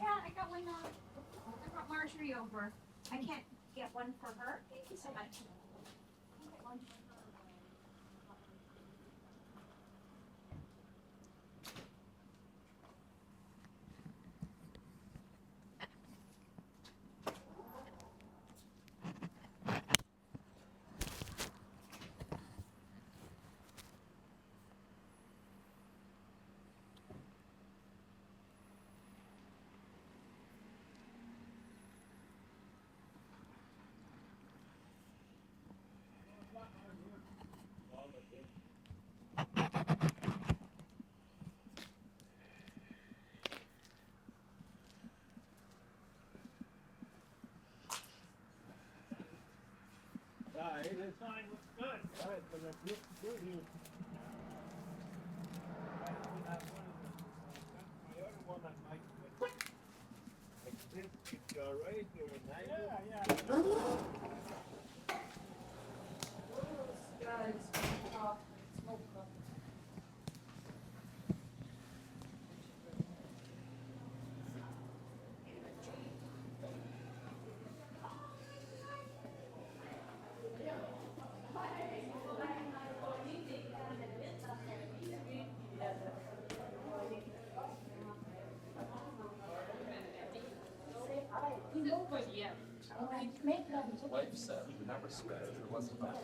Yeah, I got one. I brought Marjorie over. I can't get one for her. Thank you so much. I'll get one for her. The sign looks good. All right, but it looks good here. I only have one of them. My other one I might put like this, it's right here. Wife said you never sweat. It wasn't bad.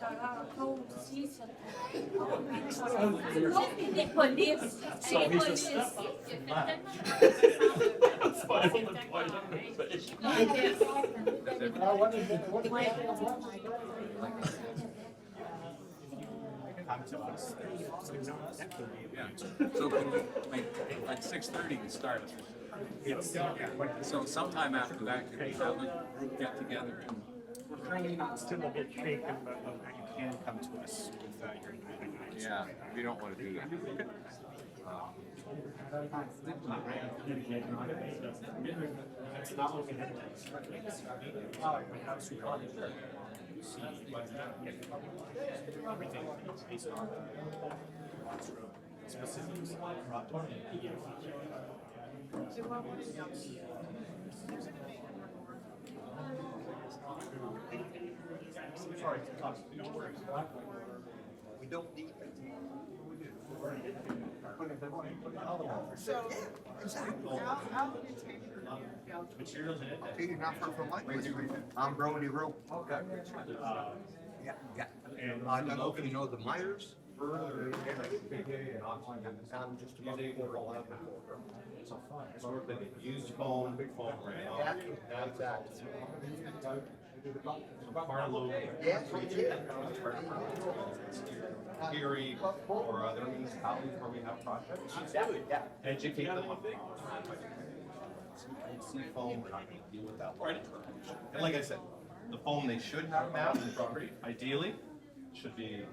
So he's a step up from that. That's why I went white on his face. Come to us. Yeah. So can we, like 6:30 we start. So sometime after that, can we have a group get together and We're currently still a bit shaken, but you can come to us with your items. yeah, we don't want to do that. It's not looking at everything based on specifics. Sorry, no worries. We don't need it. So, exactly. How would you take Materials in it. I'll take it not far from my place. I'm Brody Rope. Okay. Yeah, yeah. I don't know if you know the Myers. I'm just about to go all out. Used foam, big foam right now. Exactly. Carlo. Yeah, right there. Erie or other municipalities where we have projects. Exactly, yeah. Educate them on see foam, we're not gonna deal with that. And like I said, the foam they should have now in the property, ideally, should be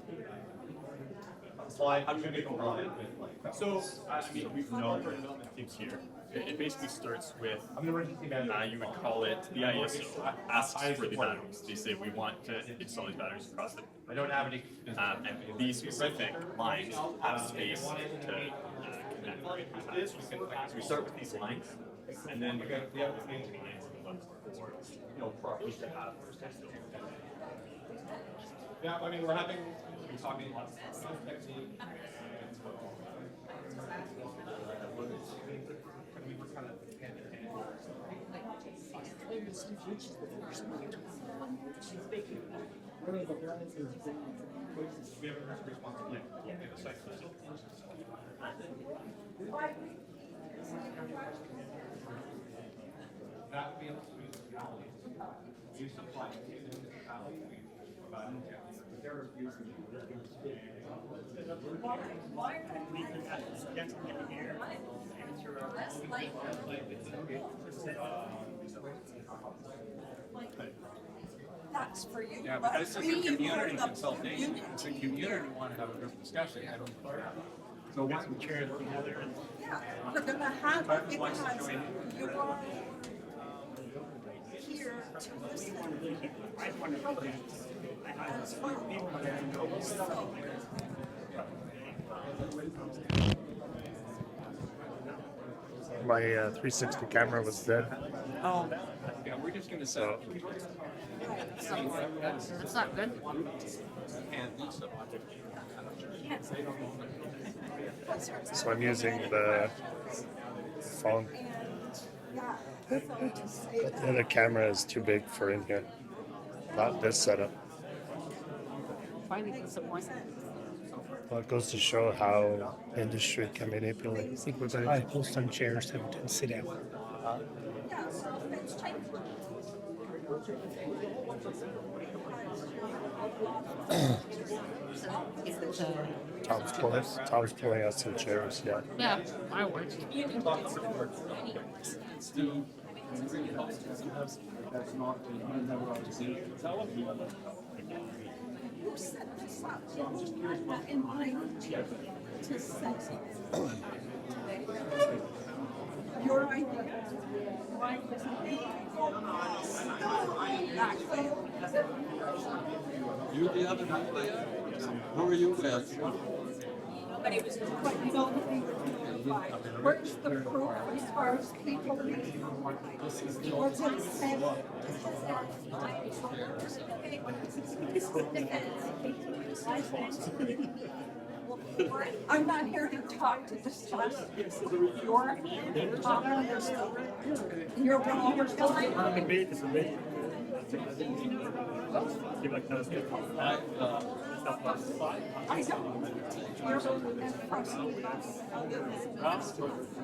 slide, should be compliant with like. So, I mean, we've known our development teams here. It basically starts with, I'm the emergency manager. you would call it, the ISO asks for the batteries. They say, we want to install these batteries across the, I don't have any. and these specific lines have space to connect. So we start with these lines, and then we have the lines and look for, properties to have. Yeah, I mean, we're talking lots of technique. We were kind of hand in hand. We have a responsibility. The site facilities. That would be able to use the alley. You supply it to the alley, we provide it. They're using That's for you. Yeah, but this is a community consultation. It's a community want to have a group discussion. So once we chair together and. Yeah, we're gonna have it because you are here to listen. As well. So, My 360 camera was dead. Oh, Yeah, we're just gonna set. That's not good. So I'm using the phone. The other camera is too big for in here. Not this setup. Finding disappointing. Well, it goes to show how industry can manipulate. I think we're going to post on chairs and sit down. Tom's pulling out some chairs. Yeah. Yeah, my words. who set this up? I'm not in line to set your idea. Why was You the other night, who are you with? But it was what you don't think. Where's the proof as far as people leave? What's it say? I'm not here to talk to discuss your you're wrong. I don't. You're frustrated. Okay, that's no problem.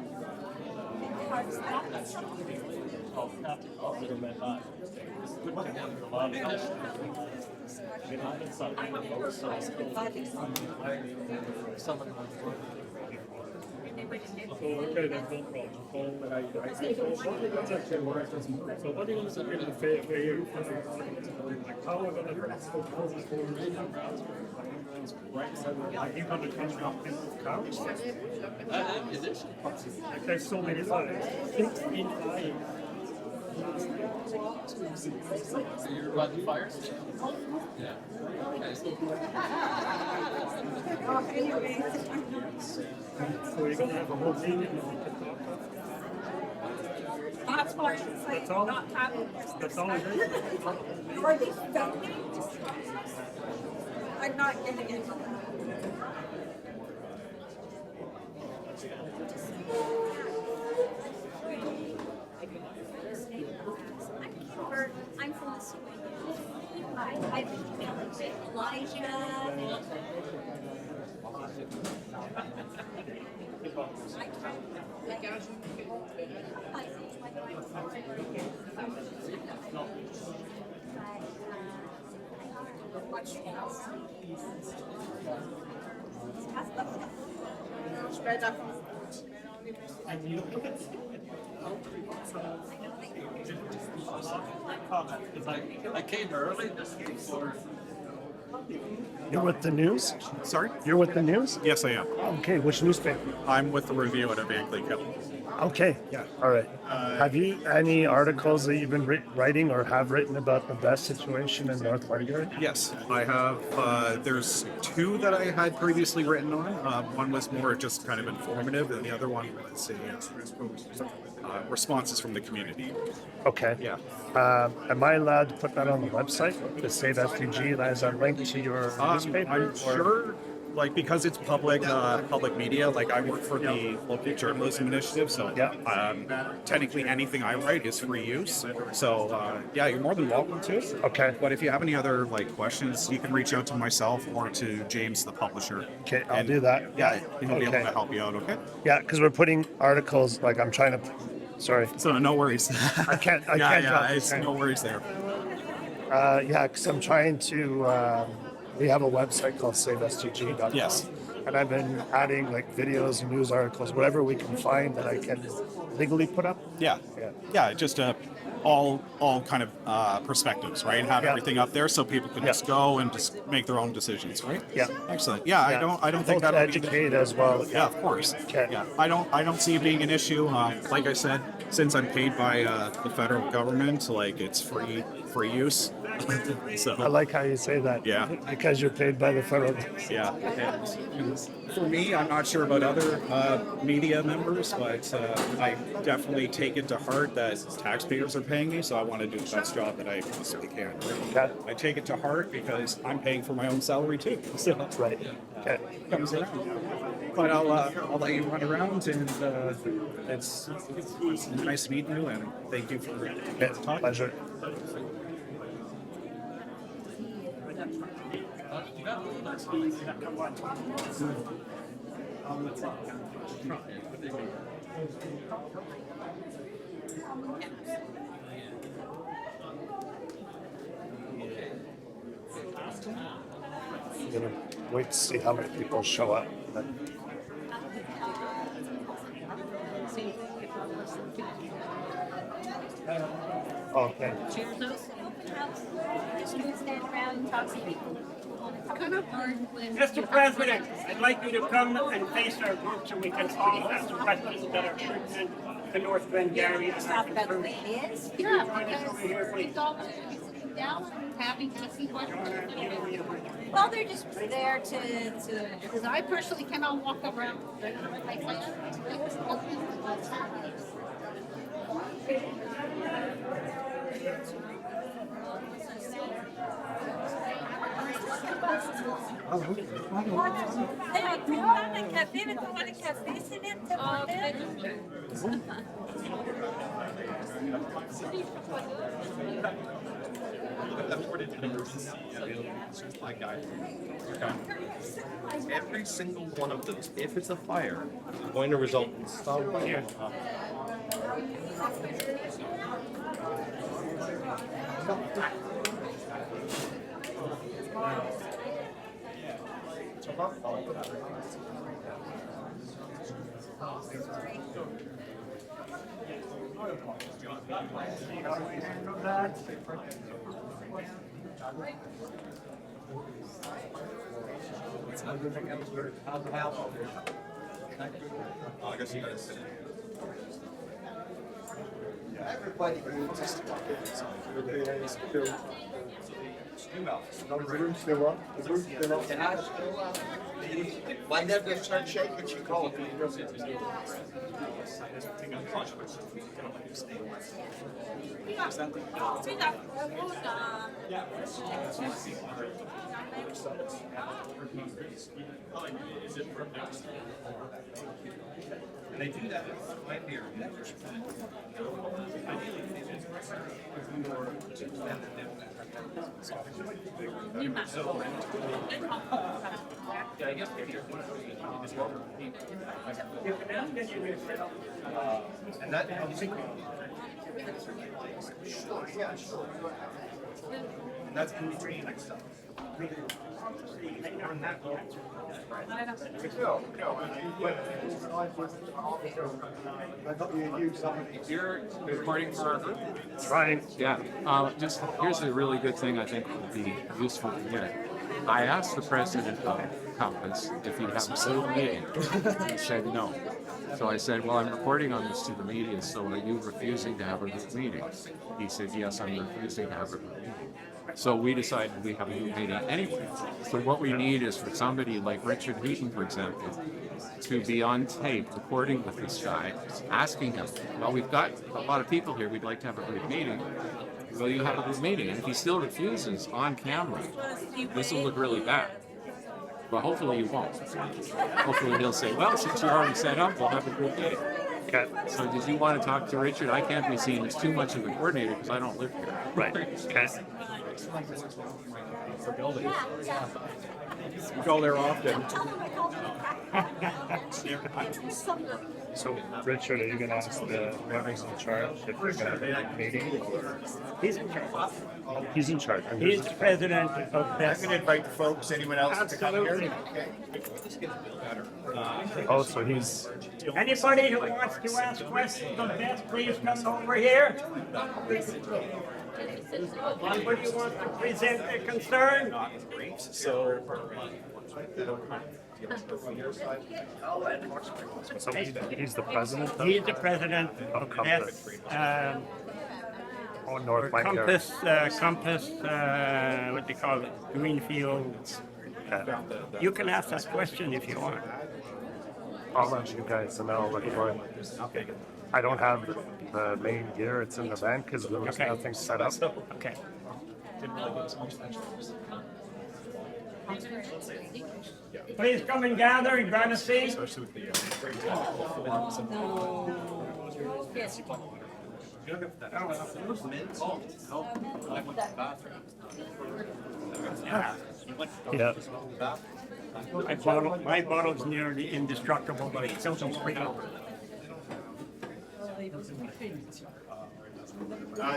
That's actually what I was. So what do you want to do in the fair for you? Like how are we going to propose this for like you want to come up with cows? Like there's so many lives. 16 lives. You're about the fires? Yeah. So you're going to have a whole meeting and we can talk. That's why I say That's all? not having this. That's all it is? Are these filming? I'm not getting into that. I'm from the Sweden. I've been with Elijah. I came early just before. You're with the news? Sorry? You're with the news? Yes, I am. Okay, which newspaper? I'm with the review at Evangeline Hill. Okay. Yeah. All right. Have you any articles that you've been writing or have written about the best situation in North Whitehaven? Yes, I have. There's two that I had previously written on. One was more just kind of informative, and the other one was responses from the community. Okay. Yeah. Am I allowed to put that on the website? The Save SDG as a link to your newspaper? I'm sure, like, because it's public media, like I work for the local journalism initiative, so Yeah. technically anything I write is free use. So yeah, you're more than welcome to. Okay. But if you have any other like questions, you can reach out to myself or to James, the publisher. Okay, I'll do that. Yeah, he'll be able Okay. to help you out. Okay. Yeah, because we're putting articles, like I'm trying to, sorry. So no worries. I can't talk. It's no worries there. Yeah, because I'm trying to, we have a website called SaveSDG.com. Yes. And I've been adding like videos and news articles, whatever we can find that I can legally put up. Yeah. Yeah. Yeah, just all kind of perspectives, right? And have Yeah. everything up there so people can Yeah. just go and just make their own decisions, right? Yeah. Excellent. Yeah, I don't think Both that'll be educate as well. Yeah, of course. Okay. Yeah, I don't see it being an issue. Like I said, since I'm paid by the federal government, like it's free free use. So I like how you say that. Yeah. Because you're paid by the federal. yeah, and for me, I'm not sure about other media members, but I definitely take it to heart that taxpayers are paying me, so I want to do the best job that I possibly can. Okay. I take it to heart because I'm paying for my own salary too. So Right. Okay. it comes around. But I'll let you run around, and it's nice meeting you, and thank you for Okay. talking. Pleasure. I'm gonna wait to see how many people show up. Okay. Mr. President, I'd like you to come and face our group so we can speak as the president of our treatment, the North Glengarry. Talk about the is? Yeah, because it's all sitting down and having to see what. Well, they're just there to, because I personally cannot walk around. Like, Every single one of those, if it's a fire, is going to result in some. I guess you gotta sit. Everybody just when they start shaking, you call it. And they do that right here. And that, you think, yeah, sure. And that's going to be next stuff. You're recording for our group? Trying. Yeah. Just here's a really good thing I think would be useful to hear. I asked the president of Compass if he'd have a Zoom meeting. He said no. So I said, well, I'm reporting on this to the media, so are you refusing to have a group meeting? He said, yes, I'm refusing to have a group meeting. So we decided we have a group meeting anyway. So what we need is for somebody like Richard Heaton, for example, to be on tape recording with this guy, asking him, well, we've got a lot of people here, we'd like to have a group meeting. Will you have a group meeting? And if he still refuses on camera, this will look really bad. But hopefully he won't. Hopefully he'll say, well, since you're already set up, we'll have a group meeting. Okay. So did you want to talk to Richard? I can't be seen as too much of a coordinator because I don't live here. Right. Okay. For buildings. We go there often. So, Richard, are you going to ask the whoever's in charge if we're going to have a meeting? He's in charge. He's in charge. He's the president of I this. can invite the folks, anyone else to come here. Oh, so he's. Anybody who wants to ask questions of this, please come over here. Anybody wants to present their concern? So So he's the president? He's the president of Compass. this Oh, North White Bear. Compass, what do you call it, Greenfield. You can ask that question if you want. I'll let you guys know what for it. Okay. I don't have the main gear. It's in the van because there was Okay. nothing set up. Okay. Please come and gather and grab a seat. Yeah. My bottle's nearly indestructible, but it still don't spring out.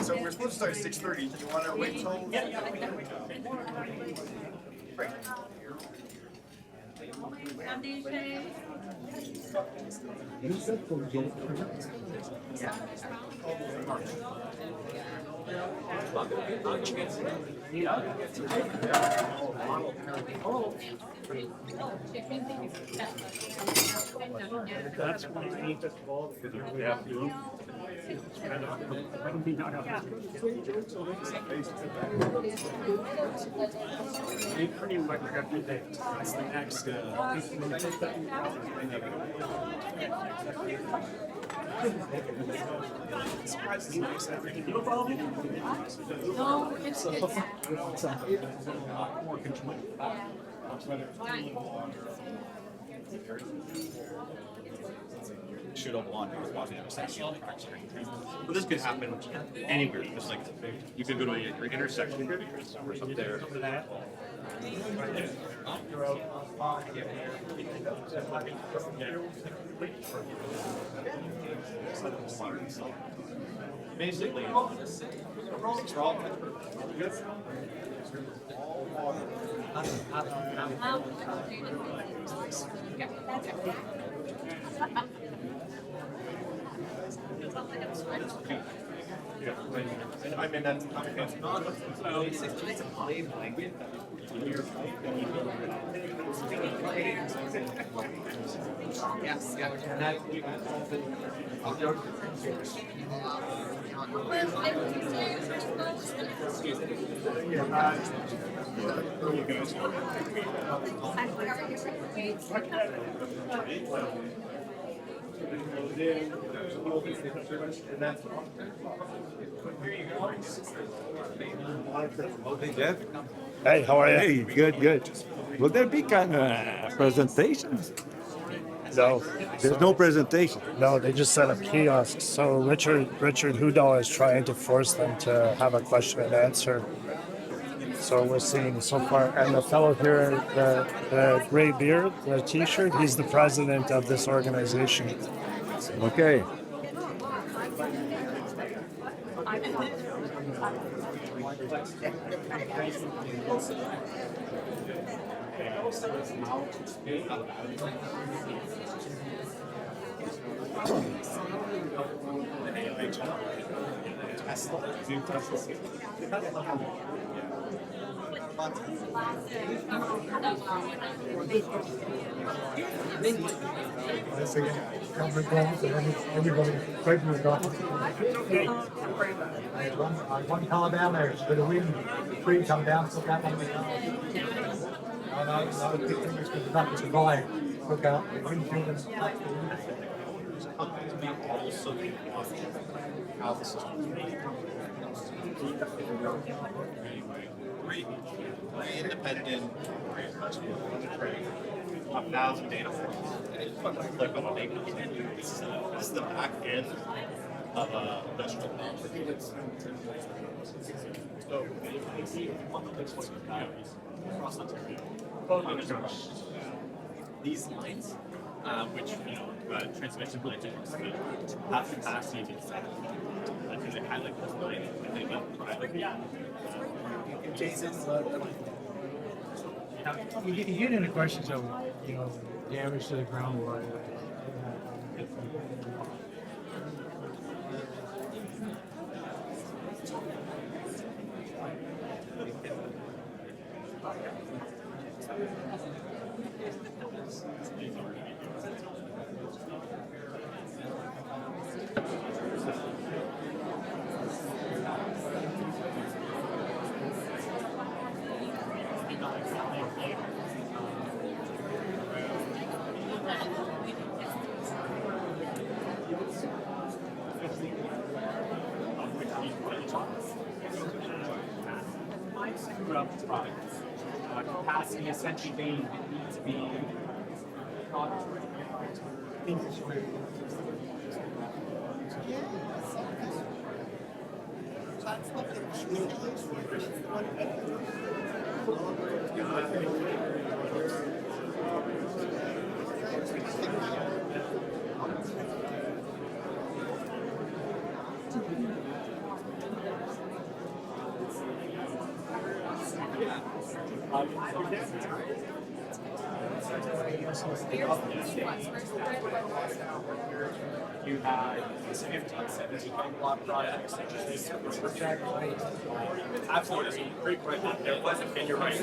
So we're supposed to start at 6:30. Do you want to wait till? That's why I need to call. Pretty much every day. That's the next. No, it's Shoot up on but this could happen anywhere. Just like you could go to your intersection or something there. Basically, I mean, that's yes, Hey, how are you? Hey, good, good. Will there be kind of presentations? No, There's no presentation. no, they just set up kiosks. So Richard Hudall is trying to force them to have a question and answer. So we're seeing so far, and the fellow here, the gray beard, the T-shirt, he's the president of this organization. Okay. One car down there, it's for the wind, three come down, so that one. No, big fingers to the back of the line. Look out, the windshield is. three independent, 1,000 data points. Click on the name. This is the back end of a industrial property. So, across Ontario. These lines, which transmission lines have capacity to accept. Because they highlight those lines and they don't private. Jason, you get into questions of, damage to the groundwater. of products. Capacity essentially needs to be you had 15, 17 block products. Absolutely, great question. There wasn't, and you're right.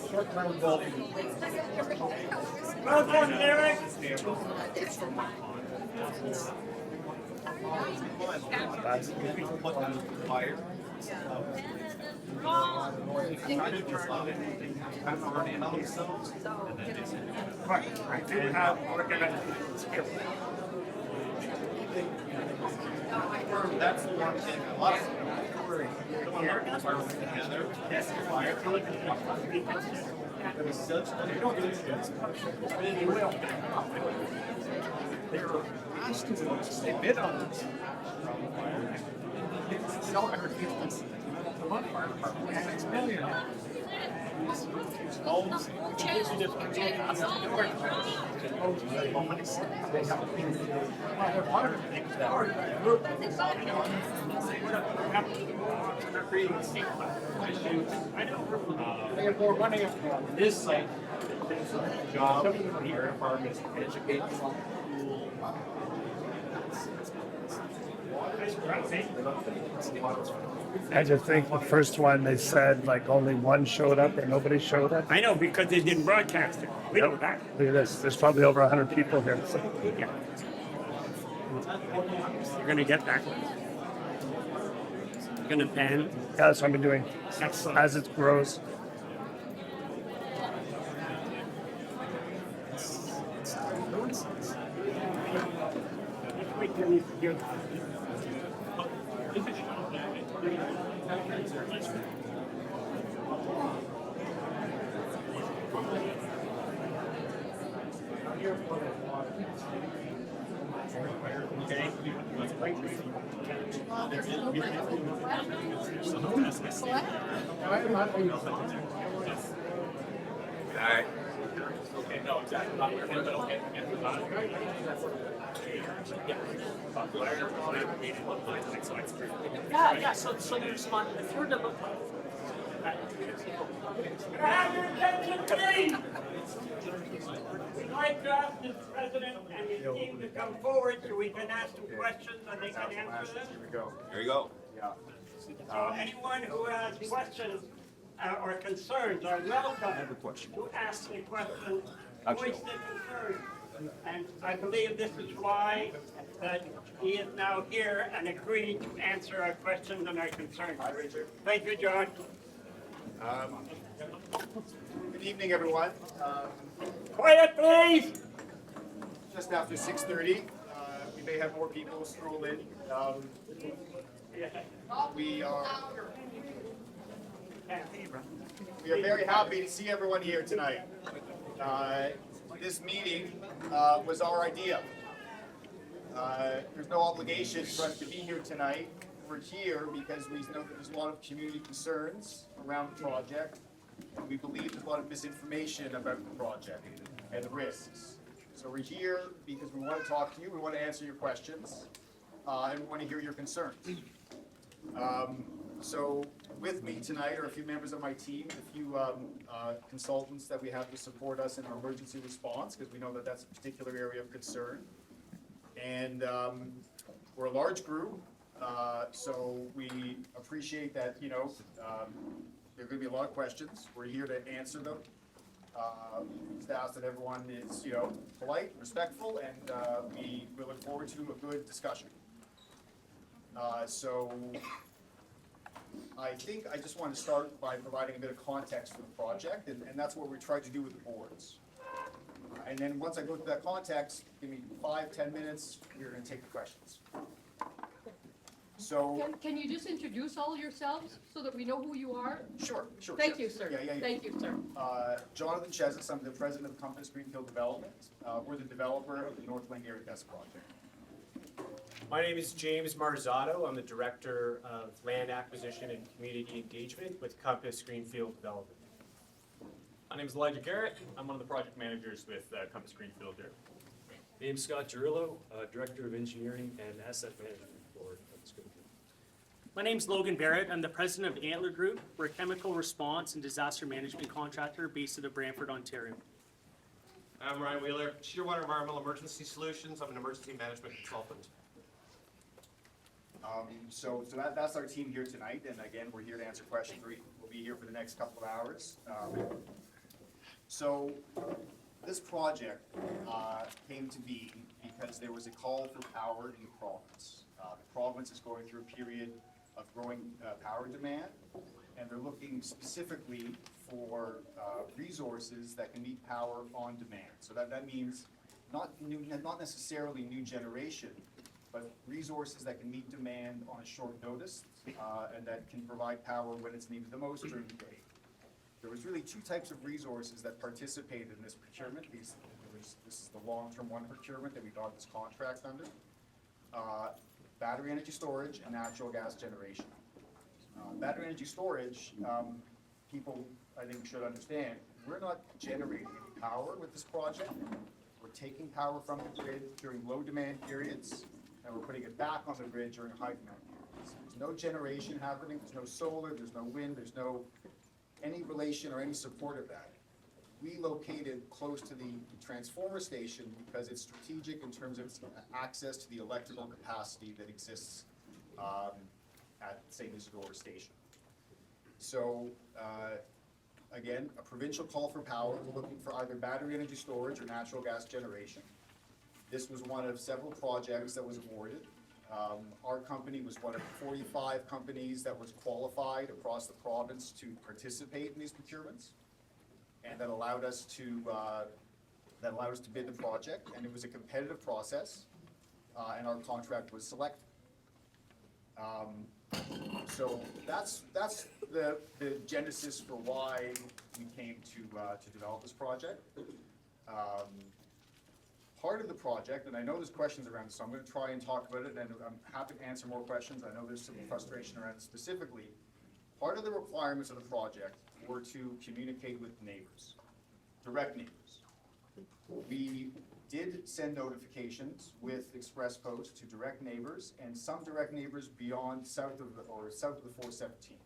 Short-term goal. Well done, Derek. I do have That's the one thing I love. Americans are together. Yes, I feel like it was such a they will. They're asked to bid on this. It's all ever feels. The one fire department has $6 million. They have more money on this site. Job here, departments, educate. I just think the first one they said like only one showed up or nobody showed up. I know because they didn't broadcast it. We know that. Look at this. There's probably over 100 people here. So, Yeah. You're gonna get that. You're gonna pan. yeah, that's what I've been doing Excellent. as it grows. Alright. Okay, no, exactly. Not your hand, but okay. Yeah, so you respond, if you're the. Have your attention, please. We'd like to ask this president and his team to come forward so we can ask them questions and they can answer them. There you go. So anyone who has questions or concerns are welcome to ask a question, voice their concern. And I believe this is why that he is now here and agreed to answer our questions and our concerns. Thank you, John. Good evening, everyone. Quiet, please. Just after 6:30, we may have more people stroll in. We are very happy to see everyone here tonight. This meeting was our idea. There's no obligation for us to be here tonight. We're here because we know that there's a lot of community concerns around the project. And we believe there's a lot of misinformation about the project and the risks. So we're here because we want to talk to you, we want to answer your questions, and we want to hear your concerns. So with me tonight are a few members of my team, a few consultants that we have to support us in our emergency response, because we know that that's a particular area of concern. And we're a large group, so we appreciate that, there are going to be a lot of questions. We're here to answer them. Just ask that everyone is, polite, respectful, and we look forward to a good discussion. So I think I just want to start by providing a bit of context for the project, and that's what we tried to do with the boards. And then once I go through that context, give me 5-10 minutes, we're going to take the questions. So, Can you just introduce all yourselves so that we know who you are? sure. Thank you, sir. Yeah. Thank you, sir. Jonathan Chesis, I'm the president of Compass Greenfield Development. We're the developer of the North Langara Best project. My name is James Marzotto. I'm the Director of Land Acquisition and Community Engagement with Compass Greenfield Development. My name is Elijah Garrett. I'm one of the project managers with Compass Greenfield here. Name's Scott Girillo, Director of Engineering and Asset Management for Compass Greenfield. My name's Logan Barrett. I'm the president of Antler Group. We're a chemical response and disaster management contractor based out of Brantford, Ontario. I'm Ryan Wheeler, Shearwater Environmental Emergency Solutions. I'm an emergency management consultant. So that's our team here tonight, and again, we're here to answer questions. We'll be here for the next couple of hours. So this project came to be because there was a call for power in the province. The province is going through a period of growing power demand, and they're looking specifically for resources that can meet power on demand. So that means not necessarily new generation, but resources that can meet demand on a short notice and that can provide power when it's needed the most during the day. There was really two types of resources that participated in this procurement. This is the long-term one procurement that we got this contract under. Battery energy storage and natural gas generation. Battery energy storage, people I think should understand, we're not generating any power with this project. We're taking power from the grid during low demand periods, and we're putting it back on the grid during high demand periods. There's no generation happening, there's no solar, there's no wind, there's no any relation or any support of that. We located close to the transformer station because it's strategic in terms of access to the electrical capacity that exists at St. Isidore Station. So again, a provincial call for power. We're looking for either battery energy storage or natural gas generation. This was one of several projects that was awarded. Our company was one of 45 companies that was qualified across the province to participate in these procurements, and that allowed us to bid the project. And it was a competitive process, and our contract was selected. So that's the genesis for why we came to develop this project. Part of the project, and I know there's questions around this, so I'm going to try and talk about it, and I'm happy to answer more questions. I know there's some frustration around it specifically. Part of the requirements of the project were to communicate with neighbors, direct neighbors. We did send notifications with Express Post to direct neighbors, and some direct neighbors beyond south of the 417.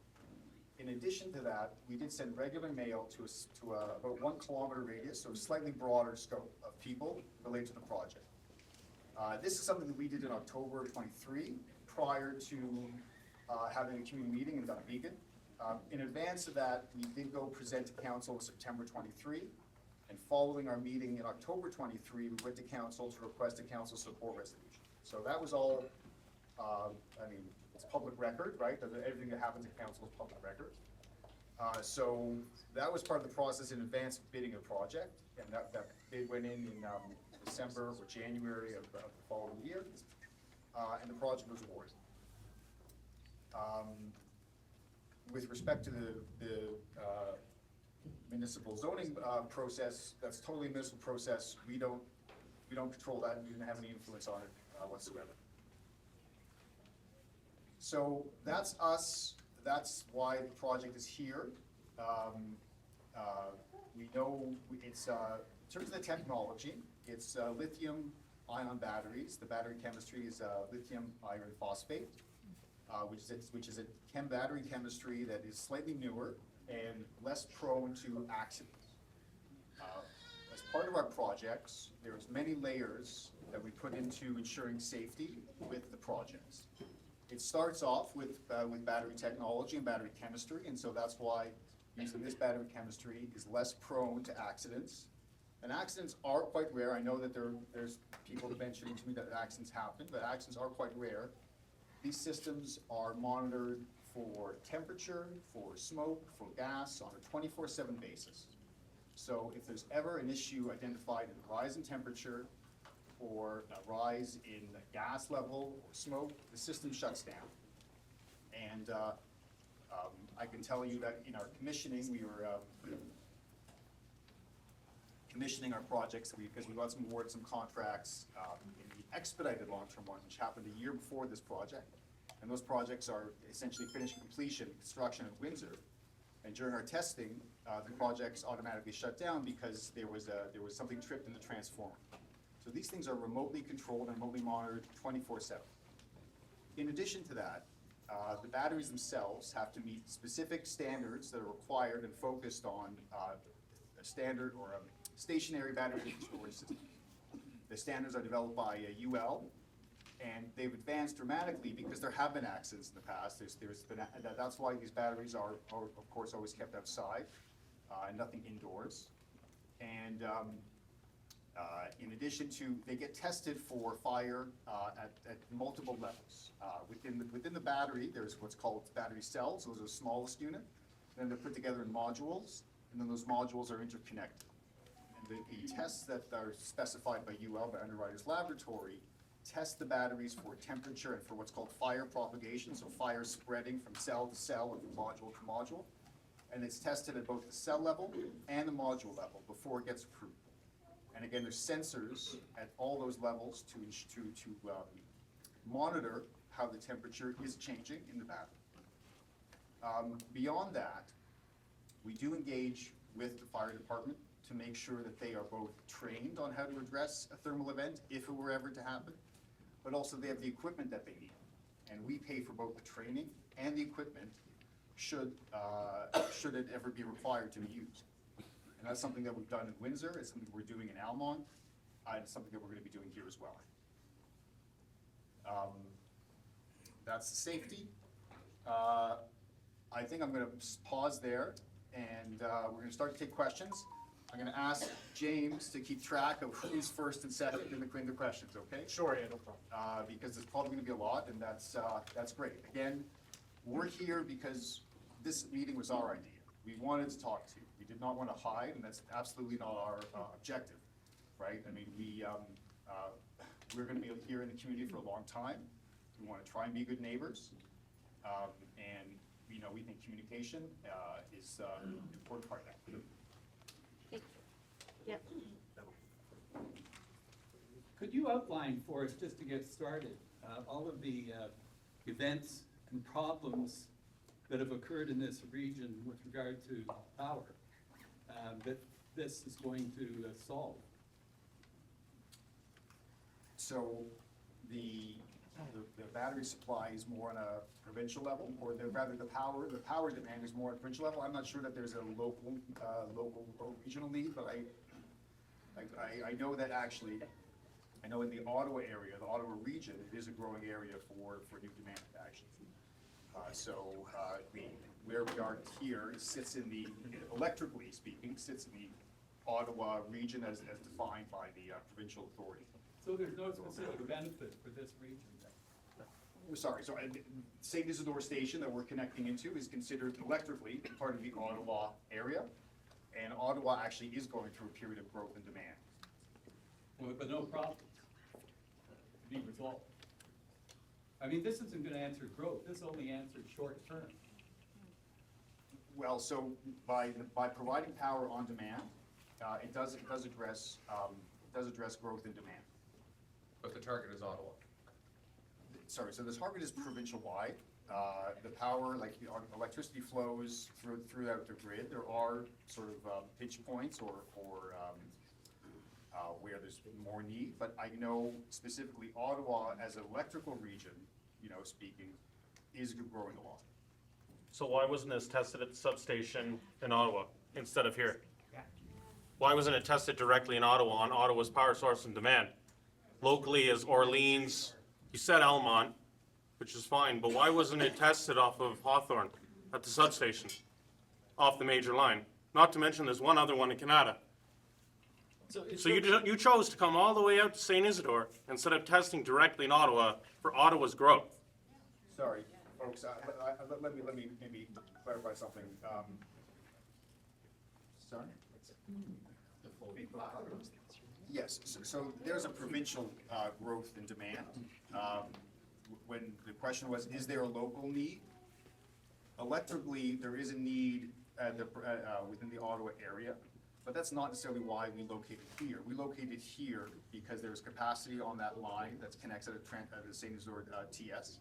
In addition to that, we did send regular mail to about 1 kilometer radius, so a slightly broader scope of people related to the project. This is something that we did in October of 23, prior to having a community meeting in Dunvegan. In advance of that, we did go present to council in September 23, and following our meeting in October 23, we went to council to request a council support resolution. So that was all, it's public record, right? Everything that happens at council is public record. So that was part of the process in advance of bidding a project, and that bid went in December or January of the following year, and the project was awarded. With respect to the municipal zoning process, that's totally a municipal process. We don't control that, and we didn't have any influence on it whatsoever. So that's us. That's why the project is here. We know it's, in terms of the technology, it's lithium-ion batteries. The battery chemistry is lithium iron phosphate, which is a battery chemistry that is slightly newer and less prone to accidents. As part of our projects, there's many layers that we put into ensuring safety with the projects. It starts off with battery technology and battery chemistry, and so that's why using this battery chemistry is less prone to accidents. And accidents are quite rare. I know that there's people mentioning to me that accidents happen, but accidents are quite rare. These systems are monitored for temperature, for smoke, for gas on a 24/7 basis. So if there's ever an issue identified in a rise in temperature or a rise in the gas level or smoke, the system shuts down. And I can tell you that in our commissioning, we were commissioning our projects because we got some awards, some contracts in the expedited long-term one, which happened a year before this project. And those projects are essentially finished completion, construction at Windsor. And during our testing, the projects automatically shut down because there was something tripped in the transformer. So these things are remotely controlled and remotely monitored 24/7. In addition to that, the batteries themselves have to meet specific standards that are required and focused on a standard or a stationary battery storage system. The standards are developed by UL, and they've advanced dramatically because there have been accidents in the past. That's why these batteries are of course always kept outside and nothing indoors. And in addition to, they get tested for fire at multiple levels. Within the battery, there's what's called battery cells. Those are the smallest unit. Then they're put together in modules, and then those modules are interconnected. And the tests that are specified by UL, by Underwriters Laboratory, test the batteries for temperature and for what's called fire propagation, so fire spreading from cell to cell and from module to module. And it's tested at both the cell level and the module level before it gets approved. And again, there's sensors at all those levels to monitor how the temperature is changing in the battery. Beyond that, we do engage with the fire department to make sure that they are both trained on how to address a thermal event if it were ever to happen, but also they have the equipment that they need. And we pay for both the training and the equipment should it ever be required to be used. And that's something that we've done in Windsor, it's something we're doing in Almont, and it's something that we're going to be doing here as well. That's the safety. I think I'm going to pause there, and we're going to start to take questions. I'm going to ask James to keep track of who's first and second in the questions, okay? Sure, yeah, no problem. Because there's probably going to be a lot, and that's great. Again, we're here because this meeting was our idea. We wanted to talk to you. We did not want to hide, and that's absolutely not our objective, right? I mean, we're going to be here in the community for a long time. We want to try and be good neighbors, and we think communication is an important part of that. Yep. Could you outline for us, just to get started, all of the events and problems that have occurred in this region with regard to power that this is going to solve? So the battery supply is more on a provincial level, or rather the power demand is more on a provincial level. I'm not sure that there's a local or regional need, but I know that actually, I know in the Ottawa area, the Ottawa region, it is a growing area for new demand actually. Where we are here sits in the, electrically speaking, sits in the Ottawa region as defined by the provincial authority. So there's no specific benefit for this region then? Sorry, so St. Isidore Station that we're connecting into is considered electrically part of the Ottawa area, and Ottawa actually is going through a period of growth and demand. Well, but no problems to be resolved. I mean, this isn't going to answer growth. This only answers short term. Well, so by providing power on demand, it does address growth and demand. But the target is Ottawa. Sorry, so the target is provincial-wide. The power, like electricity flows throughout the grid. There are sort of pinch points or where there's more need, but I know specifically Ottawa as an electrical region, speaking, is growing a lot. So why wasn't this tested at the substation in Ottawa instead of here? Why wasn't it tested directly in Ottawa on Ottawa's power source and demand? Locally as Orleans, you said Almont, which is fine, but why wasn't it tested off of Hawthorne at the substation? off the major line. Not to mention there's one other one in Canada. So you chose to come all the way out to St. Isidore instead of testing directly in Ottawa for Ottawa's growth. Sorry, folks, let me maybe clarify something. Sorry? Yes, so there's a provincial growth in demand. When the question was, is there a local need? Electrically, there is a need within the Ottawa area, but that's not necessarily why we located here. We located here because there's capacity on that line that connects at the St. Isidore TS.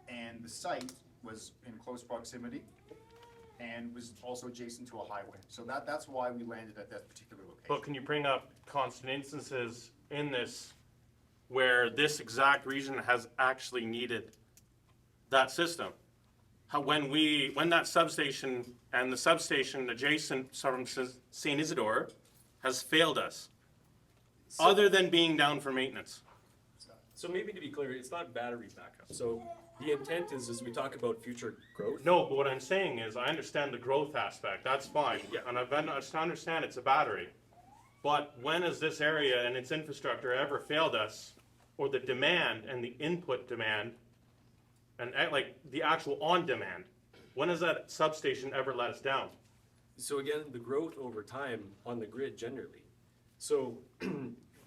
And the site was in close proximity and was also adjacent to a highway. So that's why we landed at that particular location. But can you bring up constant instances in this where this exact region has actually needed that system? When that substation and the substation adjacent from St. Isidore has failed us, other than being down for maintenance. So maybe to be clear, it's not battery backup. So the intent is, as we talk about future growth. No, but what I'm saying is I understand the growth aspect. That's fine. Yeah. And I understand it's a battery. But when has this area and its infrastructure ever failed us, or the demand and the input demand, and like the actual on demand? When has that substation ever let us down? So again, the growth over time on the grid generally. So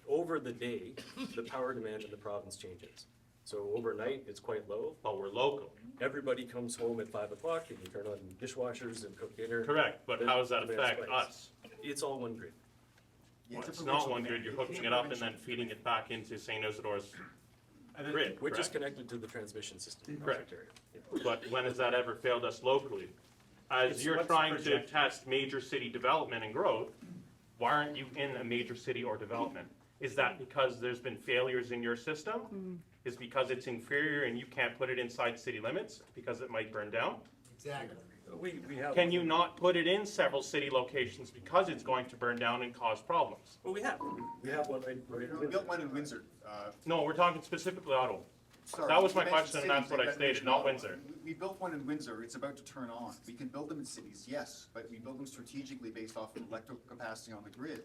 over the day, the power demand in the province changes. So overnight, it's quite low. But we're local. Everybody comes home at 5 o'clock and you turn on dishwashers and cook dinner. Correct, but how does that affect us? It's all one grid. Well, it's not one grid, you're hooking it up and then feeding it back into St. Isidore's grid, Which is correct? connected to the transmission system. Correct. But when has that ever failed us locally? As you're what's trying to projected. test major city development and growth, why aren't you in a major city or development? Is that because there's been failures in your system? Is because it's inferior and you can't put it inside city limits because it might burn down? Exactly. We have. Can you not put it in several city locations because it's going to burn down and cause problems? Well, we have. We have one right We built one in Windsor. No, we're talking specifically Ottawa. Sorry, That was you my mentioned question and that's cities, what I you stated, mentioned not Ottawa. Windsor. We built one in Windsor, it's about to turn on. We can build them in cities, yes, but we build them strategically based off of electrical capacity on the grid.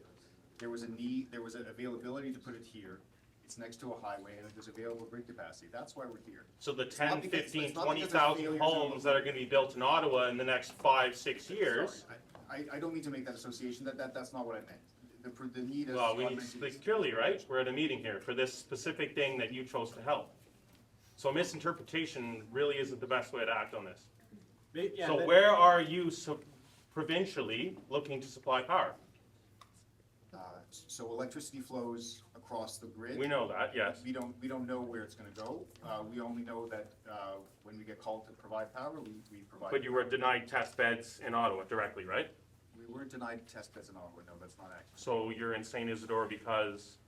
There was a need, there was an availability to put it here. It's next to a highway and there's available grid capacity. That's why we're here. So the It's not 10, because- 15, it's not because there's 20,000 failures in homes that are gonna be built in Ottawa in the next 5, 6 years. I don't mean to make that association, that's not what I meant. The need is. Well, we need to speak clearly, right? We're at a meeting here for this specific thing that you chose to help. So misinterpretation really isn't the best way to act on this. Yeah, So then- where are you provincially looking to supply power? So electricity flows across the grid. We know that, yes. We don't know where it's gonna go. We only know that, when we get called to provide power, we provide. But you were denied test beds in Ottawa directly, right? We weren't denied test beds in Ottawa, no, that's not accurate. So you're in St. Isidore because,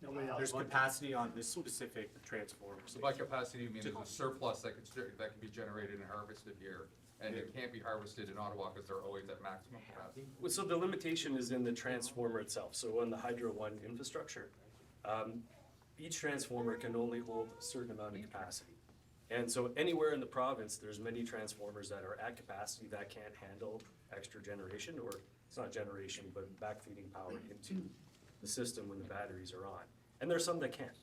There's capacity on this specific transformer. So by capacity, you mean there's a surplus that can be generated and harvested here, and it can't be harvested in Ottawa because they're always at maximum capacity? Well, so the limitation is in the transformer itself. So on the Hydro One infrastructure, each transformer can only hold a certain amount of capacity. And so anywhere in the province, there's many transformers that are at capacity that can't handle extra generation, or it's not generation, but backfeeding power into the system when the batteries are on. And there's some that can't.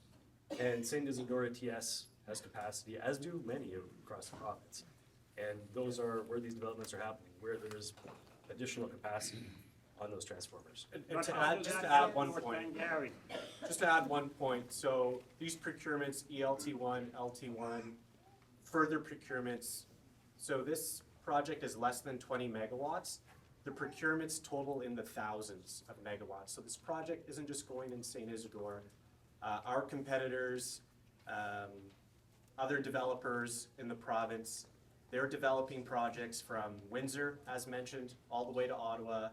And St. Isidore TS has capacity, as do many across the province. And those are where these developments are happening, where there is additional capacity on those transformers. And to add, just to add one point, so these procurements, ELT1, LT1, further procurements, so this project is less than 20 megawatts. The procurements total in the thousands of megawatts. So this project isn't just going in St. Isidore. Our competitors, other developers in the province, they're developing projects from Windsor, as mentioned, all the way to Ottawa,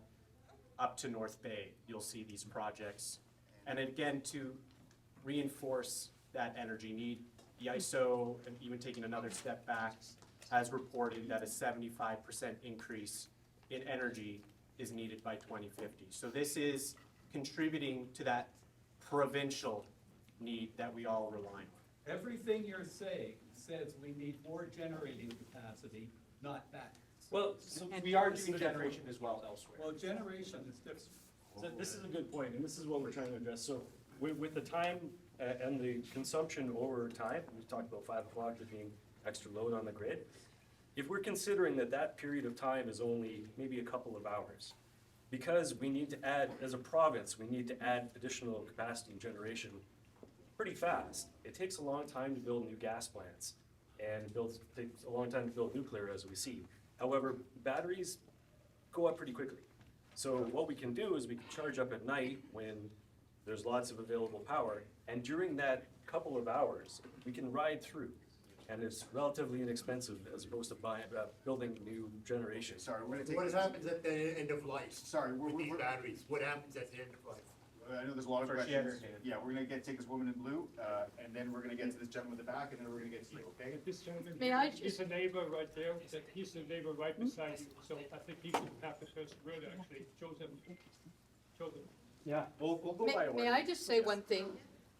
up to North Bay. You'll see these projects. And again, to reinforce that energy need, the ISO, and even taking another step back, has reported that a 75% increase in energy is needed by 2050. So this is contributing to that provincial need that we all rely on. Everything you're saying says we need more generating capacity, not batteries. Well, so we are doing generation as well elsewhere. Well, generation is different. So this is a good point, and this is what we're trying to address. So with the time and the consumption over time, we talked about 5 o'clock there being extra load on the grid. If we're considering that that period of time is only maybe a couple of hours, because we need to add, as a province, we need to add additional capacity and generation pretty fast. It takes a long time to build new gas plants, and it takes a long time to build nuclear, as we see. However, batteries go up pretty quickly. So what we can do is we can charge up at night when there's lots of available power, and during that couple of hours, we can ride through. And it's relatively inexpensive as opposed to building new generation. Sorry, we're gonna take. What happens at the end of life? Sorry, with these batteries? What happens at the end of life? I know there's a lot of First, she had questions. her hand. Yeah, we're gonna take this woman in blue, and then we're gonna get to this gentleman in the back, and then we're gonna get to you, okay? This gentleman, May I he's a neighbor right there, he's a neighbor right beside you, so I think he should have the first word actually. Joseph. Yeah, we'll go May, by order. may I just say one thing?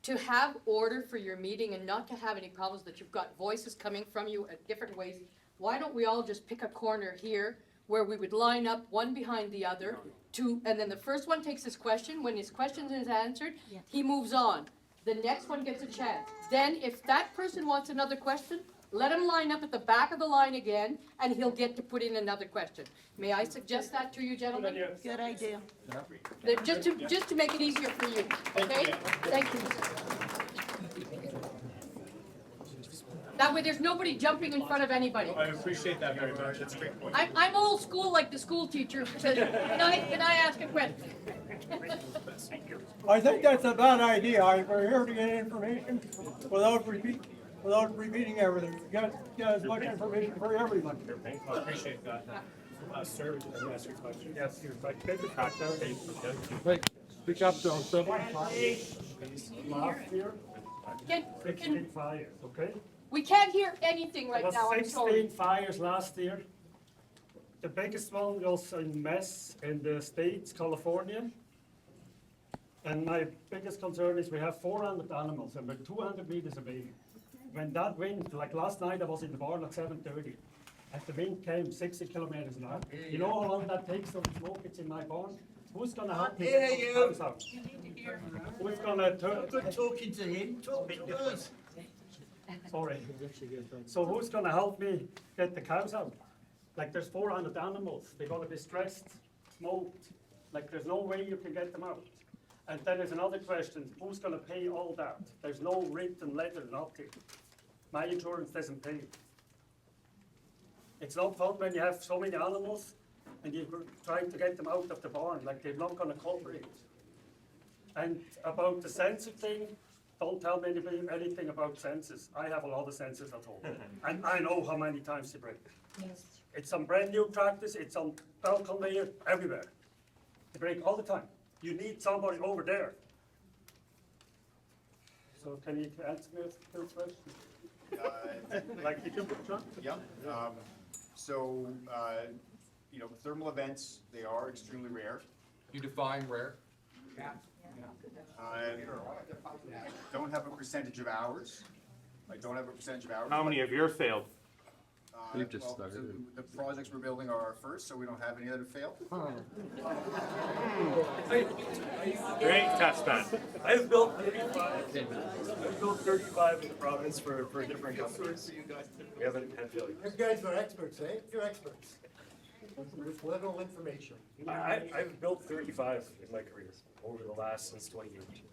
To have order for your meeting and not to have any problems that you've got voices coming from you at different ways, why don't we all just pick a corner here where we would line up one behind the other and then the first one takes his question, when his question is answered, he moves on. The next one gets a chance. Then if that person wants another question, let him line up at the back of the line again and he'll get to put in another question. May I suggest that to you, gentlemen? Good idea. Just to make it easier for you, okay? Thank you. That way there's nobody jumping in front of anybody. I appreciate that very much. That's a great point. I'm old school like the school teacher. Says, can I ask a question? I think that's a bad idea. We're here to get information without repeating everything. Get as much information for everyone. I appreciate that. Sir, would you like to ask your question? Yes, you're right. Take the back down. Wait, speak up, Joseph. Last year, Can- 16 fires, okay? We can't hear anything right There was now, I'm 16 sorry. fires last year. The biggest one was in Mess in the States, California. And my biggest concern is we have 400 animals and we're 200 meters away. When that wind, like last night I was in the barn at 7:30, and the wind came 60 kilometers an hour. You know how long that takes to smoke it's in my barn? Who's gonna help me get those cows out? Who's gonna turn? Good talking to him, talk to us. Sorry. So who's gonna help me get the cows out? Like there's 400 animals, they gotta be stressed, smoked, like there's no way you can get them out. And then there's another question, who's gonna pay all that? There's no written letter, nothing. My insurance doesn't pay. It's not fun when you have so many animals and you're trying to get them out of the barn, like they're not gonna cooperate. And about the census thing, don't tell me anything about census. I have a lot of census at home. And I know how many times they break. It's on brand new tractors, it's on belt conveyor, everywhere. They break all the time. You need somebody over there. So can you answer me this question? Like you do, John? Yeah, so, thermal events, they are extremely rare. You define rare? I don't have a percentage of hours. How many of yours failed? We've just Well, started. The projects we're building are our first, so we don't have any that have failed. Great test bed. I've built 35 in the province for different companies. We haven't had failures. You guys are experts, eh? You're experts. With little information. I've built 35 in my career over the last, since 2018.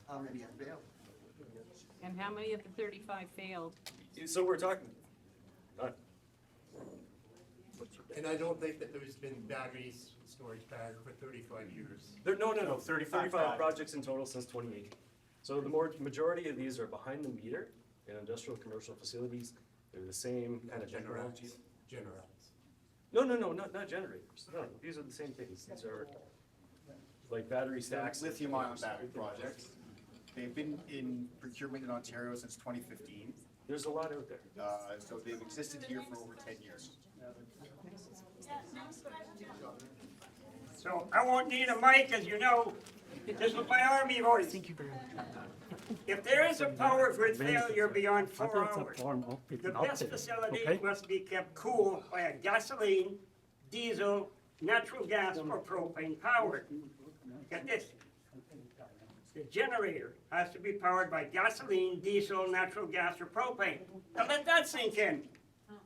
How many have failed? And how many of the 35 failed? So we're talking, none. And I don't think that there's been batteries, storage battery for 35 years. No, 35 projects in total since 2018. So the majority of these are behind the meter in industrial commercial facilities. They're the same kind of technology. Generals. No, not generators. No, these are the same things. These are like battery stacks. Lithium-ion battery projects. They've been in procurement in Ontario since 2015. There's a lot out there. So they've existed here for over 10 years. So I won't need a mic, as you know. This was my army voice. Thank you very much. If there is a power grid failure beyond 4 hours, the best facility must be kept cool by a gasoline, diesel, natural gas, or propane powered. Get this. The generator has to be powered by gasoline, diesel, natural gas, or propane. Now let that sink in.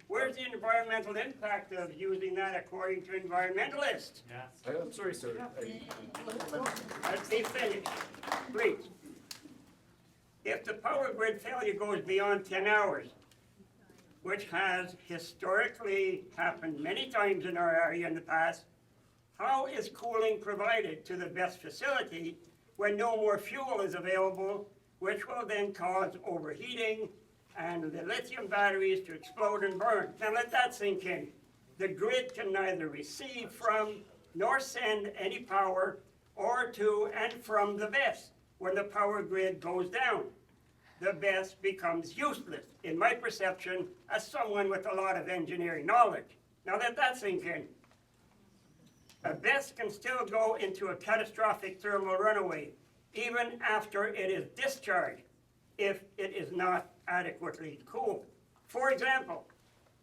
Where's the environmental impact of using that according to environmentalists? I'm sorry, sir. Let me finish, please. If the power grid failure goes beyond 10 hours, which has historically happened many times in our area in the past, how is cooling provided to the best facility when no more fuel is available, which will then cause overheating and the lithium batteries to explode and burn? Now let that sink in. The grid can neither receive from nor send any power or to and from the BESS. When the power grid goes down, the BESS becomes useless, in my perception, as someone with a lot of engineering knowledge. Now let that sink in. A BESS can still go into a catastrophic thermal runaway, even after it is discharged, if it is not adequately cooled. For example,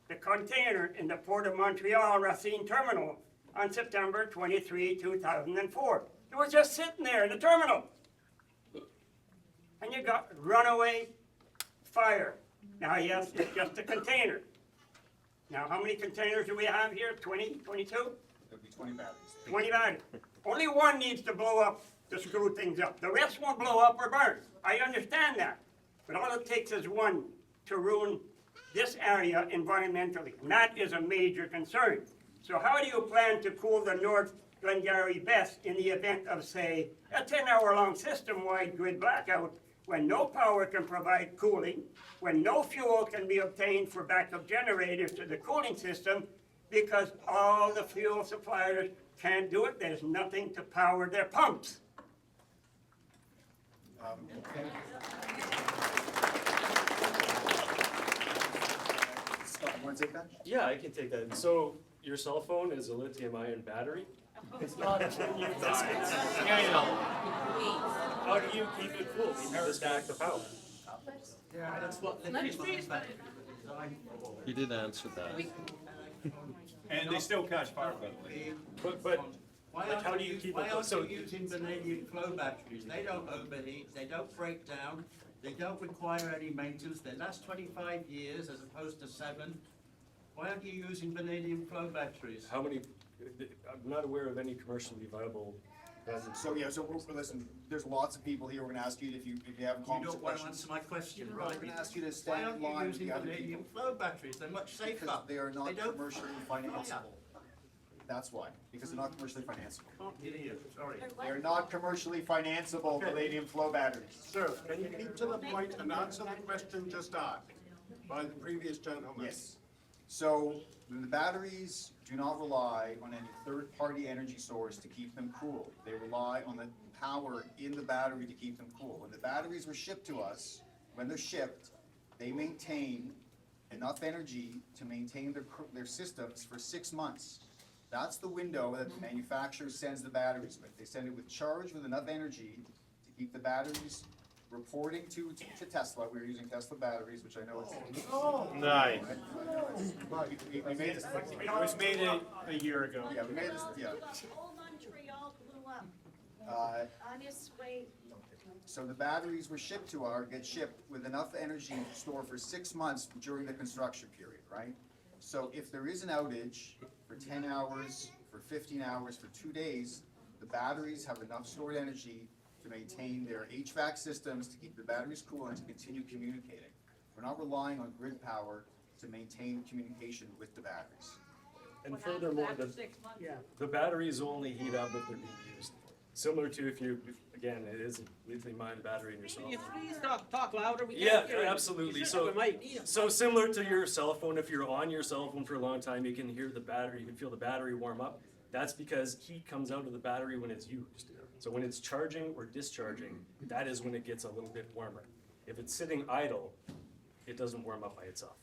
the container in the Port of Montreal Racine Terminal on September 23, 2004. It was just sitting there in the terminal. And you got runaway fire. Now, yes, it's just a container. Now, how many containers do we have here? 20, 22? There'll be 20 batteries. 20 batteries. Only one needs to blow up to screw things up. The rest won't blow up or burn. I understand that. But all it takes is one to ruin this area environmentally. And that is a major concern. So how do you plan to cool the North Glengarry BESS in the event of, say, a 10-hour-long system-wide grid blackout when no power can provide cooling, when no fuel can be obtained for backup generators to the cooling system, because all the fuel suppliers can't do it? There's nothing to power their pumps. Scott, you want to take that? Yeah, I can take that. So your cell phone is a lithium-ion battery? It's not. How do you keep it cool? You disconnect the power. Yeah, that's what You did answer that. And they still catch fire, by the way. But Why like, how do you keep it? So using vanadium flow batteries? They don't overheat, they don't break down, they don't require any maintenance, they last 25 years as opposed to 7. Why aren't you using vanadium flow batteries? how many? I'm not aware of any commercially viable. So, yeah, so listen, there's lots of people here. We're gonna ask you if you have You comments or don't want to questions. answer my question, We're right? gonna ask you to Why stand aren't in you line with using the other vanadium people. flow batteries? They're much safer. Because they are not don't commercially financeable. That's why, because they're not commercially financeable. Idiot, sorry. They're not commercially financeable, vanadium flow batteries. Sir, can you keep to the point and answer the question just asked by the previous gentleman? Yes. So the batteries do not rely on any third-party energy source to keep them cool. They rely on the power in the battery to keep them cool. When the batteries were shipped to us, when they're shipped, they maintain enough energy to maintain their systems for 6 months. That's the window that the manufacturer sends the batteries with. They send it with charge with enough energy to keep the batteries reporting to Tesla. We're using Tesla batteries, which I know is. Nice. We made this. It was made a year ago. Yeah, we made this, yeah. Whole Montreal blew up Uh, on its way. So the batteries were shipped to get shipped with enough energy to store for 6 months during the construction period, right? So if there is an outage for 10 hours, for 15 hours, for 2 days, the batteries have enough stored energy to maintain their HVAC systems, to keep the batteries cool, and to continue communicating. We're not relying on grid power to maintain communication with the batteries. And furthermore, the batteries only heat up if they're being used. Similar to if again, it is a lithium-ion battery in your cell Can you phone. please talk louder? We Yeah, can't hear you. absolutely. You should So, have a mic. so similar to your cell phone, if you're on your cell phone for a long time, you can hear the battery, you can feel the battery warm up. That's because heat comes out of the battery when it's used. So when it's charging or discharging, that is when it gets a little bit warmer. If it's sitting idle, it doesn't warm up by itself.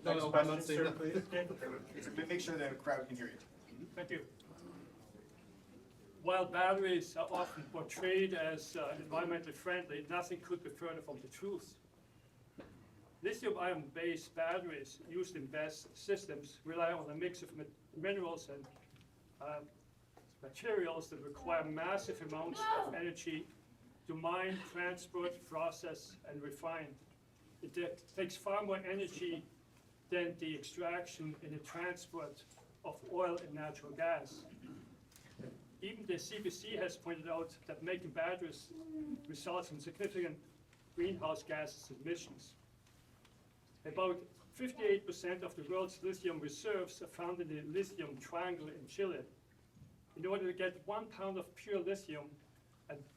Next question, sir, please. Make sure the crowd can hear you. Thank you. while batteries are often portrayed as environmentally friendly, nothing could be further from the truth. Lithium-ion-based batteries used in BESS systems rely on a mix of minerals and materials that require massive amounts of energy to mine, transport, process, and refine. It takes far more energy than the extraction and the transport of oil and natural gas. Even the CBC has pointed out that making batteries results in significant greenhouse gas emissions. About 58% of the world's lithium reserves are found in the lithium triangle in Chile. In order to get 1 pound of pure lithium,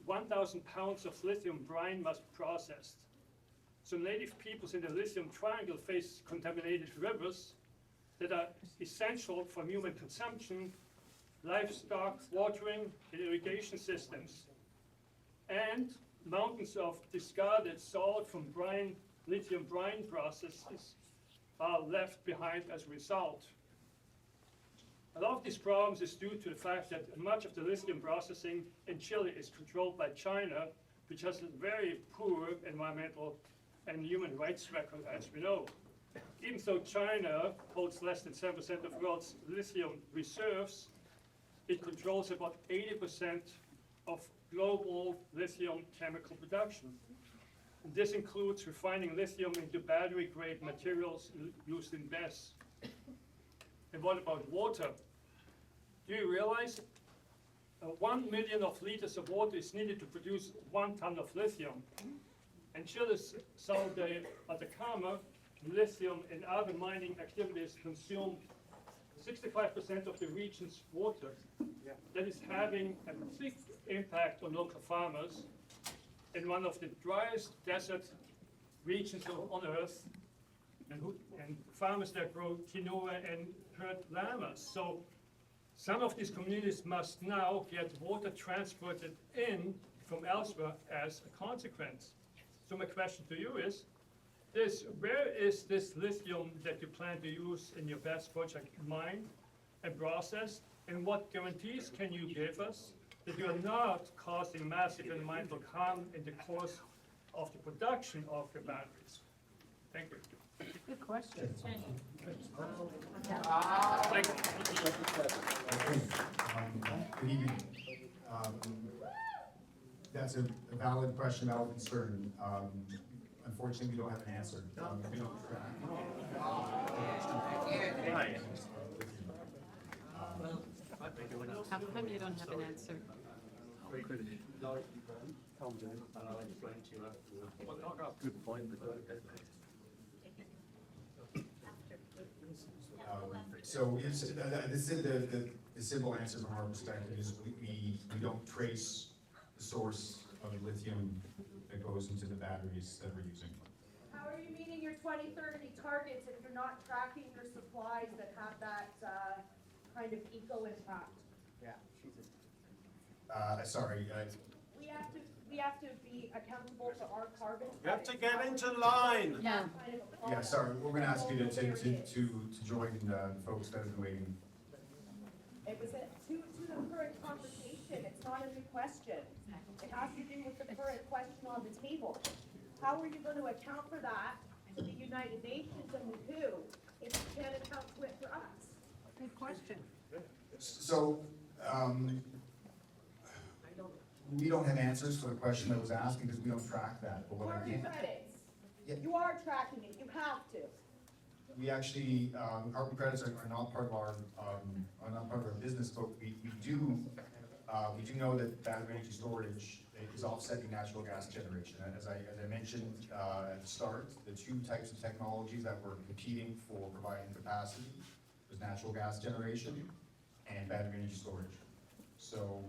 1,000 pounds of lithium brine must be processed. So native peoples in the lithium triangle face contaminated rivers that are essential for human consumption, livestock, watering, and irrigation systems, and mountains of discarded salt from lithium brine processes are left behind as a result. A lot of these problems is due to the fact that much of the lithium processing in Chile is controlled by China, which has a very poor environmental and human rights record, as we know. Even though China holds less than 7% of the world's lithium reserves, it controls about 80% of global lithium chemical production. And this includes refining lithium into battery-grade materials used in BESS. And what about water? Do you realize 1 million of liters of water is needed to produce 1 ton of lithium? And Chile's South Atacama, lithium and other mining activities consume 65% of the region's water. That is having a big impact on local farmers in one of the driest desert regions on Earth, and farmers that grow quinoa and herd llamas. So some of these communities must now get water transported in from elsewhere as a consequence. So my question to you is, where is this lithium that you plan to use in your BESS project mined and processed? And what guarantees can you give us that you are not causing massive environmental harm in the course of the production of your batteries? Thank you. Good question. Good evening. That's a valid question, valid concern. Unfortunately, we don't have an answer. We don't How come you don't have an answer? Good point. So the simple answer from our perspective is we don't trace the source of the lithium that goes into the batteries that we're using. How are you meeting your 2030 targets if you're not tracking your supplies that have that kind of eco impact? Yeah. Sorry. We have to be accountable for our carbon. You have to get into line. Yeah. Yeah, sorry, we're gonna ask you to join the folks that have been waiting. It was to the current conversation. It's not a new question. It has to do with the current question on the table. How are you going to account for that to the United Nations and the WHO if you can't account to it for us? Good question. So, we don't have answers for the question that was asked because we don't track that, but what I Carbon can. credits. Yeah. You are tracking it. You have to. We actually, carbon credits are not part of our, are not part of our business, but we do know that battery energy storage is offsetting natural gas generation. As I mentioned at the start, the two types of technologies that were competing for providing capacity was natural gas generation and battery energy storage. So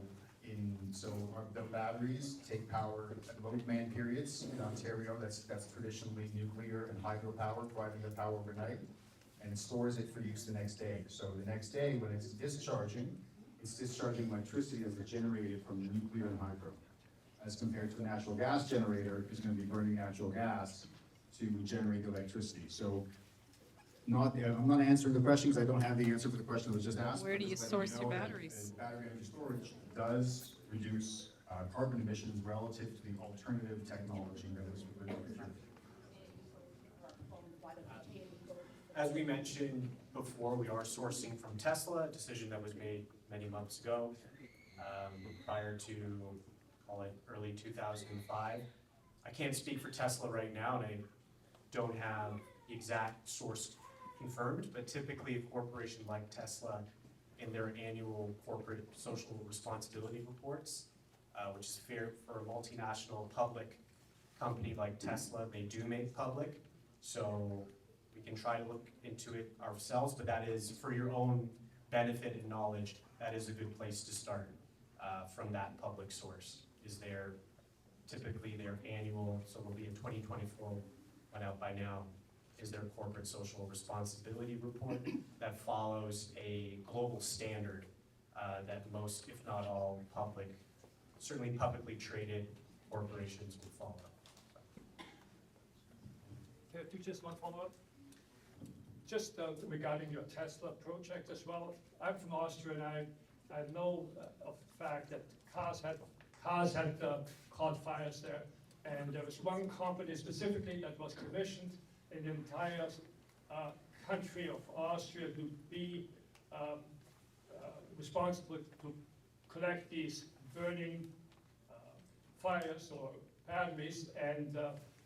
the batteries take power at low demand periods. In Ontario, that's traditionally nuclear and hydropower, providing the power overnight, and stores it for use the next day. So the next day, when it's discharging electricity as it's generated from the nuclear and hydro, as compared to a natural gas generator, who's going to be burning natural gas to generate the electricity. So I'm not answering the question because I don't have the answer for the question that was just asked. Where do you Just letting source know your that batteries? Battery energy storage does reduce carbon emissions relative to the alternative technology that was procured. As we mentioned before, we are sourcing from Tesla, a decision that was made many months ago, prior to, call it early 2005. I can't speak for Tesla right now, and I don't have the exact source confirmed, but typically a corporation like Tesla in their annual corporate social responsibility reports, which is fair for a multinational public company like Tesla, they do make public. So we can try to look into it ourselves, but that is for your own benefit and knowledge, that is a good place to start from that public source. Is their, typically their annual, so it'll be in 2024, went out by now, is their corporate social responsibility report that follows a global standard that most, if not all, public, certainly publicly traded corporations will follow. Can I do just one follow-up? Just regarding your Tesla project as well. I'm from Austria, and I know of the fact that cars had caught fires there, and there was one company specifically that was commissioned in the entire country of Austria to be responsible to collect these burning fires or batteries and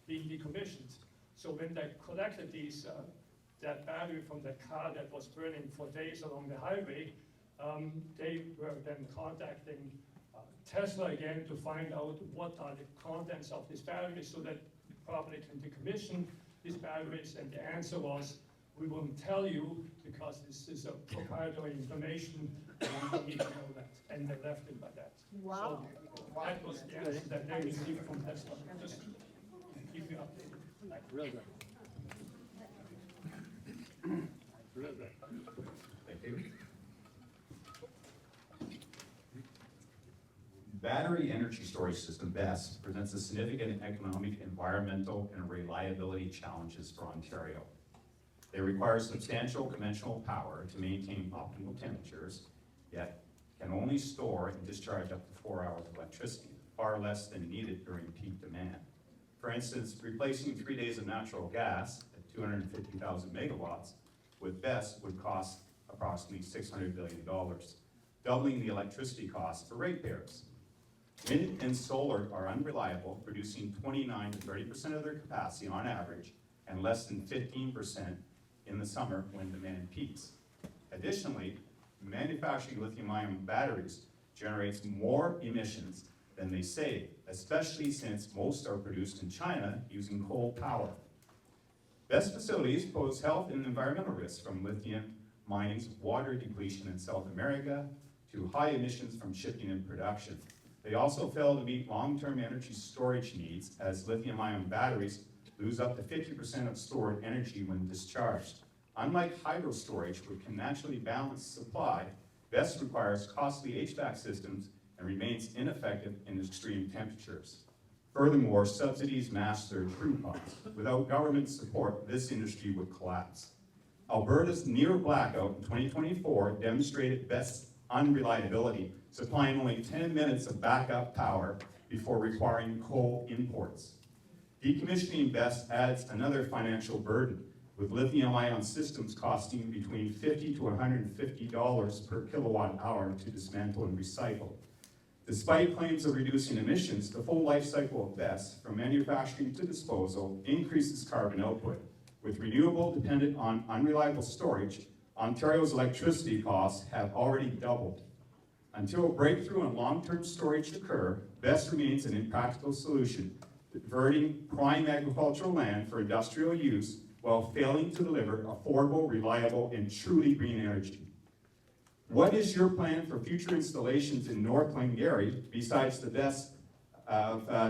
being decommissioned. So when they collected these that battery from the car that was burning for days along the highway, they were then contacting Tesla again to find out what are the contents of this battery so that properly can decommission these batteries. And the answer was, we won't tell you because this is a proprietary information and we don't need to know that. And they left it by that. Wow. So that was the answer that they received from Tesla. Just keep you updated. Like, real good. Real good. Thank you. Battery energy storage system, BESS, presents a significant economic, environmental, and reliability challenges for Ontario. They require substantial conventional power to maintain optimal temperatures, yet can only store and discharge up to 4 hours of electricity, far less than needed during peak demand. For instance, replacing 3 days of natural gas at 250,000 megawatts with BESS would cost approximately $600 billion, doubling the electricity costs for ratepayers. Wind and solar are unreliable, producing 29 to 30% of their capacity on average, and less than 15% in the summer when demand peaks. Additionally, manufacturing lithium-ion batteries generates more emissions than they save, especially since most are produced in China using coal power. BESS facilities pose health and environmental risks, from lithium mining's water depletion in South America to high emissions from shipping and production. They also fail to meet long-term energy storage needs, as lithium-ion batteries lose up to 50% of stored energy when discharged. Unlike hydro storage, which can naturally balance supply, BESS requires costly HVAC systems and remains ineffective in extreme temperatures. Furthermore, subsidies mask their true costs. Without government support, this industry would collapse. Alberta's near blackout in 2024 demonstrated BESS unreliability, supplying only 10 minutes of backup power before requiring coal imports. Decommissioning BESS adds another financial burden, with lithium-ion systems costing between $50 to $150 per kilowatt hour to dismantle and recycle. Despite claims of reducing emissions, the full life cycle of BESS, from manufacturing to disposal, increases carbon output. With renewable dependent on unreliable storage, Ontario's electricity costs have already doubled. Until a breakthrough in long-term storage occur, BESS remains an impractical solution, diverting prime agricultural land for industrial use while failing to deliver affordable, reliable, and truly green energy. What is your plan for future installations in North Glengarry besides the BESS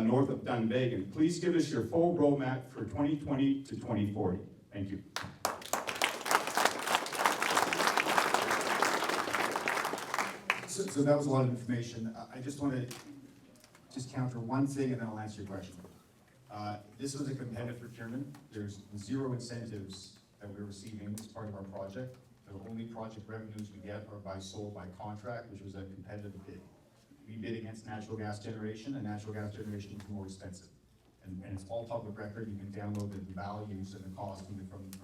north of Dunvegan? Please give us your full roadmap for 2020 to 2040. Thank you. So that was a lot of information. I just want to counter one thing, and then I'll answer your question. This was a competitive procurement. There's zero incentives that we're receiving as part of our project. The only project revenues we get are sold by contract, which was a competitive bid. we bid against natural gas generation, and natural gas generation is more expensive. And it's all public record, you can download the values and the cost from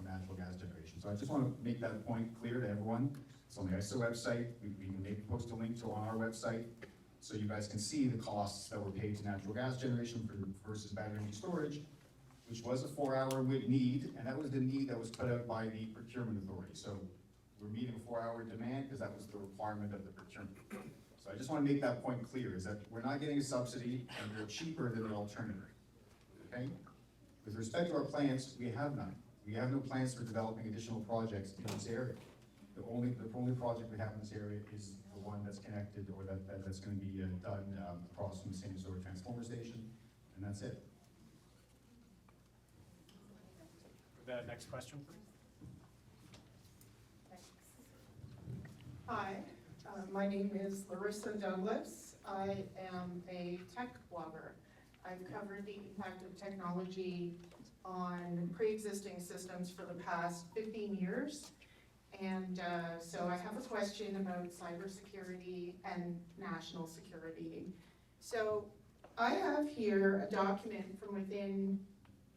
natural gas generation. So I just want to make that point clear to everyone. It's on the ISO website, we can maybe post a link to on our website, so you guys can see the costs that were paid to natural gas generation versus battery energy storage, which was a 4-hour need, and that was the need that was put out by the procurement authority. So we're meeting a 4-hour demand because that was the requirement of the procurement. So I just want to make that point clear, is that we're not getting a subsidy and they're cheaper than the alternative, okay? With respect to our plans, we have none. We have no plans for developing additional projects in this area. The only project we have in this area is the one that's connected or that's going to be done across from the St. Isidore Transformer Station, and that's it. The next question, please. Hi, my name is Larissa Douglas. I am a tech blogger. I've covered the impact of technology on pre-existing systems for the past 15 years. And so I have a question about cybersecurity and national security. So I have here a document from within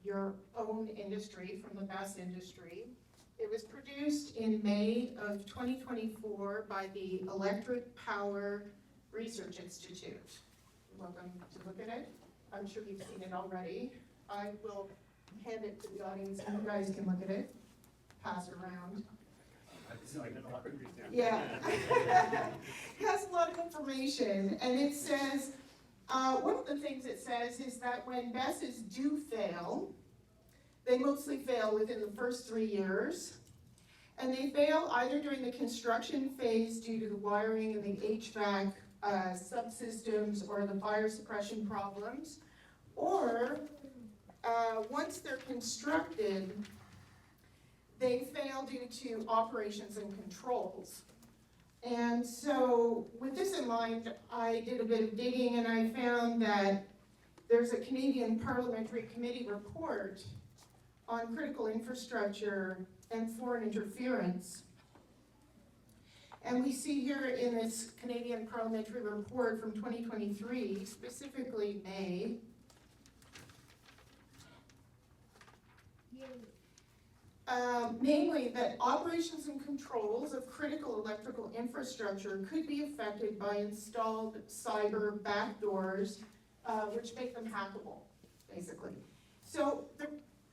your own industry, from the BESS industry. It was produced in May of 2024 by the Electric Power Research Institute. You're welcome to look at it. I'm sure you've seen it already. I will hand it to the audience and you guys can look at it, pass it around. Yeah. It has a lot of information, and it says, one of the things it says is that when BESSes do fail, they mostly fail within the first 3 years, and they fail either during the construction phase due to the wiring and the HVAC subsystems or the fire suppression problems, or once they're constructed, they fail due to operations and controls. And so with this in mind, I did a bit of digging and I found that there's a Canadian Parliamentary Committee report on critical infrastructure and foreign interference. And we see here in this Canadian Parliamentary report from 2023, specifically May, namely that operations and controls of critical electrical infrastructure could be affected by installed cyber backdoors, which make them hackable, basically. So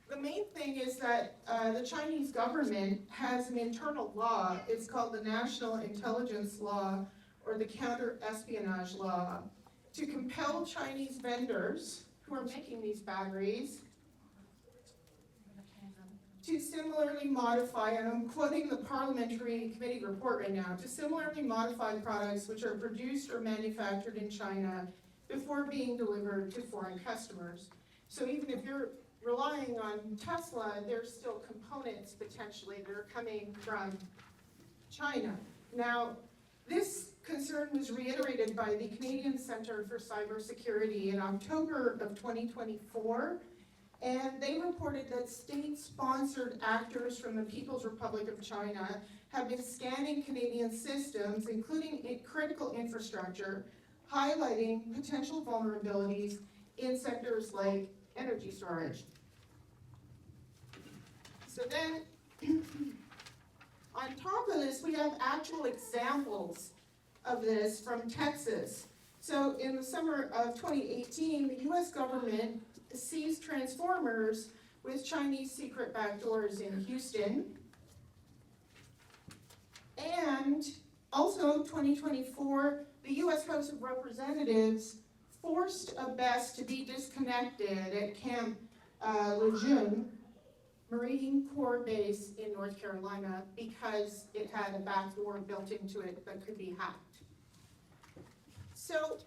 the main thing is that the Chinese government has an internal law. It's called the National Intelligence Law or the Counter-Espionage Law to compel Chinese vendors who are making these batteries to similarly modify, and I'm quoting the Parliamentary Committee report right now, to similarly modify products which are produced or manufactured in China before being delivered to foreign customers. So even if you're relying on Tesla, there's still components potentially that are coming from China. Now, this concern was reiterated by the Canadian Centre for Cybersecurity in October of 2024, and they reported that state-sponsored actors from the People's Republic of China have been scanning Canadian systems, including critical infrastructure, highlighting potential vulnerabilities in sectors like energy storage. So then, on top of this, we have actual examples of this from Texas. So in the summer of 2018, the US government seized transformers with Chinese secret backdoors in Houston. And also 2024, the US House of Representatives forced a BESS to be disconnected at Camp Lejeune Marine Corps Base in North Carolina because it had a backdoor built into it that could be hacked. So,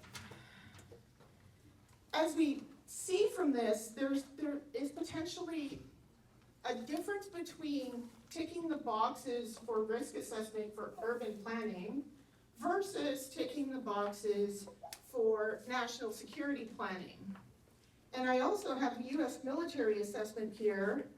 as we see from this, there is potentially a difference between ticking the boxes for risk assessment for urban planning versus ticking the boxes for national security planning. And I also have a US military assessment here,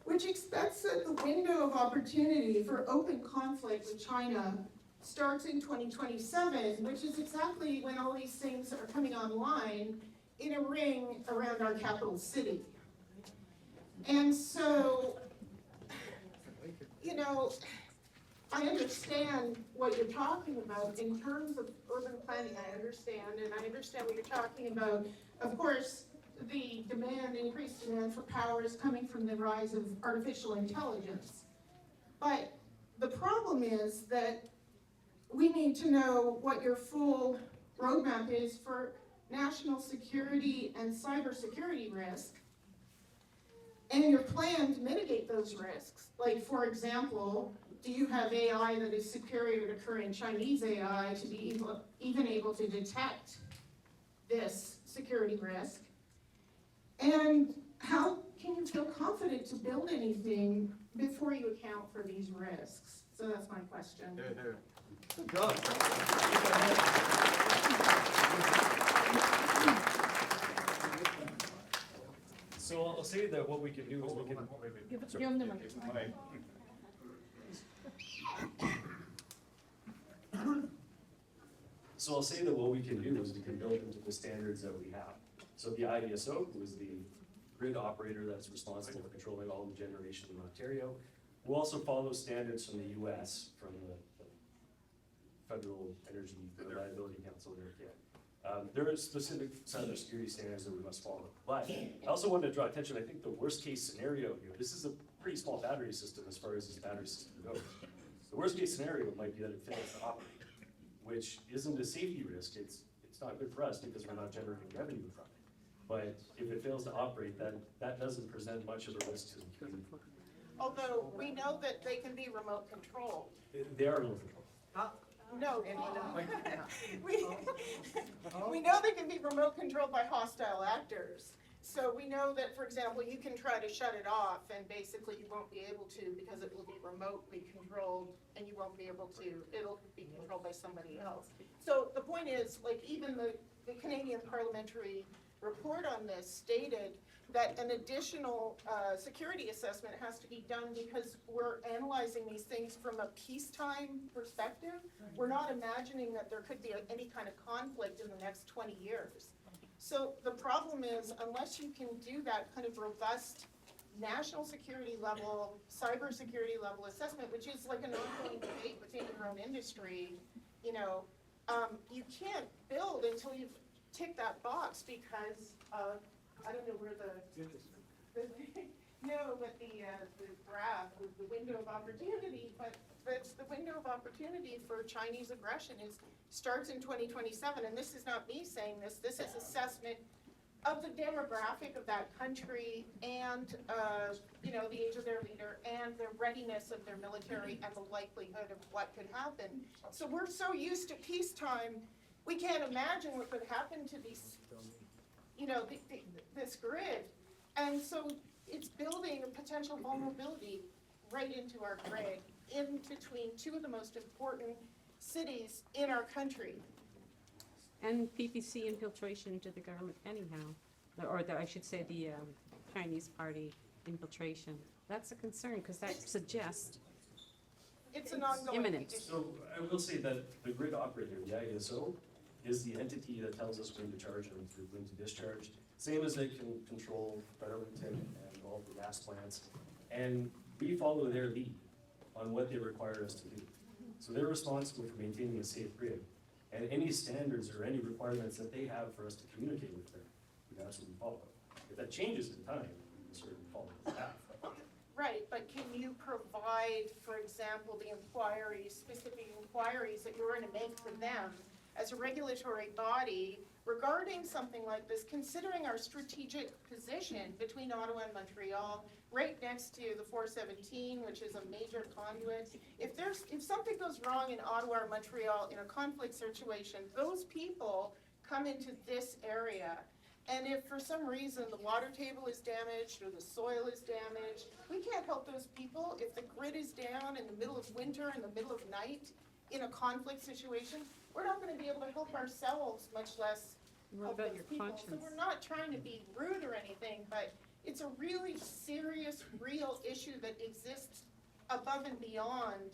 which expects that the window of opportunity for open conflict with China starts in 2027, which is exactly when all these things are coming online in a ring around our capital city. And so, you know, I understand what you're talking about in terms of urban planning. I understand, and I understand what you're talking about. Of course, the demand, increased demand for power is coming from the rise of artificial intelligence. But the problem is that we need to know what your full roadmap is for national security and cybersecurity risk, and your plan to mitigate those risks. Like, for example, do you have AI that is superior to current Chinese AI to be even able to detect this security risk? And how can you feel confident to build anything before you account for these risks? So that's my question. Good job. So I'll say that what we can do is we can. Give him the microphone. So I'll say that what we can do is we can build into the standards that we have. So the IDSO, who is the grid operator that's responsible for controlling all the generation in Ontario, will also follow standards from the US, from the Federal Energy Reliability Council there. There are specific cybersecurity standards that we must follow. But I also wanted to draw attention, I think the worst case scenario here, this is a pretty small battery system as far as this battery system goes. The worst case scenario might be that it fails to operate, which isn't a safety risk. It's not good for us because we're not generating revenue from it. But if it fails to operate, that doesn't present much of a risk to the community. Although we know that they can be remote controlled. They are remote control. No, we know they can be remote controlled by hostile actors. So we know that, for example, you can try to shut it off and basically you won't be able to because it will be remotely controlled and you won't be able to, it'll be controlled by somebody else. So the point is, like, even the Canadian parliamentary report on this stated that an additional security assessment has to be done because we're analyzing these things from a peacetime perspective. We're not imagining that there could be any kind of conflict in the next 20 years. So the problem is, unless you can do that kind of robust national security level, cyber security level assessment, which is like an ongoing debate within your own industry, you know, you can't build until you've ticked that box because I don't know where no, but the graph was the window of opportunity, but the window of opportunity for Chinese aggression starts in 2027, and this is not me saying this. This is assessment of the demographic of that country and you know, the age of their leader and the readiness of their military and the likelihood of what could happen. So we're so used to peacetime, we can't imagine what could happen to these, you know, this grid. And so it's building a potential vulnerability right into our grid, in between two of the most important cities in our country. And PPC infiltration to the government anyhow, or I should say the Chinese party infiltration. That's a concern because that suggests it's an ongoing imminent. So I will say that the grid operator, the ISO, is the entity that tells us when to charge and when to discharge. Same as they can control Darlington and all the gas plants. And we follow their lead on what they require us to do. So they're responsible for maintaining a safe grid. And any standards or any requirements that they have for us to communicate with them, we absolutely follow. If that changes in time, we certainly follow that. Right, but can you provide, for example, the inquiries, specific inquiries that you're going to make for them as a regulatory body regarding something like this, considering our strategic position between Ottawa and Montreal, right next to the 417, which is a major conduit. If something goes wrong in Ottawa or Montreal in a conflict situation, those people come into this area. And if for some reason the water table is damaged or the soil is damaged, we can't help those people. If the grid is down in the middle of winter, in the middle of night, in a conflict situation, we're not going to be able to help ourselves, much less help those people. So we're not trying to be rude or anything, but it's a really serious, real issue that exists above and beyond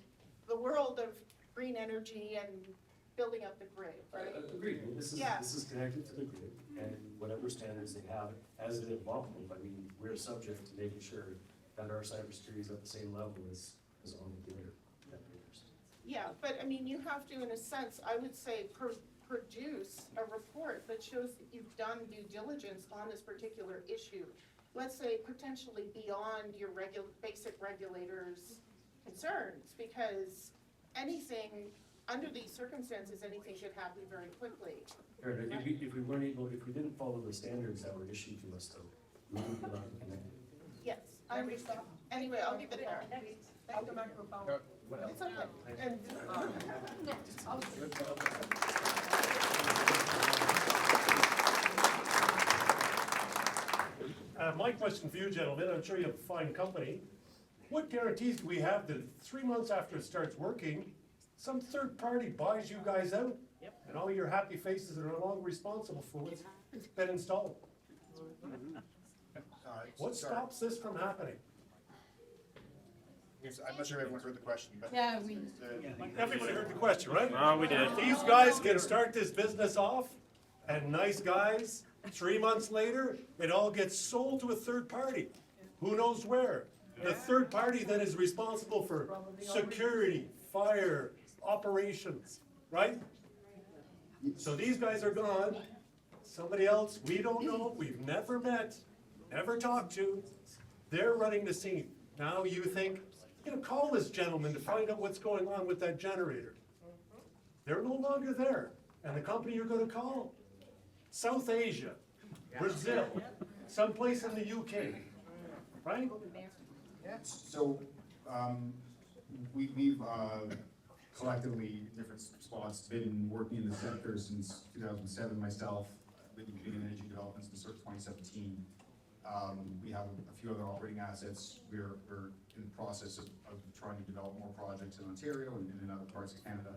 the world of green energy and building up the grid, right? Agreed, this Yeah. is connected to the grid, and whatever standards they have, as it evolves, I mean, we're subject to making sure that our cybersecurity is at the same level as all the other operators. Yeah, but I mean, you have to, in a sense, I would say, produce a report that shows that you've done due diligence on this particular issue. Let's say potentially beyond your basic regulators' concerns, because anything, under these circumstances, anything could happen very quickly. Fair enough. If we weren't able, if we didn't follow the standards that were issued to us, though, we wouldn't be allowed to connect. Yes, I understand. Anyway, I'll leave it there. I'll go back to a phone. It's okay. And, My question for you, gentlemen, I'm sure you have fine company. What guarantees do we have that 3 months after it starts working, some third party buys you guys out? And all your happy faces are no longer responsible for what's been installed? What stops this from happening? I'm not sure everyone heard the question, but. Yeah, we. Everybody heard the question, right? Oh, we did. These guys can start this business off, and nice guys, 3 months later, it all gets sold to a third party. Who knows where? The third party then is responsible for security, fire, operations, right? So these guys are gone. Somebody else, we don't know, we've never met, never talked to, they're running the scene. Now you think, call this gentleman to find out what's going on with that generator. They're no longer there. And the company you're gonna call, South Asia, Brazil, someplace in the UK, right? So, we've collectively, different spots, been working in the sector since 2007 myself, been in energy development since sort of 2017. We have a few other operating assets. We're in the process of trying to develop more projects in Ontario and in other parts of Canada.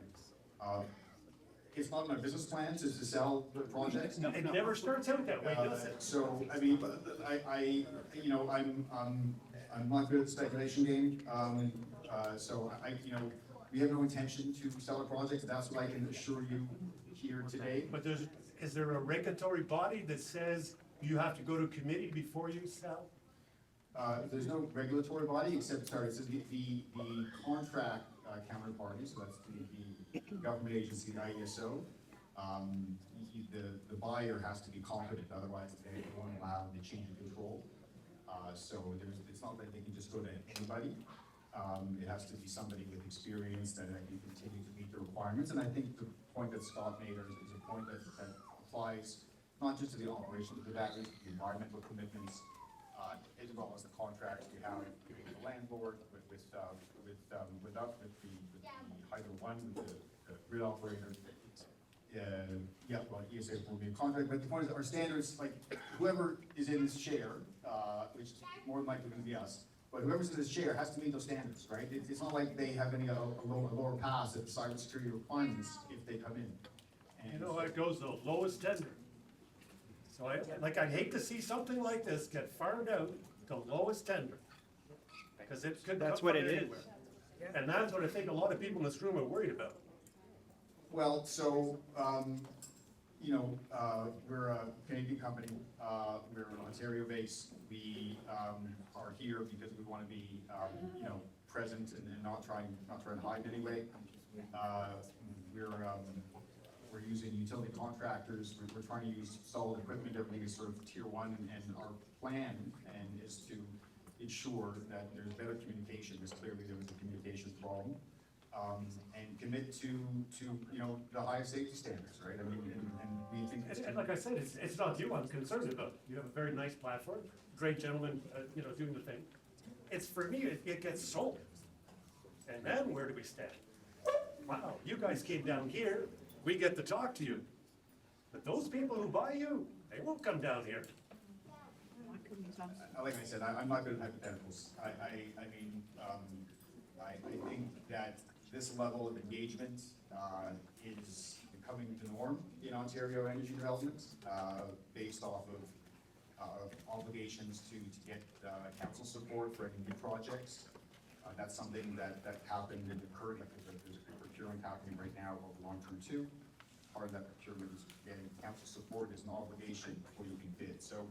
It's not my business plan to sell the projects. It never starts out that way, does it? So, I mean, I'm not good at the speculation game. So we have no intention to sell a project. That's what I can assure you here today. But is there a regulatory body that says you have to go to committee before you sell? There's no regulatory body except, it says the contract counterparty, so that's the government agency, IESO. The buyer has to be competent, otherwise they won't allow the change of control. So it's not that they can just go to anybody. It has to be somebody with experience that can continue to meet the requirements. And I think the point that Scott made is a point that applies not just to the operations, but that is the environmental commitments, as well as the contracts we have with the landlord, with the Hydro One, with the grid operator. ESA will be a contract, but the point is our standards, like whoever is in this chair, which is more than likely going to be us, but whoever's in this chair has to meet those standards, right? It's not like they have any a lower pass at cybersecurity requirements if they come in. And You know, it goes the lowest tender. So I'd hate to see something like this get farmed out to lowest tender. Because it could come That's from what it is. anywhere. And that's what I think a lot of people in this room are worried about. Well, so, we're a Canadian company, we're Ontario-based. We are here because we want to be, present and not trying to hide anyway. We're using utility contractors. We're trying to use solid equipment. Everything is sort of tier one, and our plan is to ensure that there's better communication, because clearly there was a communications problem. And commit to the highest safety standards, right? I mean, and we think. And like I said, it's not you I'm concerned about. You have a very nice platform, great gentleman, doing the thing. It's for me, it gets sold. And then where do we stand? Wow, you guys came down here, we get to talk to you. But those people who buy you, they won't come down here. Like I said, I'm not good at hypotheticals. I think that this level of engagement is becoming the norm in Ontario energy development, based off of obligations to get council support for any new projects. That's something that happened and occurred, like there's a procurement happening right now of long-term 2. Part of that procurement is getting council support as an obligation before you can bid. So,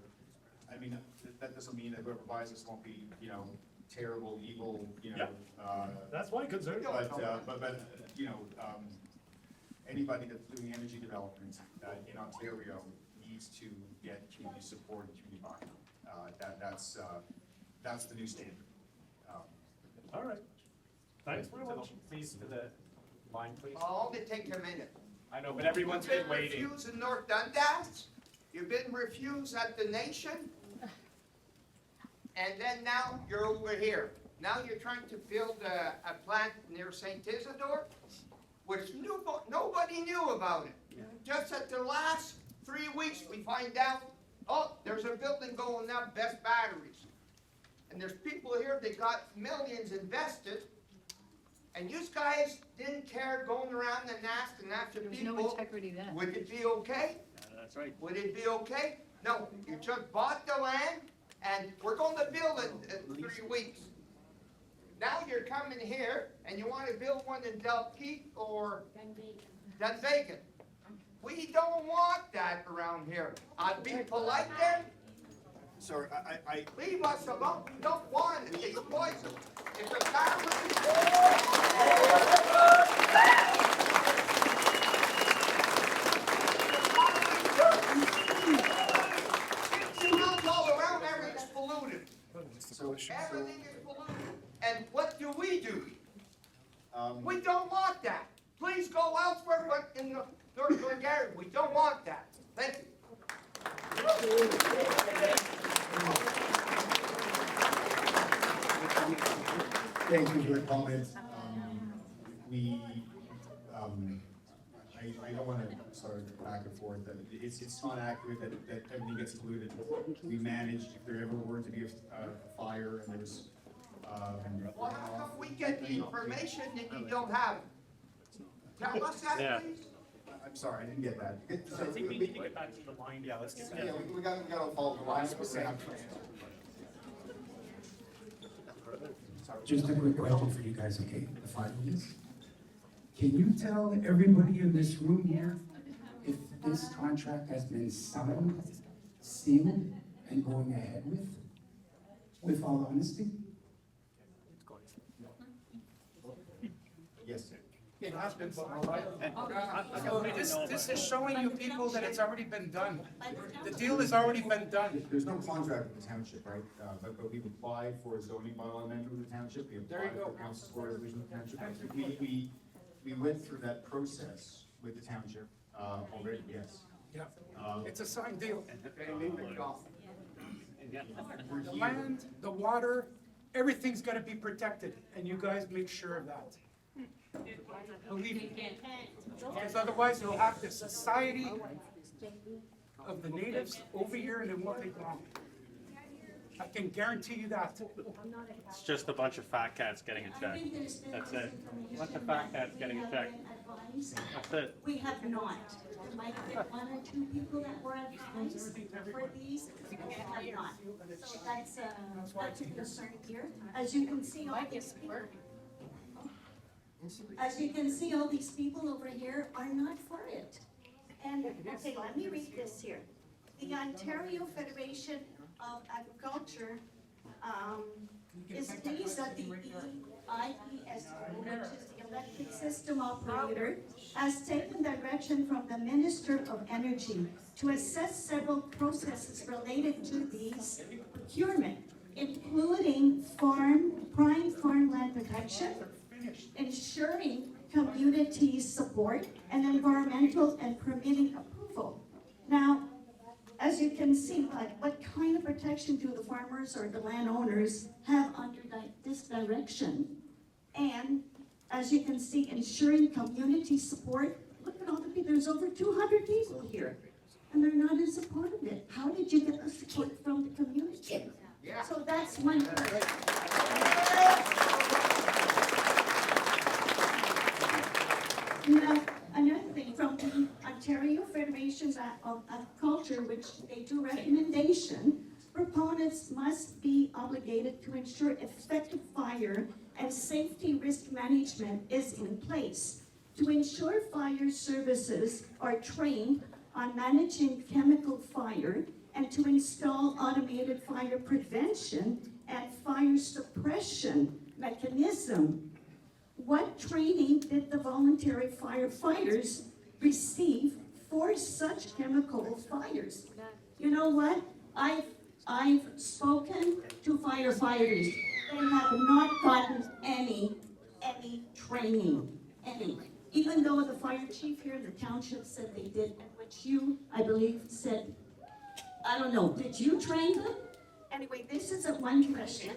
I mean, that doesn't mean that whoever buys this won't be, terrible, evil, That's my concern. But anybody that's doing energy development in Ontario needs to get community support and community buy-in. That's the new standard. All right. Thanks very To the- much. Please, to the line, please. Oh, only take a minute. I know, but everyone's been waiting. You've been refused in North Dundas, you've been refused at the Nation, and then now you're over here. Now you're trying to build a plant near St. Isidore, which nobody knew about it. Just at the last 3 weeks, we find out, oh, there's a building going up, Best Batteries. And there's people here that got millions invested, and you guys didn't care going around and asking after people. no integrity then. Would it be okay? That's right. Would it be okay? No, you just bought the land, and we're going to build it in 3 weeks. Now you're coming here, and you want to build one in Dalkeith or Dunvegan. We don't want that around here. I'd be polite then. Sorry, I Leave us alone. We don't want it. It's poison. If the government smells all around, everything's polluted. Everything is polluted. And what do? We don't want that. Please go elsewhere, but in the North Glengarry, we don't want that. Thank you. Thank you for your comments. I don't want to start back and forth. It's not accurate that everything gets polluted. We managed, if there ever were to be a fire and there's. Well, how come we get the information that you don't have? Tell us that, please. I'm sorry, I didn't get that. I think we need to get back to the line. Yeah, let's get back. Yeah, we gotta follow the lines. Just a quick question for you guys, okay? The finalists. Can you tell everybody in this room here if this contract has been signed, sealed, and going ahead with all honesty? Yes. It has been, all right. This is showing you people that it's already been done. The deal has already been done. There's no contract with the township, right? But we've applied for a zoning bylaw amendment with the township. We applied for council support resolution with the township. We went through that process with the township already, yes. Yeah, it's a signed deal. The land, the water, everything's gotta be protected, and you guys make sure of that. Believe me. Because otherwise you'll have the society of the natives over here and it won't take long. I can guarantee you that. It's just a bunch of fat cats getting a check. That's it. A bunch of fat cats getting a check. That's it. We have not. There might have been 1 or 2 people that were advised for these, we have not. So that's a concern here. As you can see, all these people over here are not for it. And, okay, let me read this here. The Ontario Federation of Agriculture is pleased that the EIES, which is the electric system operator, has taken direction from the Minister of Energy to assess several processes related to these procurement, including prime farmland protection, ensuring community support, and environmental and permitting approval. Now, as you can see, what kind of protection do the farmers or the landowners have under this direction? And as you can see, ensuring community support. Look at all the people, there's over 200 people here, and they're not in support of it. How did you get the support from the community? Yeah. So that's one part. Now, another thing, from the Ontario Federation of Agriculture, which they do recommendation, proponents must be obligated to ensure effective fire and safety risk management is in place to ensure fire services are trained on managing chemical fire and to install automated fire prevention and fire suppression mechanism. What training did the voluntary firefighters receive for such chemical fires? You know what? I've spoken to firefighters. They have not gotten any training, even though the fire chief here in the township said they did, and which you, I believe, said, I don't know, did you train them? Anyway, this isn't one question.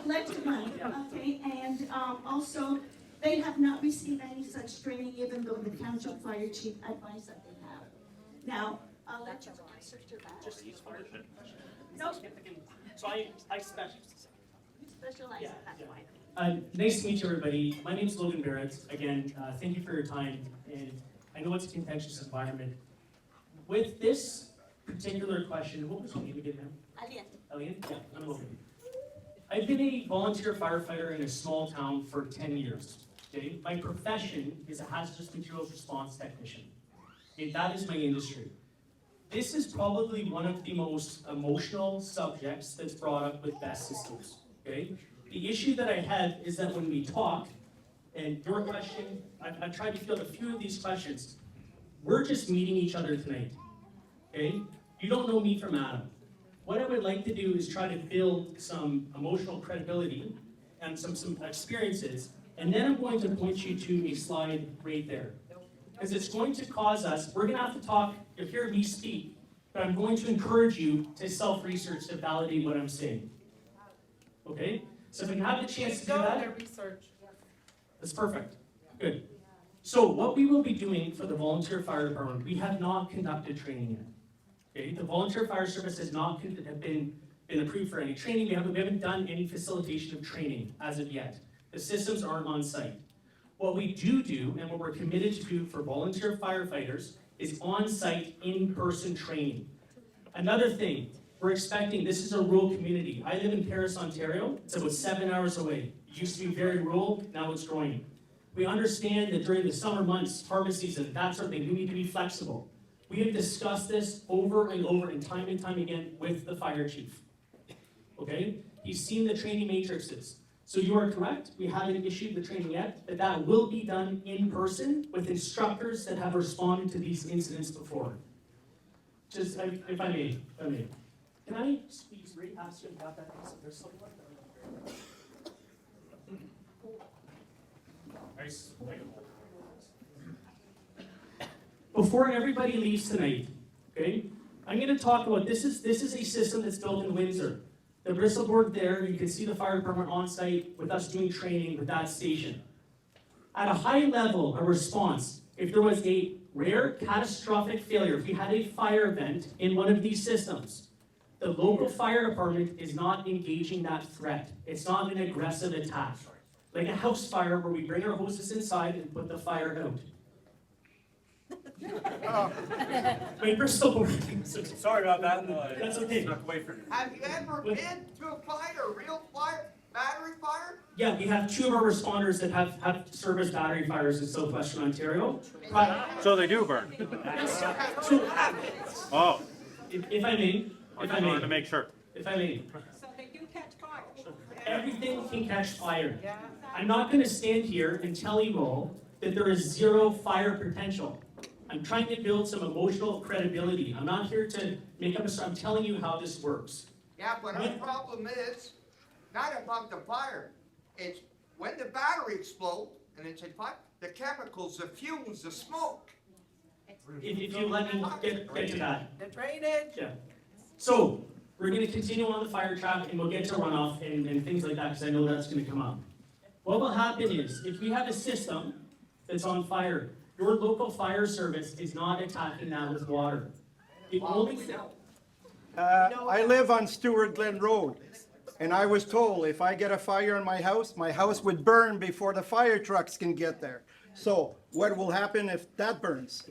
Let's run, okay, and also, they have not received any such training, even though the township fire chief advised that they have. Now, I'll let you answer to that. Just use fire. No. So I specialize. You specialize in that, yeah. fine. Nice to meet you, everybody. My name's Logan Barrett. Again, thank you for your time, and I know it's a contentious environment. With this particular question, what was your name again, ma'am? Alien. Alien? Yeah, I'm Logan. I've been a volunteer firefighter in a small town for 10 years. Okay? My profession is a hazardous materials response technician. Okay? That is my industry. This is probably one of the most emotional subjects that's brought up with BESS systems. Okay? The issue that I have is that when we talk, and your question, I've tried to field a few of these questions. We're just meeting each other tonight. Okay? You don't know me from Adam. What I would like to do is try to build some emotional credibility and some experiences, and then I'm going to point you to a slide right there. Because it's going to cause us, we're going to have to talk, you'll hear me speak, but I'm going to encourage you to self-research to validate what I'm saying. Okay? So if we have the chance to do that, that's perfect. Good. So what we will be doing for the volunteer fire department, we have not conducted training yet. Okay, the volunteer fire service has not been approved for any training. We haven't done any facilitation of training as of yet. The systems aren't on site. What we do and what we're committed to do for volunteer firefighters is on-site, in-person training. Another thing, we're expecting, this is a rural community. I live in Paris, Ontario. It's about 7 hours away. It used to be very rural, now it's growing. We understand that during the summer months, harvest season, that sort of thing, we need to be flexible. We have discussed this over and over and time again with the fire chief. Okay? He's seen the training matrices. So you are correct, we haven't issued the training yet, but that will be done in person with instructors that have responded to these incidents before. Just, if I may. Can I please ask you about that? There's someone Nice. Before everybody leaves tonight, okay, I'm going to talk about, this is a system that's built in Windsor. The Bristol board there, you can see the fire department on site with us doing training with that station. At a high level, a response, if there was a rare catastrophic failure, if we had a fire event in one of these systems, the local fire department is not engaging that threat. It's not an aggressive attack. Like a house fire where we bring our hoses inside and put the fire out. Wait, Bristol board. Sorry about that. That's okay. Have you ever been to a fire, a real fire, battery fire? Yeah, we have 2 of our responders that have serviced battery fires in southwestern Ontario. So they do burn. So, Oh. if I may, I just wanted to make sure. If I may. So they do catch fire. Everything can catch fire. I'm not going to stand here and tell you all that there is 0 fire potential. I'm trying to build some emotional credibility. I'm not here to make up a story. I'm telling you how this works. Yeah, but our problem is not about the fire. It's when the battery explodes and it's in fire, the chemicals, the fumes, the smoke. If you let me get to that. The drainage. Yeah. So, we're going to continue on the fire track and we'll get to runoff and things like that because I know that's going to come up. What will happen is, if we have a system that's on fire, your local fire service is not attacking that with water. The only thing... I live on Stewart Glen Road, and I was told if I get a fire in my house would burn before the fire trucks can get there. So what will happen if that burns?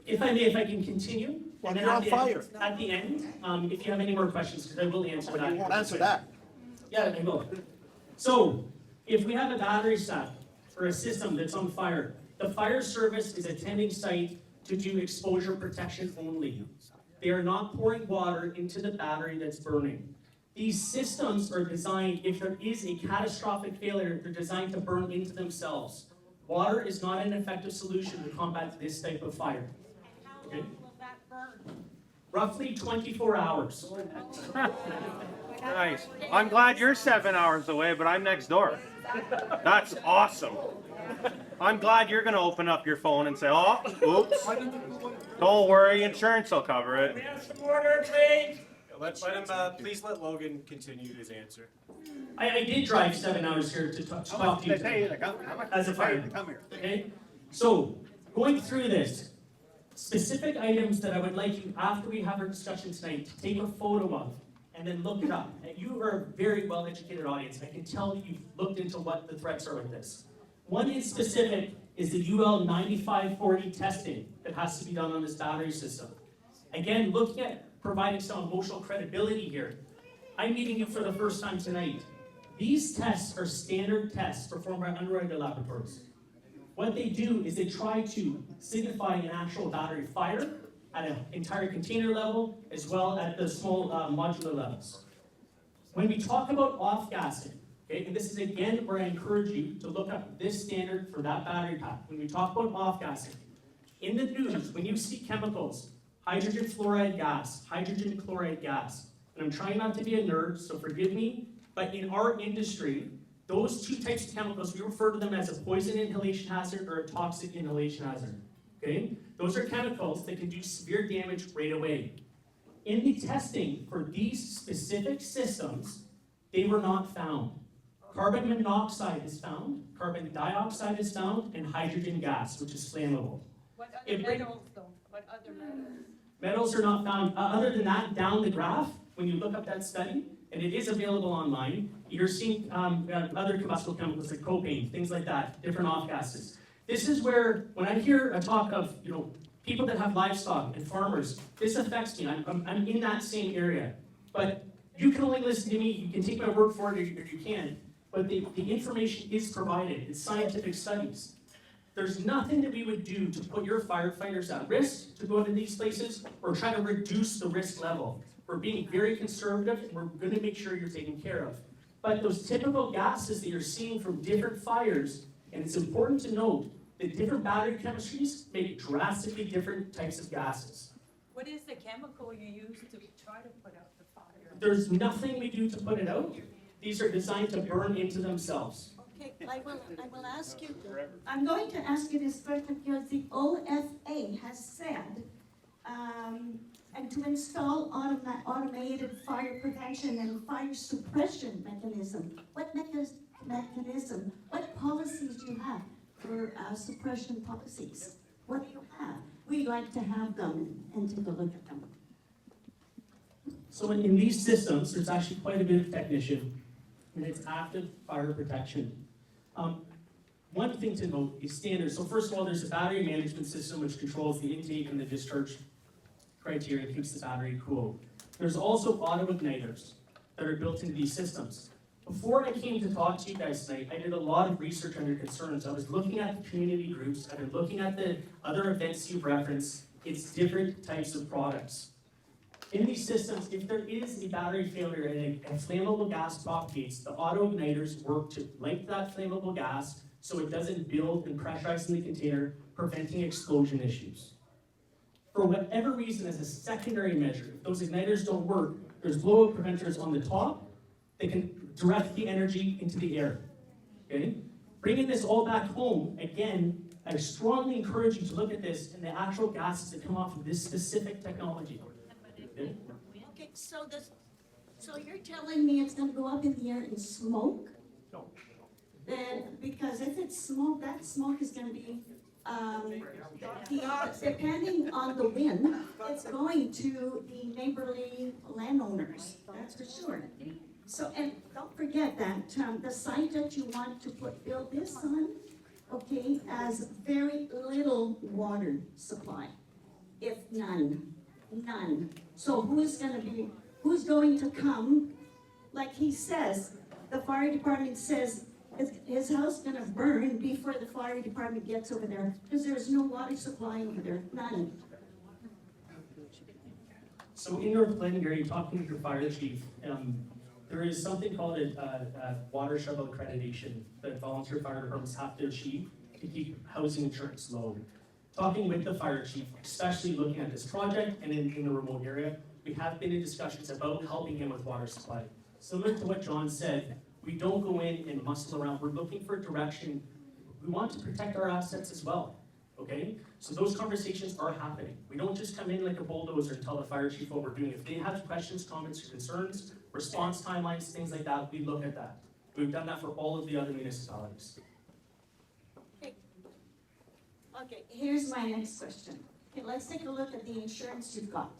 If I may, if I can continue. Well, and then you're on fire. At the end, if you have any more questions, because I will answer that. You won't answer that. Yeah, I will. So, if we have a battery set for a system that's on fire, the fire service is attending site to do exposure protection only. They are not pouring water into the battery that's burning. These systems are designed, if there is a catastrophic failure, they're designed to burn into themselves. Water is not an effective solution to combat this type of fire. Okay? Roughly 24 hours. Nice. I'm glad you're 7 hours away, but I'm next door. That's awesome. I'm glad you're gonna open up your phone and say, oh, oops. Don't worry, insurance will cover it. We have some order, please. Let him, please let Logan continue his answer. I did drive 7 hours here to talk to you as a fire. Okay? So, going through this, specific items that I would like you, after we have our discussion tonight, to take a photo of and then look it up. And you are a very well-educated audience. I can tell that you've looked into what the threats are with this. One in specific is the UL 9540 testing that has to be done on this battery system. Again, looking at providing some emotional credibility here. I'm meeting you for the first time tonight. These tests are standard tests performed by Underwriter Laboratories. What they do is they try to signify an actual battery fire at an entire container level, as well as the small modular levels. When we talk about off-gassing, okay, and this is again where I encourage you to look up this standard for that battery pack. When we talk about off-gassing, in the news, when you see chemicals, hydrogen fluoride gas, hydrogen chloride gas, and I'm trying not to be a nerd, so forgive me, but in our industry, those two types of chemicals, we refer to them as a poison inhalation hazard or a toxic inhalation hazard. Okay? Those are chemicals that can do severe damage right away. In the testing for these specific systems, they were not found. Carbon monoxide is found, carbon dioxide is found, and hydrogen gas, which is flammable. What other metals though? What other metals? Metals are not found. Other than that, down the graph, when you look up that study, and it is available online, you're seeing other combustible chemicals like propane, things like that, different off-gases. This is where, when I hear a talk of, people that have livestock and farmers, this affects me. I'm in that same area. But you can only listen to me, you can take my word for it, or you can. But the information is provided. It's scientific studies. There's nothing that we would do to put your firefighters at risk to go into these places or try to reduce the risk level. We're being very conservative, and we're going to make sure you're taken care of. But those typical gases that you're seeing from different fires, and it's important to note that different battery chemistries make drastically different types of gases. What is the chemical you use to try to put out the fire? There's nothing we do to put it out. These are designed to burn into themselves. Okay, I will ask you, I'm going to ask you this first because the OFA has said, and to install automated fire prevention and fire suppression mechanism. What mechanism, what policies do you have for suppression policies? What do you have? We'd like to have them and take a look at them. So in these systems, there's actually quite a bit of technician, and it's active fire protection. One thing to note is standards. So first of all, there's a battery management system which controls the intake and the discharge criteria and keeps the battery cool. There's also auto igniters that are built into these systems. Before I came to talk to you guys tonight, I did a lot of research on your concerns. I was looking at the community groups, I've been looking at the other events you've referenced. It's different types of products. In these systems, if there is a battery failure and a flammable gas propagates, the auto igniters work to light that flammable gas so it doesn't build and pressurize in the container, preventing explosion issues. For whatever reason, as a secondary measure, if those igniters don't work, there's blowout preventers on the top that can direct the energy into the air. Okay? Bringing this all back home, again, I strongly encourage you to look at this and the actual gases that come off of this specific technology. Okay? Okay, so you're telling me it's going to go up in the air and smoke? No. Then, because if it's smoke, that smoke is going to be, depending on the wind, it's going to the neighborly landowners, that's for sure. So, and don't forget that the site that you want to build this on, okay, has very little water supply, if none. So who's going to come, like he says, the fire department says his house gonna burn before the fire department gets over there, because there's no water supply over there, none. So in North Glengarry, talking to your fire chief, there is something called a water shovel accreditation that volunteer fire departments have to achieve to keep housing insurance low. Talking with the fire chief, especially looking at this project and in the remote area, we have been in discussions about helping him with water supply. Similar to what John said, we don't go in and muscle around. We're looking for direction. We want to protect our assets as well, okay? So those conversations are happening. We don't just come in like a bulldozer and tell the fire chief what we're doing. If they have questions, comments, or concerns, response timelines, things like that, we look at that. We've done that for all of the other municipalities. Okay, here's my next question. Okay, let's take a look at the insurance you've got.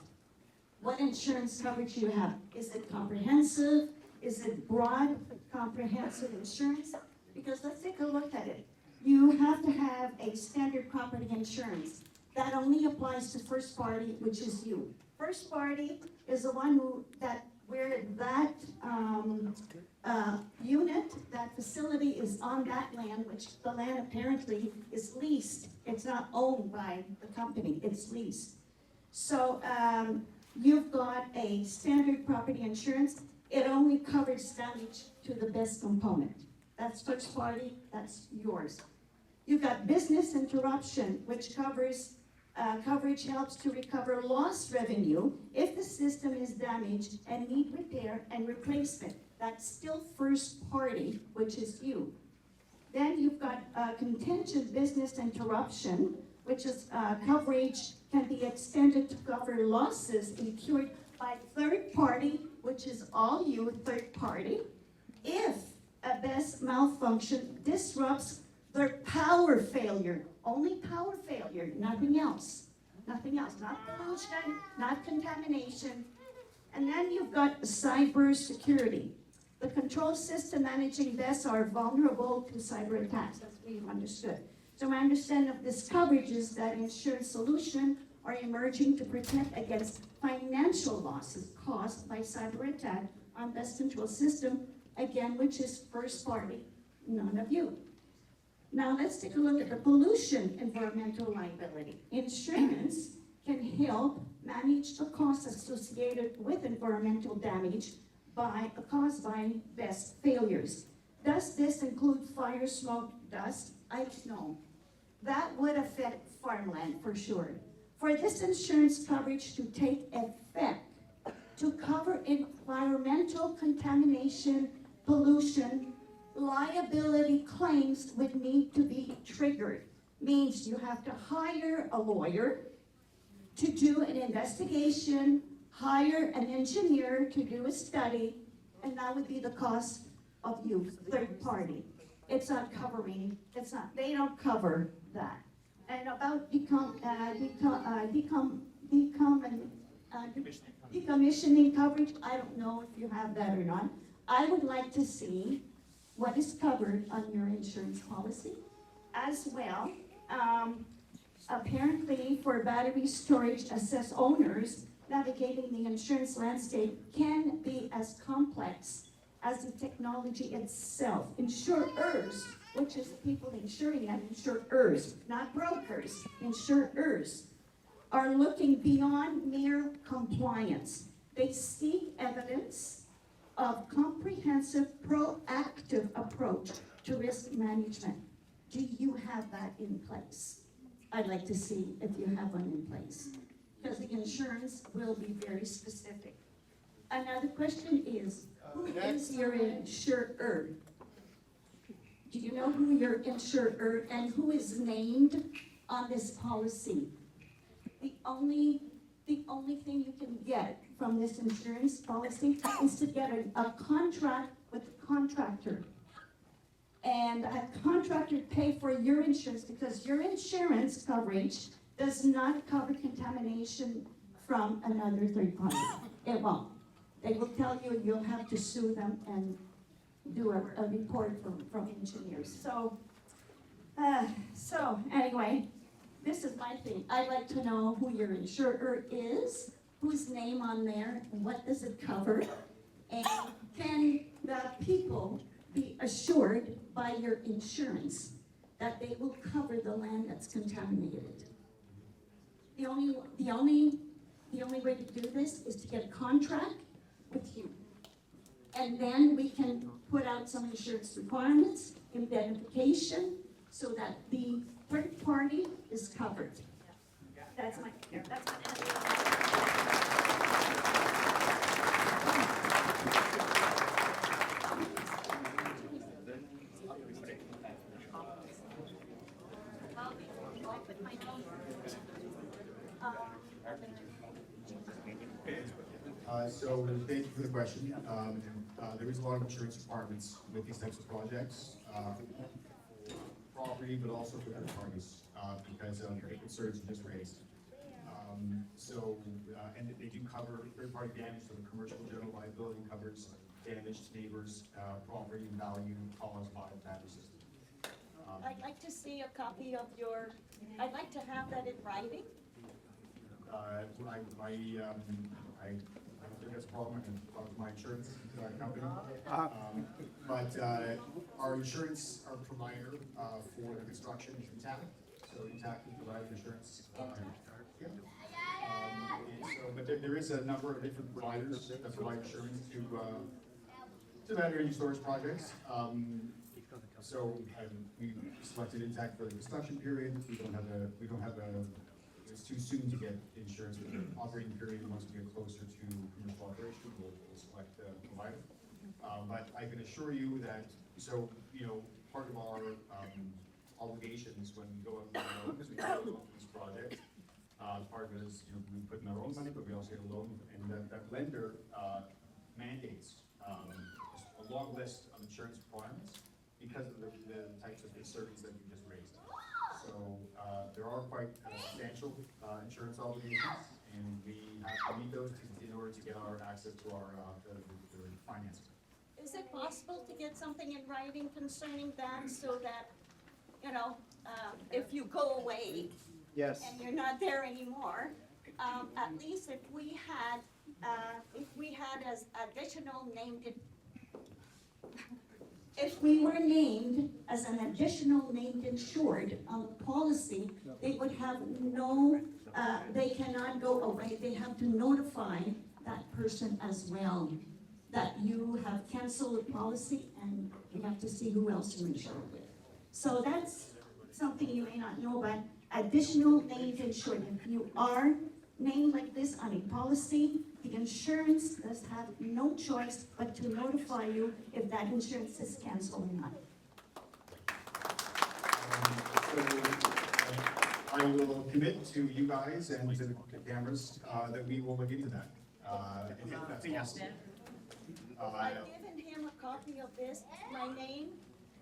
What insurance coverage do you have? Is it comprehensive? Is it broad, comprehensive insurance? Because let's take a look at it. You have to have a standard property insurance. That only applies to first party, which is you. First party is the one where that unit, that facility is on that land, which the land apparently is leased. It's not owned by the company, it's leased. So you've got a standard property insurance. It only covers damage to the best component. That's first party, that's yours. You've got business interruption, which covers coverage helps to recover lost revenue if the system is damaged and need repair and replacement. That's still first party, which is you. Then you've got contingent business interruption, which is coverage can be extended to cover losses incurred by third party, which is all you, third party, if a BESS malfunction disrupts their power failure. Only power failure, nothing else. Nothing else, not pollution, not contamination. And then you've got cyber security. The control system managing BESS are vulnerable to cyber attacks, as we've understood. So my understanding of this coverage is that insurance solutions are emerging to protect against financial losses caused by cyber attack on BESS control system, again, which is first party, none of you. Now let's take a look at the pollution environmental liability. Insurance can help manage the costs associated with environmental damage caused by BESS failures. Does this include fire, smoke, dust? I don't know. That would affect farmland for sure. For this insurance coverage to take effect, to cover environmental contamination, pollution, liability claims would need to be triggered. Means you have to hire a lawyer to do an investigation, hire an engineer to do a study, and that would be the cost of you, third party. It's not covering, they don't cover that. And about decommissioning coverage, I don't know if you have that or not. I would like to see what is covered on your insurance policy. As well, apparently for battery storage assessed owners, navigating the insurance landscape can be as complex as the technology itself. Insurers, which is people insuring and insurers, not brokers, insurers, are looking beyond mere compliance. They seek evidence of comprehensive, proactive approach to risk management. Do you have that in place? I'd like to see if you have one in place, because the insurance will be very specific. Another question is, who is your insurer? Do you know who your insurer and who is named on this policy? The only thing you can get from this insurance policy is to get a contract with the contractor. And a contractor pay for your insurance, because your insurance coverage does not cover contamination from another third party. It won't. They will tell you you'll have to sue them and do a report from engineers. So anyway, this is my thing. I'd like to know who your insurer is, whose name on there, and what does it cover, and can that people be assured by your insurance that they will cover the land that's contaminated. The only way to do this is to get a contract with you. And then we can put out some insurance requirements, indemnification, so that the third party is covered. That's my So thank you for the question. There is a lot of insurance requirements with these types of projects, property, but also for third parties, because of the concerns you just raised. And they do cover third-party damage, so the commercial general liability covers damage to neighbors, property value caused by the battery system. I'd like to see a copy of your, I'd like to have that in writing. I don't think that's a problem, I can talk to my insurance company. But our insurance, our provider for the construction is Intact, so Intact will provide insurance. But there is a number of different providers that provide insurance to battery energy storage projects. We selected Intact for the construction period. We don't have a. It's too soon to get insurance for the operating period. Once we get closer to commercial operation, we'll select the provider. But I can assure you that, part of our obligations when we go out and loan, because we go these projects, part of it is, we put in our own money, but we also get a loan, and that lender mandates a long list of insurance requirements because of the types of concerns that you just raised. So there are quite substantial insurance obligations, and we have to meet those in order to get our access to our the financing. Is it possible to get something in writing concerning that, so that, if you go away Yes. and you're not there anymore, at least if we had as additional named, if we were named as an additional named insured on the policy, they would have they cannot go away. They have to notify that person as well, that you have canceled the policy and you have to see who else you're insured with. So that's something you may not know about. Additional named insured. If you are named like this on a policy, the insurance does have no choice but to notify you if that insurance is canceled or not. I will commit to you guys and to the cameras that we will look into that. And if that's possible. I've given him a copy of this. My name,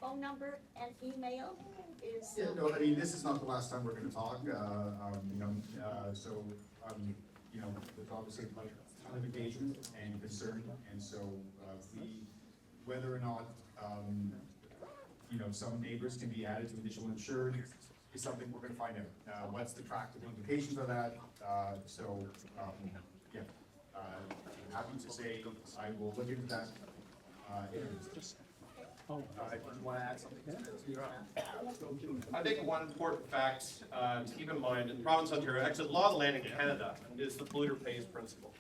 phone number, and email is. Yeah, no, I mean, this is not the last time we're gonna talk, there's obviously a ton of engagement and concern, and so, whether or not, some neighbors can be added to additional insured is something we're gonna find out. What's the practical implications of that? Happy to say, I will look into that. You want to add something? I think one important fact to keep in mind in the province of Ontario, actually, the law of the land in Canada is the polluter pays principle.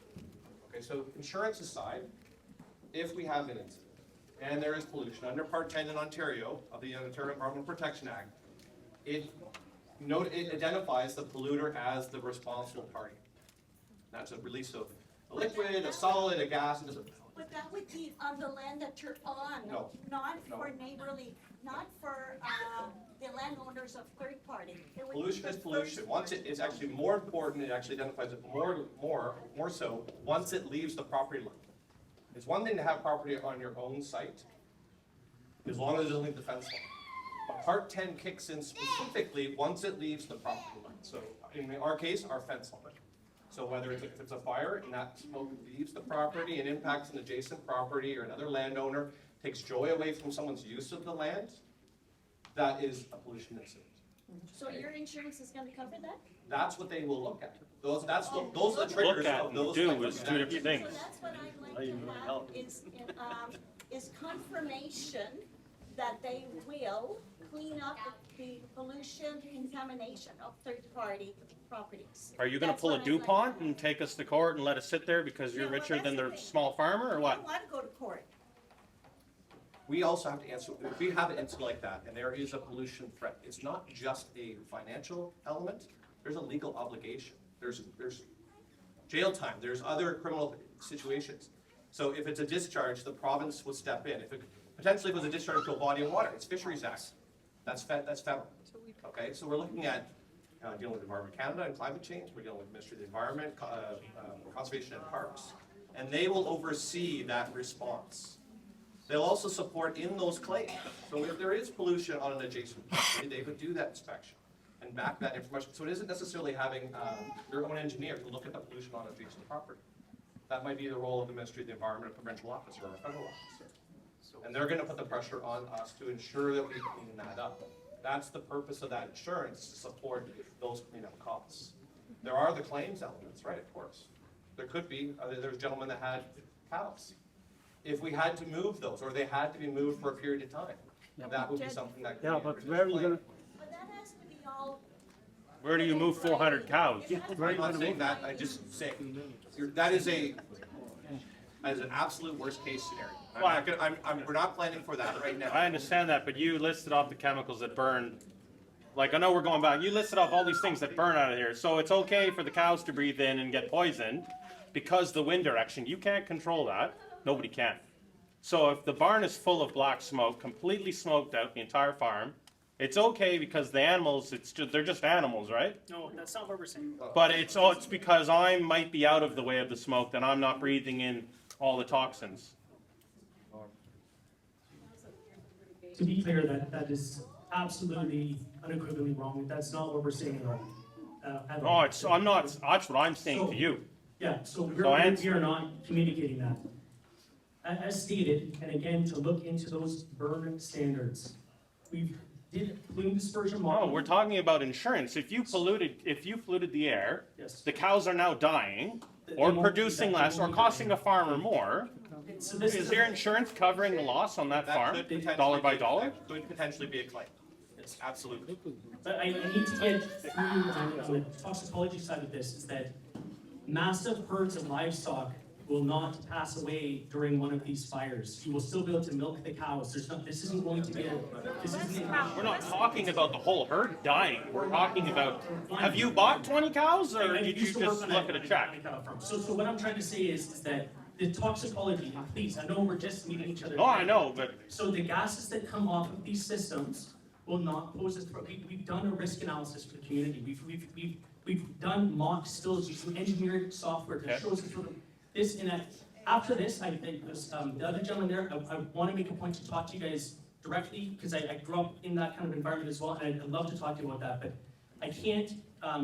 Okay, so insurance aside, if we have an incident and there is pollution under Part 10 in Ontario of the Ontario Environmental Protection Act, it identifies the polluter as the responsible party. That's a release of a liquid, a solid, a gas. But that would be on the land that you're on, No. not for neighborly, not for the landowners of third party. It would be Pollution the is pollution. first Once it's actually more important, it actually identifies it more so once it leaves the property line. It's one thing to have property on your own site, as long as it doesn't leave the fence line. But Part 10 kicks in specifically once it leaves the property line. So in our case, our fence line. So whether if it's a fire and that smoke leaves the property and impacts an adjacent property or another landowner, takes joy away from someone's use of the land, that is a pollution incident. So your insurance is gonna cover that? That's what they will look at. Those are the triggers of those. Look at and do is two different things. So that's what I'd like to have is, is confirmation that they will clean up the pollution contamination of third-party properties. Are you gonna That's pull a what I'd like DuPont and take us to court and let us sit there because you're No, well, richer that's than the the thing. small farmer, or I don't what? want to go to court. We also have to answer, if we have an incident like that and there is a pollution threat, it's not just a financial element, there's a legal obligation. There's jail time, there's other criminal situations. So if it's a discharge, the province would step in. If it potentially was a discharge to a body of water, it's Fisheries Act. That's federal. Okay, so we're looking at dealing with Environment Canada and climate change. We're dealing with Ministry of the Environment, Conservation and Parks, and they will oversee that response. They'll also support in those claims. So if there is pollution on an adjacent property, they would do that inspection and back that information. So it isn't necessarily having your own engineer to look at the pollution on adjacent property. That might be the role of the Ministry of the Environment, a provincial officer, or a federal officer. And they're gonna put the pressure on us to ensure that we clean that up. That's the purpose of that insurance, to support those cleanup costs. There are the claims elements, right, of course. There could be, there's a gentleman that had cows. If we had to move those, or they had to be moved for a period of time, that would be something that could be. Yeah, but where are you gonna, But that has to be all. Where do you move 400 cows? I'm not saying that, I just say, that is an absolute worst case scenario. We're not planning for that right now. I understand that, but you listed off the chemicals that burn. Like, I know we're going back, you listed off all these things that burn out of here, so it's okay for the cows to breathe in and get poisoned because the wind direction, you can't control that, nobody can. So if the barn is full of black smoke, completely smoked out the entire farm, it's okay because the animals, they're just animals, right? No, that's not what we're saying. But it's because I might be out of the way of the smoke, that I'm not breathing in all the toxins. To be clear, that is absolutely unequivocally wrong. That's not what we're saying at all. At all. No, I'm not, that's what I'm saying to you. Yeah, so we answer. are not communicating that. As stated, and again, to look into those burn standards, we did plume dispersion No, modeling. we're talking about insurance. If you polluted the air, Yes. the cows are now dying, They or won't be producing that- less, they or won't be costing that. a farmer more. So this Is your insurance covering the loss on that farm, could potentially dollar by be- dollar? that could potentially be a claim. Yes, absolutely. But I need to get through on the toxicology side of this, is that massive herds of livestock will not pass away during one of these fires. You will still be able to milk the cows. This isn't going to be We're not talking about the whole herd dying. We're talking about, have you bought 20 cows, or I did you used to work just on look at a check? So what I'm trying to say is that the toxicology, please, I know we're just meeting each other. No, I know, but So the gases that come off of these systems will not pose a threat. We've done a risk analysis for the community. We've done mock stills using engineered software that shows us sort of this. And after this, I think the other gentleman there, I want to make a point to talk to you guys directly, because I grew up in that kind of environment as well, and I'd love to talk to you about that. But I can't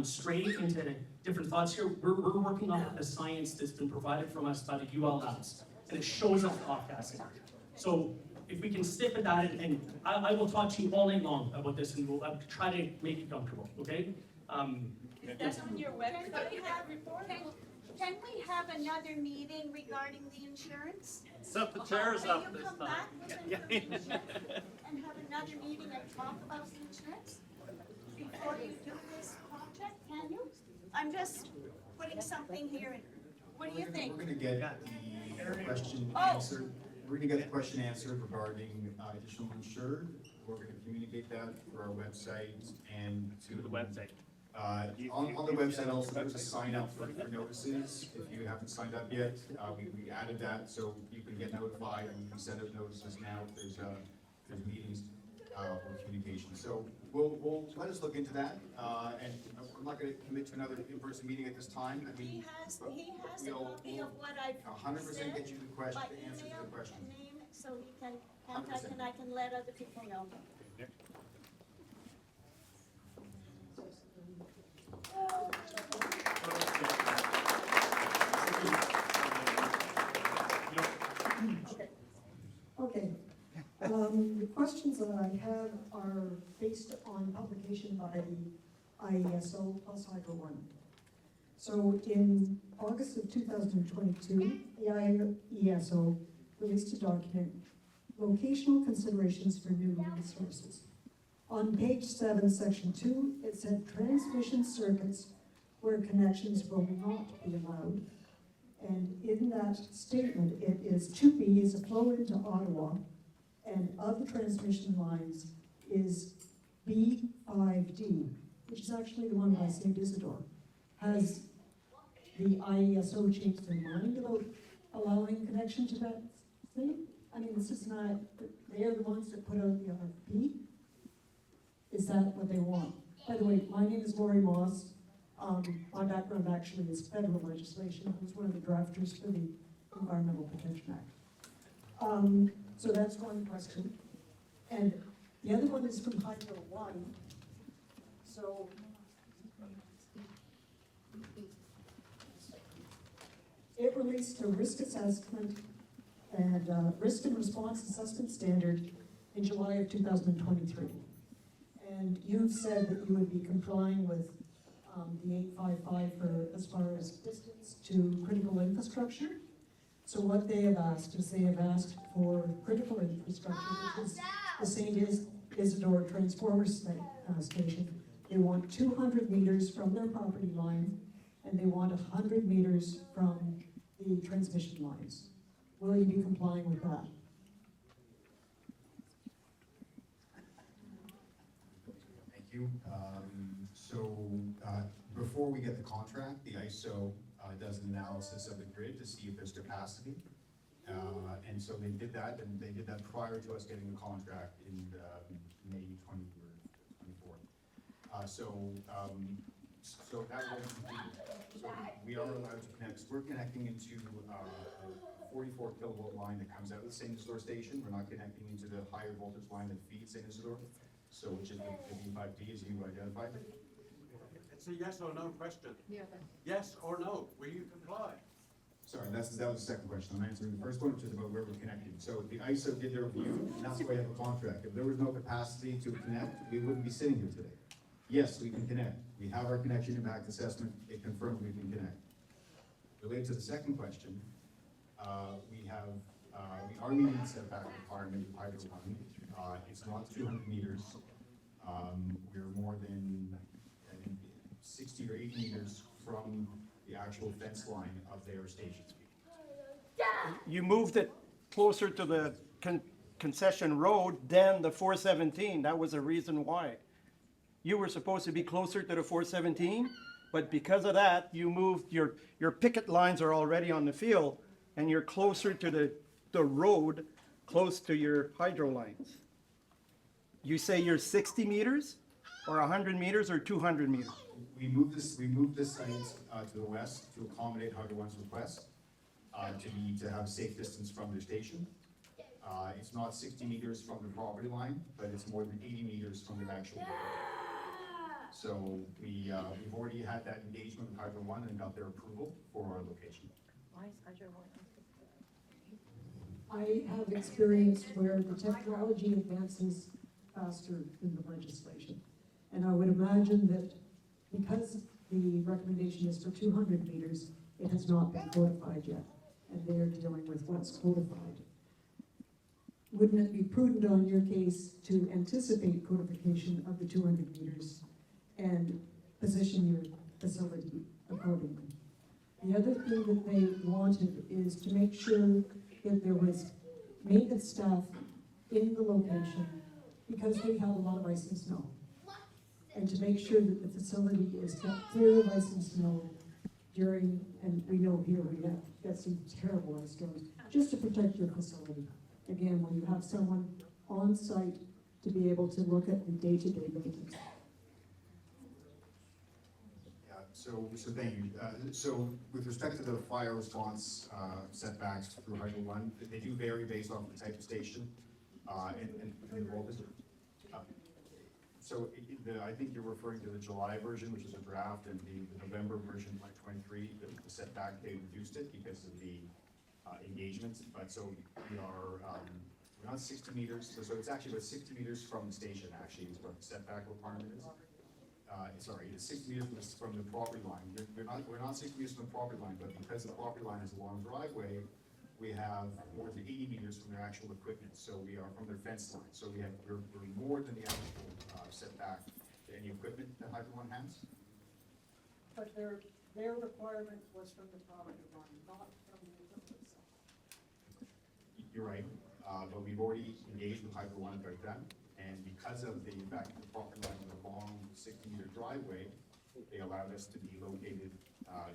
stray into different thoughts here. We're working on the science that's been provided from us by the UL Labs, and it shows us the off-gassing. So if we can stick with that, and I will talk to you all night long about this, and we'll try to make it comfortable, okay? That's on your website. Can we have another meeting regarding the insurance? Set the chairs up this Can you come time. back with information and have another meeting and talk about the insurance? Before you do this project, can you? I'm just putting something here in. What do you think? We're gonna get the question answered. We're gonna get the question answered regarding additional insured. We're gonna communicate that through our website and to the website. On the website also, there's a sign up for notices. If you haven't signed up yet, we added that so you can get notified, and you can send out notices now if there's meetings or communication. So we'll let us look into that, and we're not gonna commit to another in-person meeting at this time. I mean, He has a we'll copy of what I've 100% get you the question, by the answer to email the question. and name, so he can contact and I can let other people know. Okay. The questions that I have are based on publication by the IESO plus Hydro One. So in August of 2022, the IESO released a document locational considerations for new resources. On page 7, section 2, it said transmission circuits where connections will not be allowed. And in that statement, it is 2B is a flow into Ottawa, and of the transmission lines is B5D, which is actually the one by St. Isidore. Has the IESO changed their mind about allowing connection to that thing? I mean, this is not, they're the ones that put out the RFP. Is that what they want? By the way, my name is Lori Moss. My background actually is federal legislation. I was one of the drafters for the Environmental Protection Act. So that's one question. And the other one is from Hydro One. So it released a risk assessment and risk and response assessment standard in July of 2023. And you've said that you would be complying with the 855 for as far as distance to critical infrastructure. So what they have asked is they have asked for critical infrastructure, which is the St. Isidore Transformer Station. They want 200 meters from their property line, and they want 100 meters from the transmission lines. Will you be complying with that? Thank you. Before we get the contract, the ISO does an analysis of the grid to see if there's capacity. And so they did that, and they did that prior to us getting the contract in May 24th. So that was completed. So we are allowed to connect. We're connecting into a 44 kilovolt line that comes out of the St. Isidore station. We're not connecting into the higher voltage line that feeds St. Isidore. So which is the B5D, as you identified. It's a yes or no question. Yes or no, will you comply? Sorry, that was the second question. I'm answering the first one, which is about where we're connecting. So the ISO did their review, and that's why we have a contract. If there was no capacity to connect, we wouldn't be sitting here today. Yes, we can connect. We have our connection impact assessment. It confirms we can connect. Related to the second question, we are meeting the setback requirement of Hydro One. It's not 200 meters. We're more than 60 or 80 meters from the actual fence line of their station. You moved it closer to the concession road than the 417. That was a reason why. You were supposed to be closer to the 417, but because of that, you moved, your picket lines are already on the field, and you're closer to the road, close to your hydro lines. You say you're 60 meters, or 100 meters, or 200 meters? We moved this site to the west to accommodate Hydro One's request to have safe distance from their station. It's not 60 meters from the property line, but it's more than 80 meters from the actual road. So we've already had that engagement with Hydro One and got their approval for our location. Why is Hydro One? I have experience where the technology advances faster than the legislation. And I would imagine that because the recommendation is for 200 meters, it has not been codified yet, and they're dealing with what's codified. Wouldn't it be prudent on your case to anticipate codification of the 200 meters and position your facility accordingly? The other thing that they wanted is to make sure that there was maintenance staff in the location, because we have a lot of ice and snow. And to make sure that the facility is got clear of ice and snow during, and we know here we have got some terrible ice storms, just to protect your facility. Again, when you have someone on site to be able to look at the day-to-day maintenance. Yeah, so thank you. So with respect to the fire response setbacks through Hydro One, they do vary based on the type of station and the voltage. So I think you're referring to the July version, which is a draft, and the November version, 2023, the setback, they reduced it because of the engagement. But so we're not 60 meters, so it's actually about 60 meters from the station, actually, is what the setback requirement is. Sorry, it's 60 meters from the property line. We're not 60 meters from the property line, but because the property line is a long driveway, we have more than 80 meters from their actual equipment, so we are from their fence line. So we're more than the actual setback to any equipment that Hydro One has. But their requirement was from the property line, not from the equipment itself. You're right, but we've already engaged with Hydro One about that, and because of the fact that the property line was a long 60-meter driveway, they allowed us to be located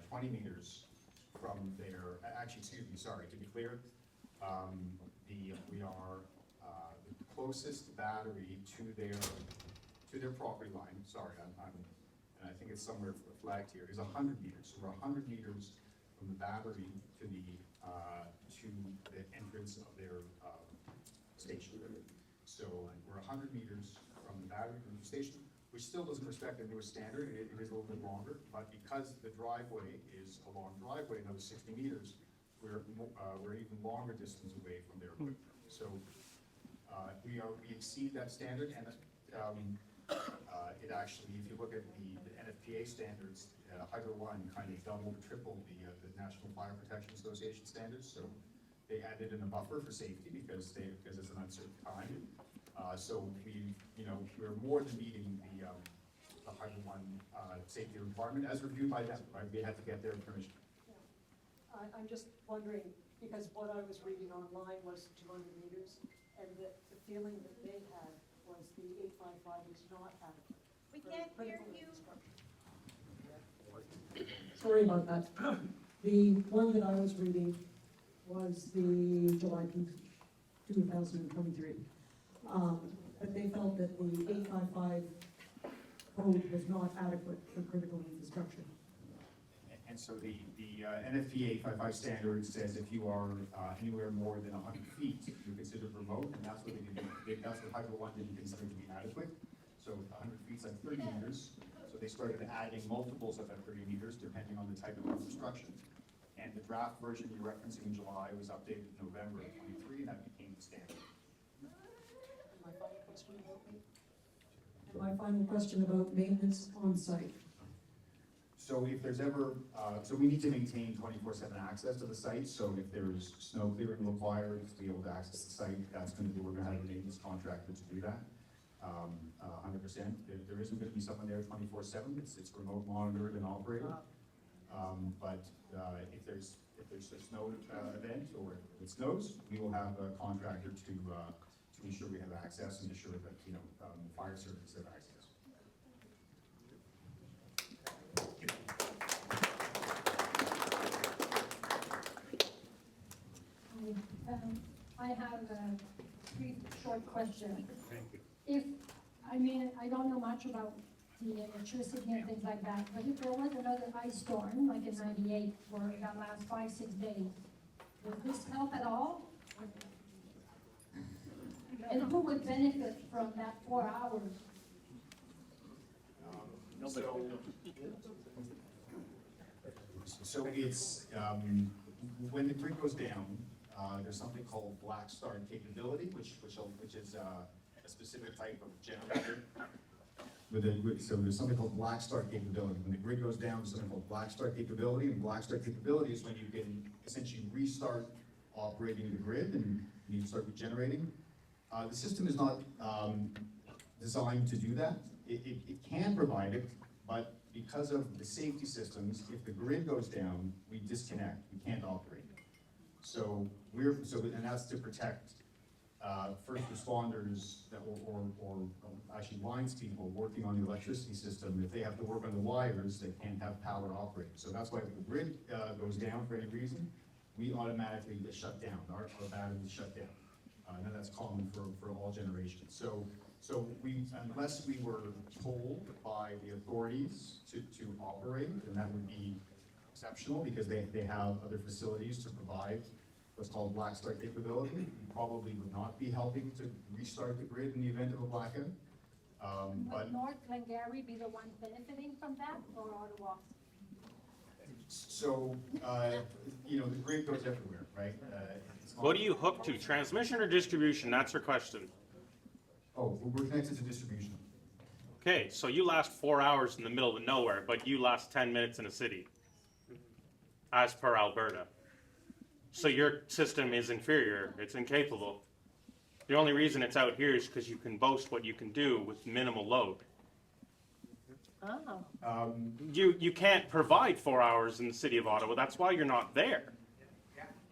20 meters from their, actually, excuse me, sorry, to be clear, we are the closest battery to their property line, sorry, and I think it's somewhere flagged here, is 100 meters. So we're 100 meters from the battery to the entrance of their station. So we're 100 meters from the battery to the station, which still doesn't respect the newest standard. It is a little bit longer, but because the driveway is a long driveway, another 60 meters, we're even longer distance away from their equipment. So we exceed that standard, and it actually, if you look at the NFPA standards, Hydro One kind of doubled or tripled the National Fire Protection Association standards. So they added in a buffer for safety because it's an uncertain time. So we're more than meeting the Hydro One safety requirement as reviewed by them. Right? We had to get their permission. I'm just wondering, because what I was reading online was 200 meters, and the feeling that they had was the 855 is not adequate. We can't hear you. Sorry about that. The one that I was reading was the July 2023. But they felt that the 855 code was not adequate for critical infrastructure. And so the NFPA 855 standard says if you are anywhere more than 100 feet, you're considered remote, and that's what that's what Hydro One didn't consider to be adequate. So 100 feet is like 30 meters. So they started adding multiples of that 30 meters depending on the type of construction. And the draft version you're referencing in July was updated in November of 23, and that became the standard. My final question about maintenance on site. So if there's ever, so we need to maintain 24/7 access to the site. So if there's snow clearing required to be able to access the site, we're gonna have a maintenance contractor to do that. 100%. There isn't gonna be someone there 24/7. It's remote monitored and operated. But if there's a snow event or it snows, we will have a contractor to ensure we have access and ensure that fire service have access. I have a brief, short question. If, I don't know much about the electricity and things like that, but if there was another ice storm, like in '98, where it got last 5-6 days, would this help at all? And who would benefit from that 4 hours? So it's, when the grid goes down, there's something called black start capability, which is a specific type of generator. So there's something called black start capability. When the grid goes down, there's something called black start capability, and black start capability is when you can essentially restart operating the grid and you start regenerating. The system is not designed to do that. It can provide it, but because of the safety systems, if the grid goes down, we disconnect. We can't operate. So and that's to protect first responders or actually lines people working on the electricity system. If they have to work on the wires, they can't have power to operate. So that's why if the grid goes down for any reason, we automatically get shut down. Our batteries shut down. And that's common for all generations. So unless we were told by the authorities to operate, then that would be exceptional because they have other facilities to provide what's called black start capability. We probably would not be helping to restart the grid in the event of a blackout. Would North Glengarry be the one benefiting from that, or Ottawa? So, the grid goes everywhere, right? What do you hook to, transmission or distribution? That's her question. Oh, we're connected to distribution. Okay, so you last 4 hours in the middle of nowhere, but you last 10 minutes in a city, as per Alberta. So your system is inferior, it's incapable. The only reason it's out here is because you can boast what you can do with minimal load. Oh. You can't provide 4 hours in the city of Ottawa, that's why you're not there.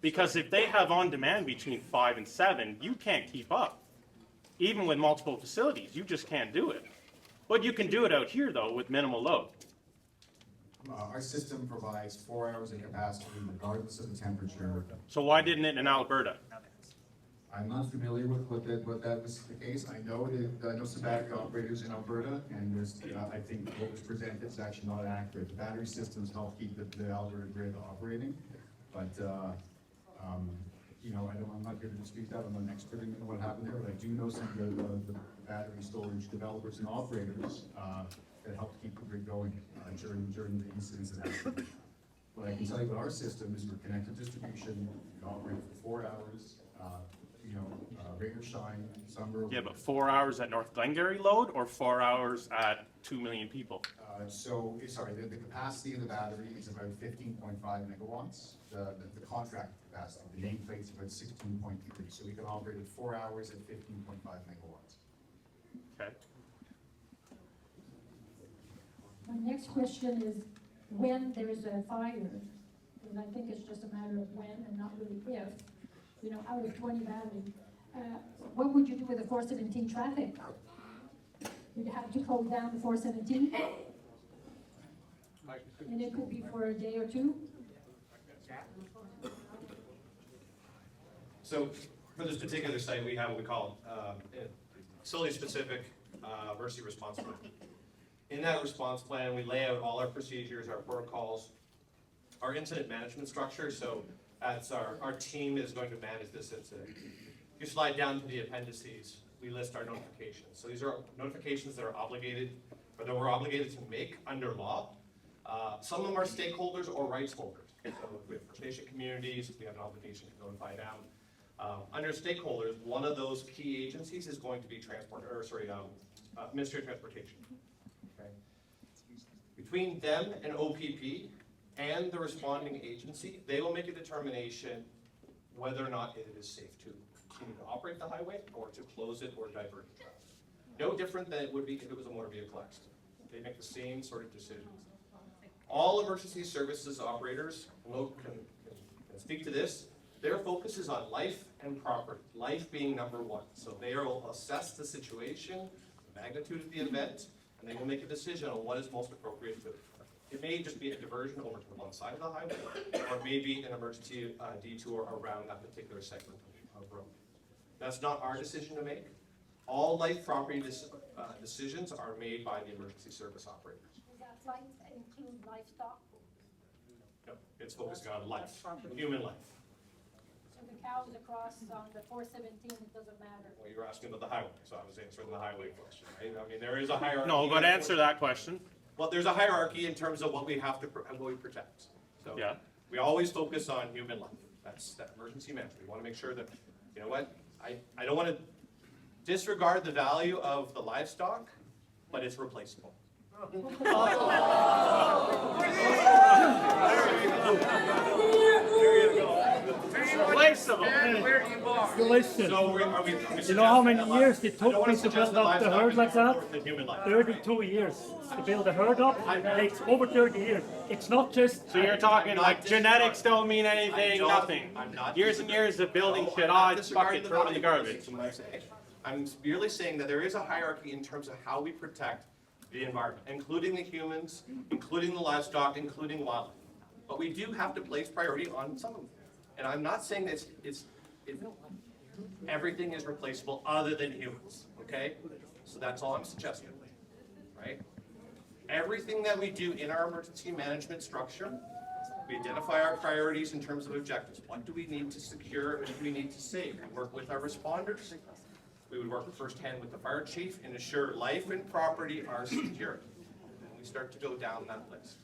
Because if they have on-demand between 5 and 7, you can't keep up. Even with multiple facilities, you just can't do it. But you can do it out here though with minimal load. Our system provides 4 hours of capacity regardless of the temperature. So why didn't it in Alberta? I'm not familiar with what that was the case. I know some battery operators in Alberta, and there's, I think what was presented is actually not accurate. The battery systems help keep the Alberta grid operating, but, you know, I'm not here to dispute that. I'm not an expert in what happened there, but I do know some of the battery storage developers and operators that helped keep the grid going during the incidents that happened. What I can tell you about our system is we're connected distribution, we operate for 4 hours, you know, rain or shine, summer. Yeah, but 4 hours at North Glengarry load or 4 hours at 2 million people? Sorry, the capacity of the battery is about 15.5 megawatts. The contract capacity, the nameplate is about 16.3. So we can operate at 4 hours at 15.5 megawatts. Okay. My next question is, when there's a fire, and I think it's just a matter of when and not really if, you know, out of 20 batteries, what would you do with the 417 traffic? You'd have to close down the 417? And it could be for a day or two? So for this particular site, we have what we call facility-specific emergency response plan. In that response plan, we lay out all our procedures, our protocols, our incident management structure. So as our team is going to manage this incident. If you slide down to the appendices, we list our notifications. So these are notifications that are obligated, or that we're obligated to make under law. Some of them are stakeholders or rights holders. So with First Nation communities, we have an obligation to notify them. Under stakeholders, one of those key agencies is going to be Ministry of Transportation. Okay. Between them and OPP and the responding agency, they will make a determination whether or not it is safe to continue to operate the highway or to close it or divert it. No different than it would be if it was a motor vehicle accident. They make the same sort of decisions. All emergency services operators can speak to this. Their focus is on life and property, life being number one. So they will assess the situation, the magnitude of the event, and they will make a decision on what is most appropriate to it. It may just be a diversion over to one side of the highway, or maybe an emergency detour around that particular segment of road. That's not our decision to make. All life property decisions are made by the emergency service operators. Does that flight include livestock? No, it's focusing on life, human life. So the cows across on the 417, it doesn't matter? Well, you were asking about the highway, so I was answering the highway question, right? I mean, there is a hierarchy. No, but answer that question. Well, there's a hierarchy in terms of what we have to, what we protect. So Yeah. we always focus on human life. That's that emergency management. We want to make sure that, you know what, I don't want to disregard the value of the livestock, but it's replaceable. Replaceable. Listen, you know how many years it took me to build up the herd like that? 32 years to build a herd up. It takes over 30 years. It's not just. So you're talking like genetics don't mean anything, nothing. Years and years of building shit, fuck it, throw it in the garbage. I'm merely saying that there is a hierarchy in terms of how we protect the environment, including the humans, including the livestock, including wildlife. But we do have to place priority on some of them. And I'm not saying that everything is replaceable other than humans, okay? So that's all I'm suggesting, right? Everything that we do in our emergency management structure, we identify our priorities in terms of objectives. What do we need to secure? What do we need to save? We work with our responders. We would work firsthand with the fire chief and ensure life and property are secure. And we start to go down that list.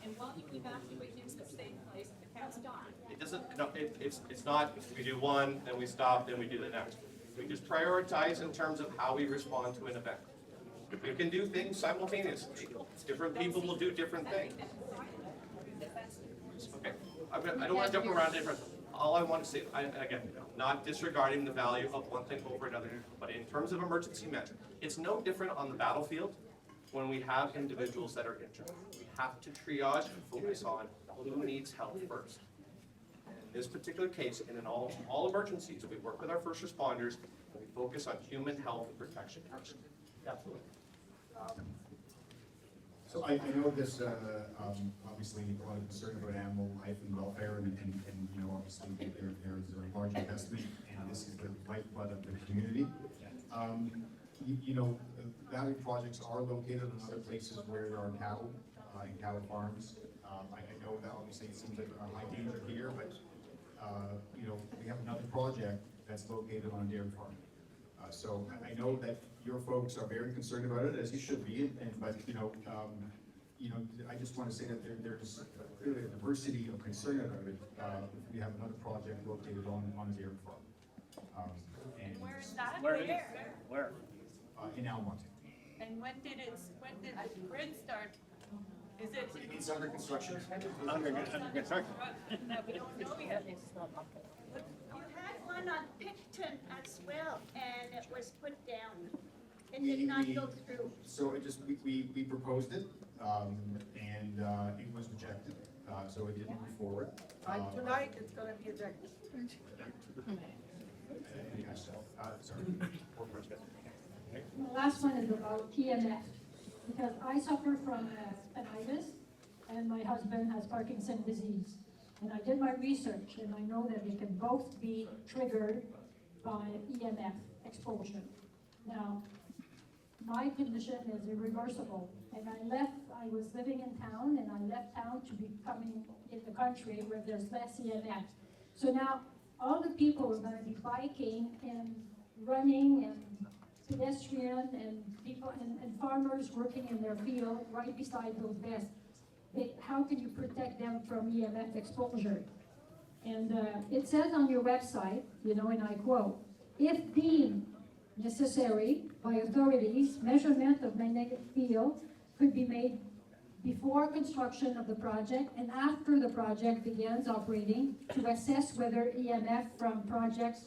And while you evacuate into the same place, the cat's gone. It doesn't, no, it's not, we do one, then we stop, then we do the next. We just prioritize in terms of how we respond to an event. We can do things simultaneously. Different people will do different things. Okay. I don't want to jump around different. All I want to say, again, not disregarding the value of one thing over another, but in terms of emergency management, it's no different on the battlefield when we have individuals that are injured. We have to triage and focus on who needs help first. In this particular case, and in all emergencies, we work with our first responders, and we focus on human health and protection first. Absolutely. So I know this, obviously, a lot of concern about animal life and welfare, and you know, obviously, there's a large investment, and this is the lifeblood of the community. You know, battery projects are located in other places where there are cattle, and cattle farms. I know that obviously it seems like a high danger here, but, you know, we have another project that's located on a dairy farm. So I know that your folks are very concerned about it, as you should be, but you know, I just want to say that there's clearly a diversity of concern about it. We have another project located on a dairy farm. And Where is that? Where? In Almonte. And when did the grid start? Is it? It's under construction. Under construction. No, we don't know yet. You had one on Picton as well, and it was put down. It did not go through. So it just, we proposed it, and it was rejected, so it didn't move forward. Tonight, it's gonna be rejected. Sorry. The last one is about EMF, because I suffer from tinnitus, and my husband has Parkinson's disease. And I did my research, and I know that they can both be triggered by EMF exposure. Now, my condition is irreversible, and I was living in town, and I left town to be coming in the country where there's less EMF. So now, all the people are gonna be biking and running and pedestrian and people and farmers working in their field right beside those vests. How can you protect them from EMF exposure? And it says on your website, you know, and I quote, if deemed necessary by authorities, measurement of magnetic field could be made before construction of the project and after the project begins operating to assess whether EMF from projects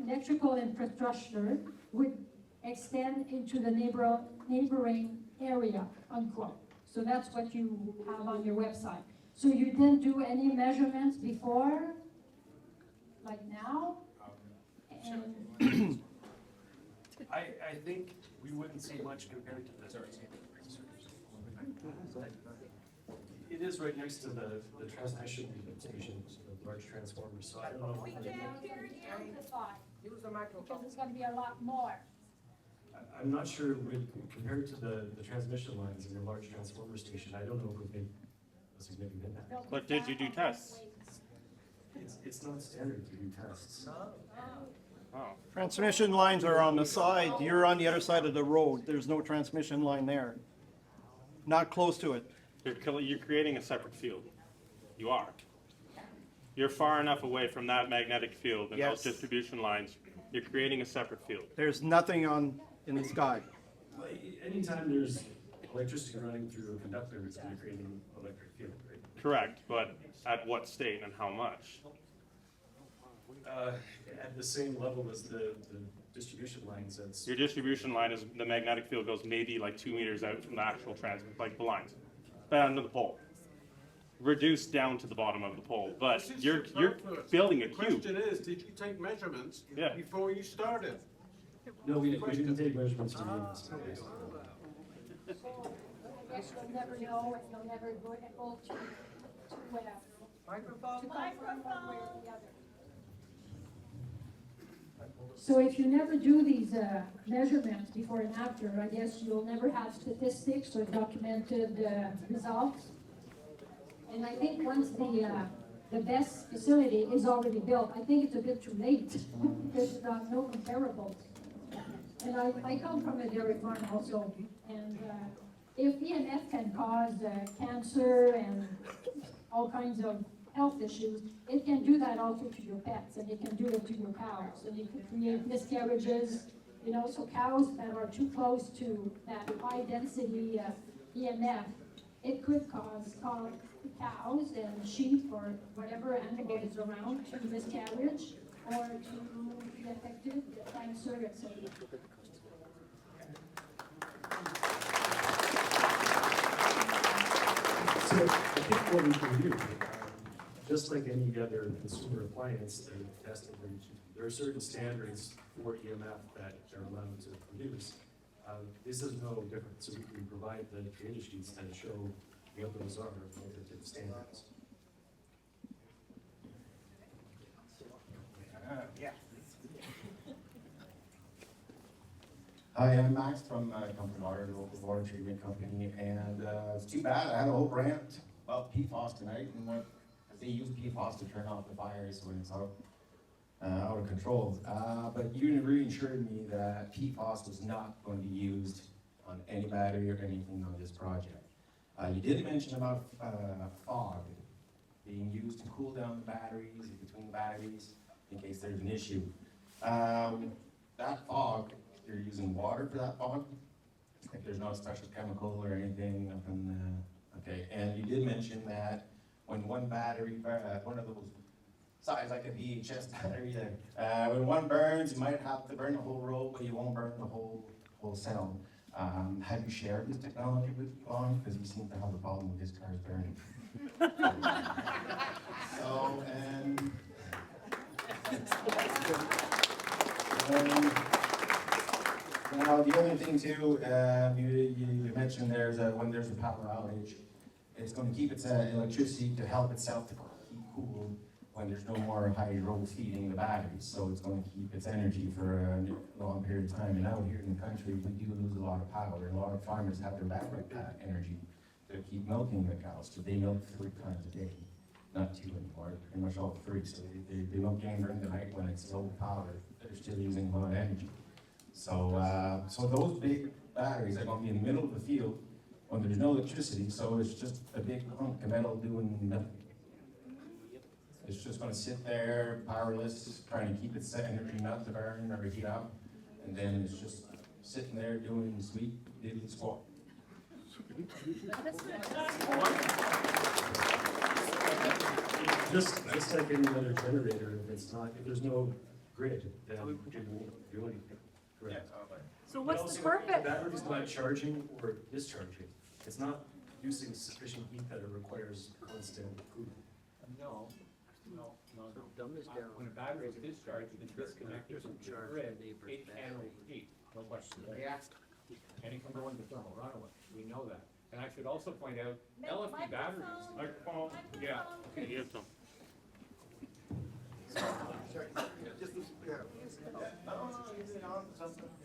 electrical infrastructure would extend into the neighboring area, unquote. So that's what you have on your website. So you didn't do any measurements before, like now? And I think we wouldn't see much compared to this. It is right next to the transmission station, so the large transformers, so I don't know. we can't hear you amplify. Use the microphone. Because it's gonna be a lot more. I'm not sure compared to the transmission lines in the large transformer station, I don't know if we made a significant impact. But did you do tests? It's not standard to do tests. Oh. Transmission lines are on the side, you're on the other side of the road, there's no transmission line there. Not close to it. You're creating a separate field. You are. You're far enough away from that magnetic field and Yes. those distribution lines. You're creating a separate field. There's nothing in the sky. Anytime there's electricity running through a conductor, it's going to create an electric field, right? Correct, but at what state and how much? At the same level as the distribution lines, that's. Your distribution line is, the magnetic field goes maybe like 2 meters out from the actual transmit, like the lines, down to the pole. Reduced down to the bottom of the pole, but you're building a The cube. question is, did you take measurements Yeah. before you started? No, we didn't take measurements from units. So I guess you'll never know if you'll never go able to confirm one way or the other. So if you never do these measurements before and after, I guess you'll never have statistics or documented results. And I think once the BESS facility is already built, I think it's a bit too late. There's no comparables. And I come from a dairy farm also, and if EMF can cause cancer and all kinds of health issues, it can do that also to your pets, and it can do it to your cows, and it can create miscarriages, you know, so cows that are too close to that high density EMF, it could cause cows and sheep or whatever animal is around to miscarriage or to be affected with cancer, etc. So I think what we can do, just like any other consumer appliance that are tested, there are certain standards for EMF that are allowed to produce. This is no different, so we can provide the data sheets that show what those are relative to the standards. Hi, I'm Max from Company Water, the local water treatment company, and it's too bad. I had a whole rant about PFAS tonight, and what they use PFAS to turn off the fires when it's out of control. But you reassured me that PFAS was not going to be used on any battery or anything on this project. You did mention about fog being used to cool down the batteries, between the batteries, in case there's an issue. That fog, you're using water for that fog? Like there's no special chemical or anything, nothing, okay. And you did mention that when one battery, one of those size like a VHS battery there, when one burns, you might have to burn the whole row, but you won't burn the whole cell. Have you shared this technology with Vaughn? Because we seem to have a problem with his cars burning. So, and now the other thing too, you mentioned when there's a power outage, it's going to keep its electricity to help itself to keep cool when there's no more hydro feeding the batteries. So it's going to keep its energy for a long period of time. And out here in the country, we do lose a lot of power, and a lot of farmers have their backup energy to keep milking the cows. So they milk 3 times a day, not 2 anymore, pretty much all 3. So they milk again during the night when it's low power. They're still using a lot of energy. So, so those big batteries are going to be in the middle of the field when there's no electricity. So it's just a big hunk of metal doing nothing. It's just going to sit there, powerless, trying to keep its energy not to burn or heat up, and then it's just sitting there doing sweet diddly squat. Just like any other generator, if there's no grid, then it won't do anything. Correct. So what's the The purpose? battery's not charging or discharging. It's not producing sufficient heat that it requires constant cooling. No. When a battery is discharged, it's disconnected from the grid, it can overheat, no question. Yeah. And it can go into thermal runaway, we know that. And I should also point out, LFP batteries. Microphone. Yeah. Okay, you have some.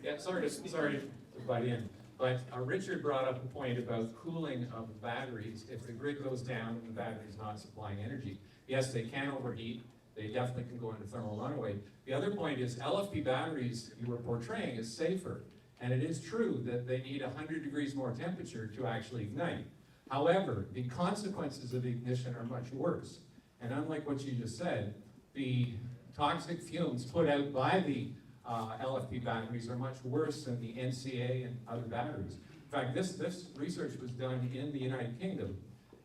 Yeah, sorry to butt in, but Richard brought up a point about cooling of batteries. If the grid goes down and the battery's not supplying energy, yes, they can overheat. They definitely can go into thermal runaway. The other point is LFP batteries you were portraying is safer. And it is true that they need 100 degrees more temperature to actually ignite. However, the consequences of ignition are much worse. And unlike what you just said, the toxic fumes put out by the LFP batteries are much worse than the NCA and other batteries. In fact, this research was done in the United Kingdom,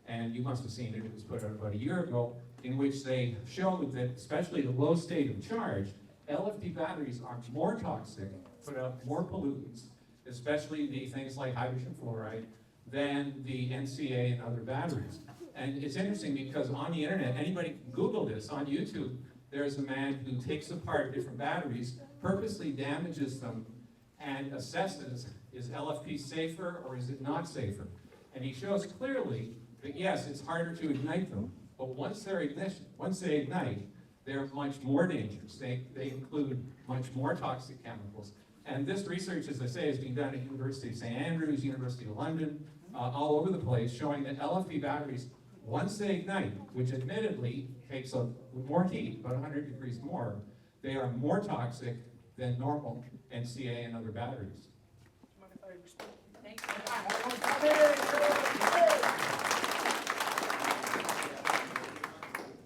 and you must have seen it, it was put out about a year ago, in which they showed that, especially the low state of charge, LFP batteries are more toxic, put out more pollutants, especially the things like hydrogen fluoride, than the NCA and other batteries. And it's interesting because on the internet, anybody can Google this, on YouTube, there's a man who takes apart different batteries, purposely damages them, and assesses, is LFP safer or is it not safer? And he shows clearly that yes, it's harder to ignite them, but once they ignite, they're much more dangerous. They include much more toxic chemicals. And this research, as I say, is being done at University of St. Andrews, University of London, all over the place, showing that LFP batteries, once they ignite, which admittedly takes more heat, about 100 degrees more, they are more toxic than normal NCA and other batteries.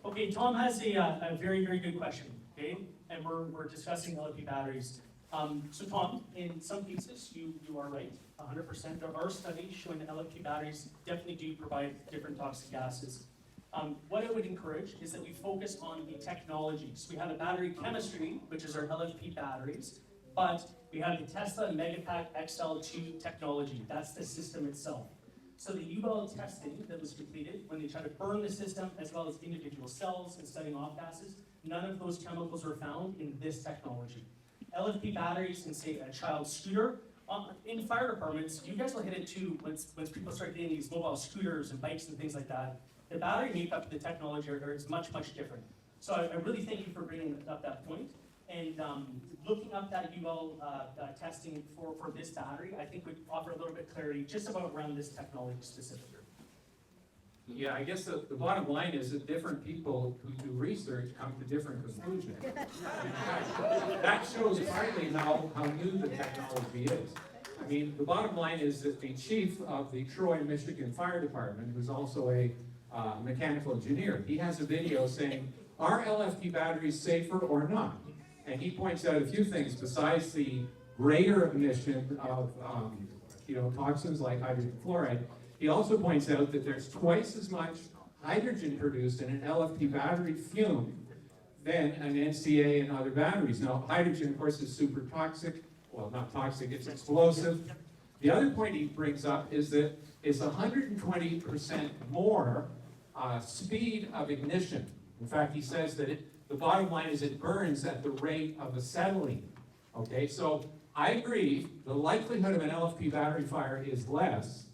Okay, Tom has a very, very good question, okay? And we're discussing LFP batteries. So Tom, in some cases, you are right, 100%. There are studies showing that LFP batteries definitely do provide different toxic gases. What I would encourage is that we focus on the technology. So we have a battery chemistry, which is our LFP batteries, but we have the Tesla Megapack XL2 technology. That's the system itself. So the UL testing that was completed, when they tried to burn the system as well as individual cells and setting off gases, none of those chemicals were found in this technology. LFP batteries in, say, a child's scooter. In fire departments, you guys will hit it too when people start getting these mobile scooters and bikes and things like that. The battery makeup of the technology is much, much different. So I really thank you for bringing up that point. And looking up that UL testing for this battery, I think would offer a little bit of clarity just about around this technology specifically. Yeah, I guess the bottom line is that different people who do research come to different conclusions. That shows partly how new the technology is. I mean, the bottom line is that the chief of the Troy, Michigan Fire Department, who's also a mechanical engineer, he has a video saying, are LFP batteries safer or not? And he points out a few things besides the greater emission of toxins like hydrogen fluoride. He also points out that there's twice as much hydrogen produced in an LFP battery fume than an NCA and other batteries. Now, hydrogen, of course, is super toxic. Well, not toxic, it's explosive. The other point he brings up is that it's 120% more speed of ignition. In fact, he says that the bottom line is it burns at the rate of acetylene. Okay, so I agree, the likelihood of an LFP battery fire is less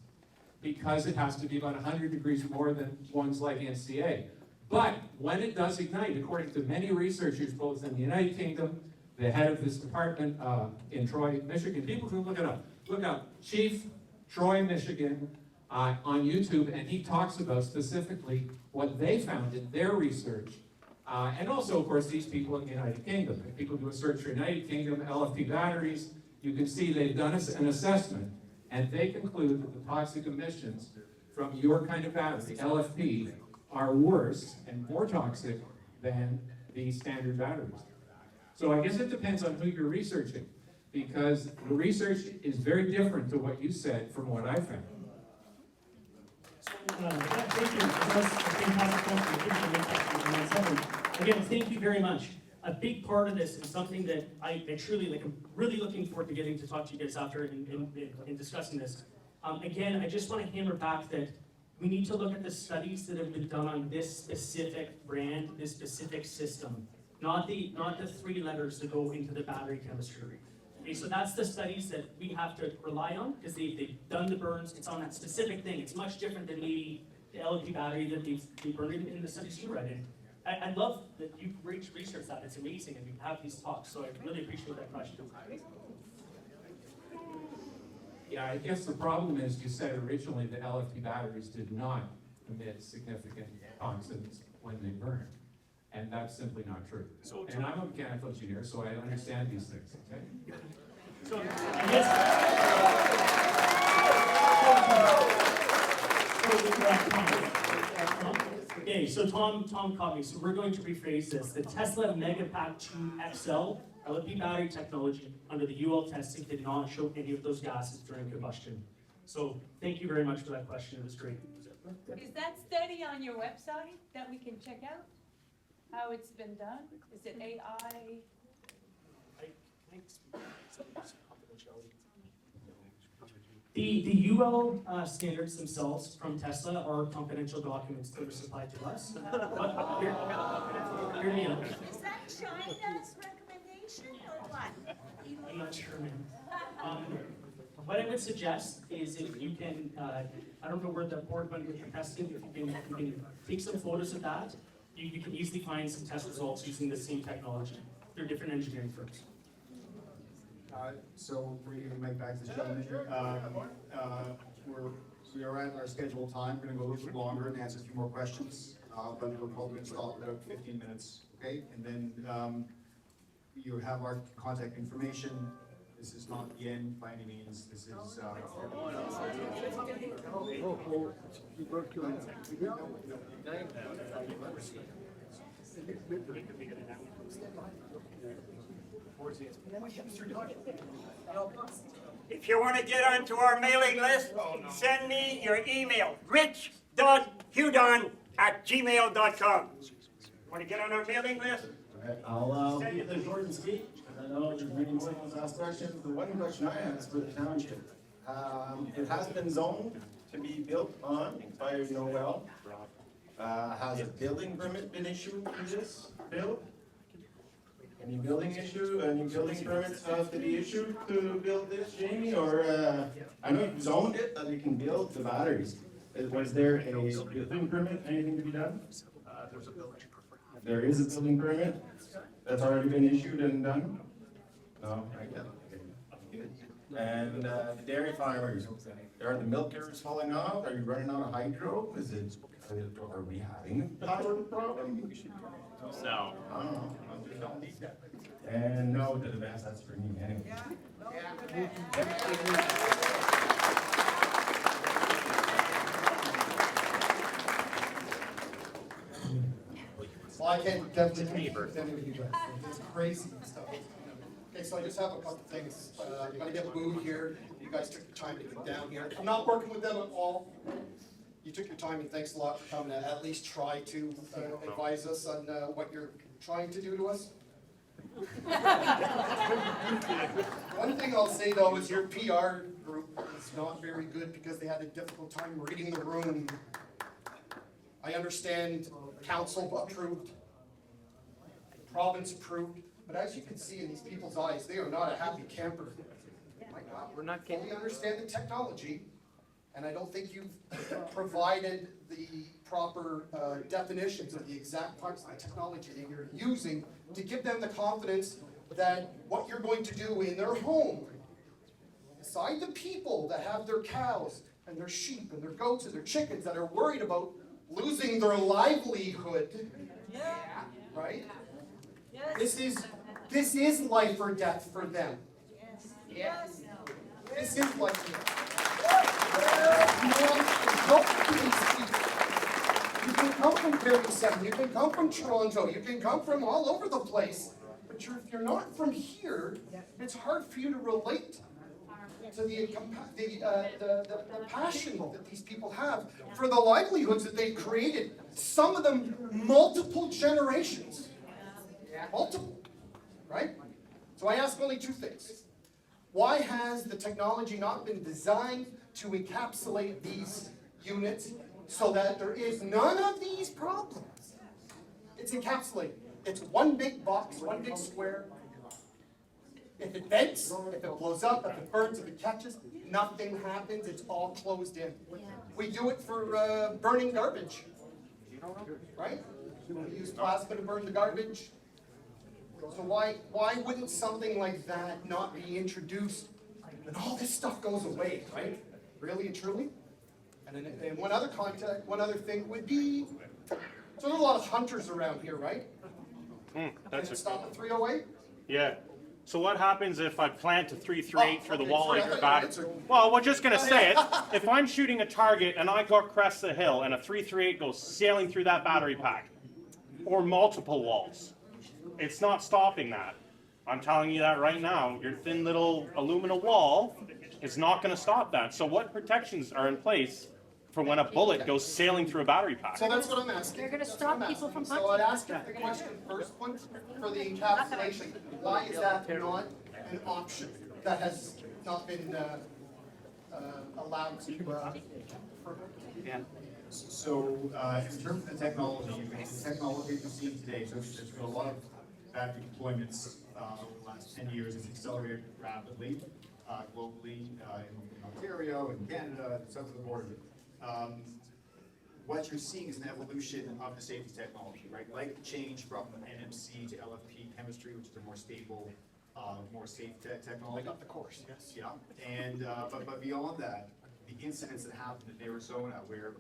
because it has to be about 100 degrees more than ones like NCA. But when it does ignite, according to many researchers, both in the United Kingdom, the head of this department in Troy, Michigan, people can look it up. Look up Chief Troy, Michigan on YouTube, and he talks about specifically what they found in their research. And also, of course, these people in the United Kingdom. If people do a search for United Kingdom LFP batteries, you can see they've done an assessment, and they conclude that the toxic emissions from your kind of battery, LFP, are worse and more toxic than the standard batteries. So I guess it depends on who you're researching, because the research is very different to what you said from what I found. Thank you. That's a fantastic question. Again, thank you very much. A big part of this is something that I truly like. I'm really looking forward to getting to talk to you guys after in discussing this. Again, I just want to hammer back that we need to look at the studies that have been done on this specific brand, this specific system, not the 3 letters that go into the battery chemistry. Okay, so that's the studies that we have to rely on because they've done the burns. It's on that specific thing. It's much different than maybe the LFP battery that they burned in the studies you read in. I love that you researched that. It's amazing, and you have these talks. So I really appreciate that question. Yeah, I guess the problem is you said originally that LFP batteries did not emit significant toxins when they burn. And that's simply not true. And I'm a mechanical engineer, so I understand these things, okay? So, I guess... Okay, so Tom caught me. So we're going to rephrase this. The Tesla Megapack 2 XL LFP battery technology under the UL testing did not show any of those gases during combustion. So thank you very much for that question. It was great. Is that study on your website that we can check out? How it's been done? Is it AI? The UL standards themselves from Tesla are confidential documents that were supplied to us. But hear me out. Is that China's recommendation or what? I'm not sure, man. What I would suggest is if you can, I don't know where the board went with the testing, if you can take some photos of that, you can easily find some test results using the same technology. They're different engineering firms. So we're going to make back to this gentleman. We are at our scheduled time. We're going to go a little bit longer and answer a few more questions, but we're probably going to stop at about 15 minutes, okay? And then you have our contact information. This is not the end by any means. This is. If you want to get onto our mailing list, send me your email, rich.hudon@gmail.com. Want to get on our mailing list? I'll keep this short and sweet. I know there's many more to ask questions. The one question I have is for the township. It has been zoned to be built on by Noel. Has a building permit been issued for this build? Any building permits have to be issued to build this, Jamie? Or, I know you've zoned it, that you can build the batteries. Was there a building permit, anything to be done? There's a building. There is a building permit that's already been issued and done? No, I get it. And the dairy farmers, are the milkers falling off? Are you running out of hydro? Are we having a power problem? No. And no to the best, that's for me anyway. Well, I can't definitely agree with any of you guys. It's crazy stuff. Okay, so I just have a couple things. You gotta get Boo here. You guys took the time to get down here. I'm not working with them at all. You took your time, and thanks a lot for coming to at least try to advise us on what you're trying to do to us. One thing I'll say though is your PR group is not very good because they had a difficult time reading the room. I understand council approved, province approved, but as you can see in these people's eyes, they are not a happy camper. My God, we're not fully understand the technology, and I don't think you've provided the proper definitions of the exact types of technology that you're using to give them the confidence that what you're going to do in their home, beside the people that have their cows and their sheep and their goats and their chickens that are worried about losing their livelihood, right? This is life or death for them. Yes. This is life or death. You can come from Prairie 7, you can come from Toronto, you can come from all over the place, but if you're not from here, it's hard for you to relate to the passion that these people have for the livelihoods that they've created. Some of them multiple generations. Multiple, right? So I ask only two things. Why has the technology not been designed to encapsulate these units so that there is none of these problems? It's encapsulated. It's one big box, one big square. If it vents, if it blows up, if it burns, if it catches, nothing happens. It's all closed in. We do it for burning garbage, right? We use plasma to burn the garbage. So why wouldn't something like that not be introduced and all this stuff goes away, right? Really and truly? And then one other thing would be, so there's a lot of hunters around here, right? That's Can it stop at 308? Yeah. So what happens if I plant a 338 through the wall of your battery? Well, we're just gonna say it. If I'm shooting a target and I go across the hill and a 338 goes sailing through that battery pack, or multiple walls, it's not stopping that. I'm telling you that right now. Your thin little aluminum wall is not gonna stop that. So what protections are in place for when a bullet goes sailing through a battery pack? So that's what I'm asking. They're gonna stop people from So I'd ask you the question first one for the encapsulation. Why is that not an option that has not been allowed to? So, in terms of the technology we're seeing today, so there's been a lot of battery deployments over the last 10 years. It's accelerated rapidly, globally, in Ontario, in Canada, south of the border. What you're seeing is an evolution of the safety technology, right? Like the change from NMC to LFP chemistry, which is a more stable, more safe technology. Like up the course, yes. Yeah, and but beyond that, the incidents that happened in Arizona, where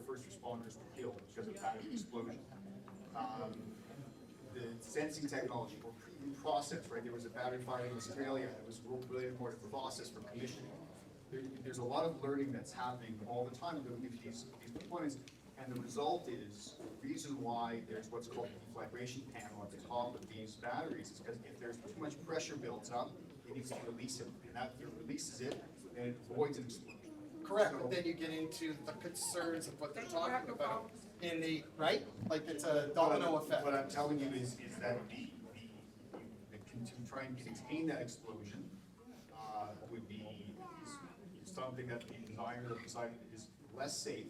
first responders were killed because of that explosion, the sensing technology or process, right? There was a battery fire in Australia that was related more to the process for commissioning. There's a lot of learning that's happening all the time with these deployments, And the result is, the reason why there's what's called a deflagration panel at the top of these batteries is because if there's too much pressure builds up, it needs to release it. And that, if it releases it, then it avoids an explosion. Correct, So- but then you get into the concerns of what they're talking about in the, right? Like it's a domino effect. What I'm telling you is that to try and contain that explosion, would be something that the designer decided is less safe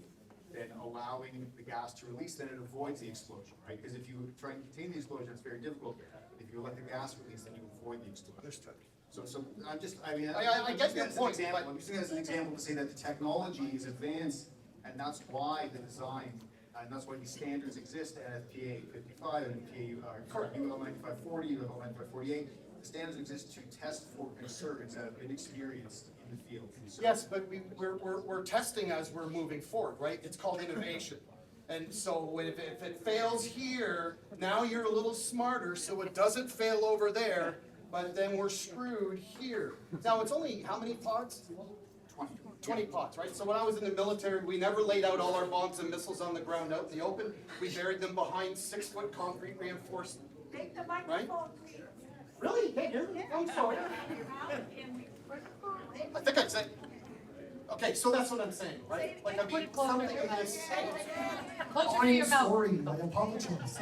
than allowing the gas to release, then it avoids the explosion, right? Because if you try and contain the explosion, it's very difficult. If you let the gas release, then you avoid the explosion. Understood. So I'm just, I mean, I get your point, but- I'm using it as an example to say that the technology is advanced, and that's why the design, and that's why these standards exist, NFPA 55, NFPA, UL 9540, UL 9548. The standards exist to test for concerns that have been experienced in the field. Yes, but we're testing as we're moving forward, right? It's called innovation. And so if it fails here, now you're a little smarter, so it doesn't fail over there, but then we're screwed here. Now, it's only, how many pods? 20 pods, right? So when I was in the military, we never laid out all our bombs and missiles on the ground out in the open. We buried them behind 6-foot concrete reinforced, Take the right? microphone, please. Really? Hey, I'm sorry. I think I said, okay, so that's what I'm saying, right? Like, I mean, something of this. Closer to your mouth. Sorry, I apologize.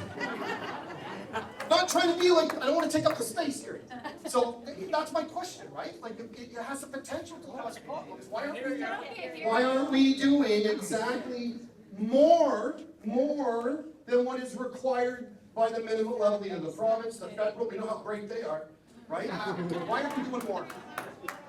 Not trying to be like, I don't want to take up the space here. So that's my question, right? Like, it has the potential to cause problems. Why aren't we doing exactly more than what is required by the minimum level of the province, the federal, we know how great they are, right? Why aren't we doing more?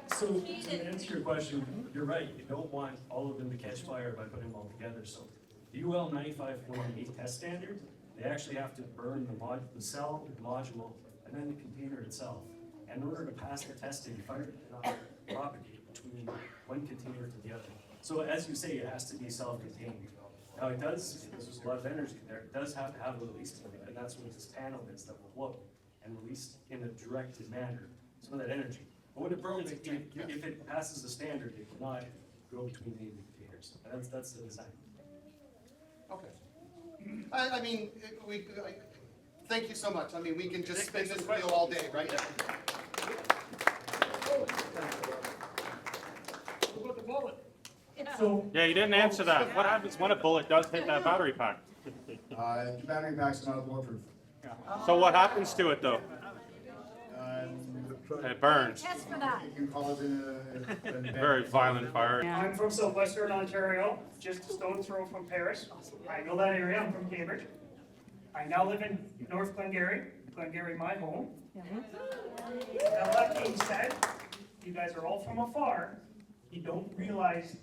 So to answer your question, you're right, you don't want all of them to catch fire by putting them all together, so the UL 9548 test standard, they actually have to burn the cell, the module, and then the container itself. And in order to pass the testing, fire cannot propagate between one container to the other. So as you say, it has to be self-contained. Now it does, because there's a lot of energy there, it does have to have a release point, and that's what this panel is that will blow and release in a directed manner some of that energy. But when it burns, if it passes the standard, it cannot go between the containers. And that's the design. Okay. I mean, thank you so much. I mean, we can just spin this wheel all day, right? What about the bullet? So, yeah, you didn't answer that. What happens when a bullet does hit that battery pack? The battery pack's not bulletproof. So what happens to it though? It burns. Test for that. You can call it a Very violent fire. I'm from southwestern Ontario, just a stone's throw from Paris. I know that area, I'm from Cambridge. I now live in North Glengarry, Glengarry my home. Now that being said, you guys are all from afar, you don't realize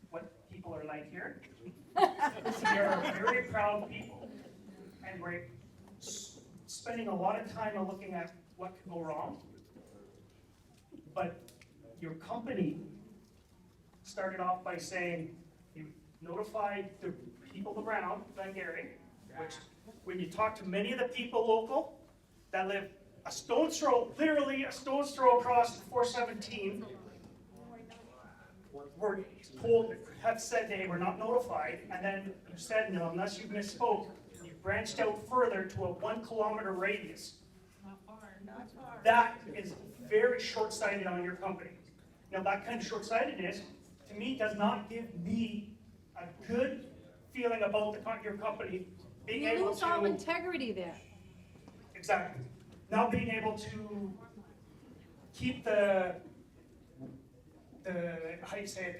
what people are like here. We are very proud people, and we're spending a lot of time on looking at what could go wrong. But your company started off by saying you notified the people around Glengarry, which when you talk to many of the people local that live a stone's throw, literally a stone's throw across 417, were told, have said they were not notified, and then you said no, unless you misspoke, you branched out further to a 1 kilometer radius. That is very short-sighted on your company. Now that kind of short-sightedness, to me, does not give me a good feeling about your company being You able lose all to, integrity there. exactly, now being able to keep the how do you say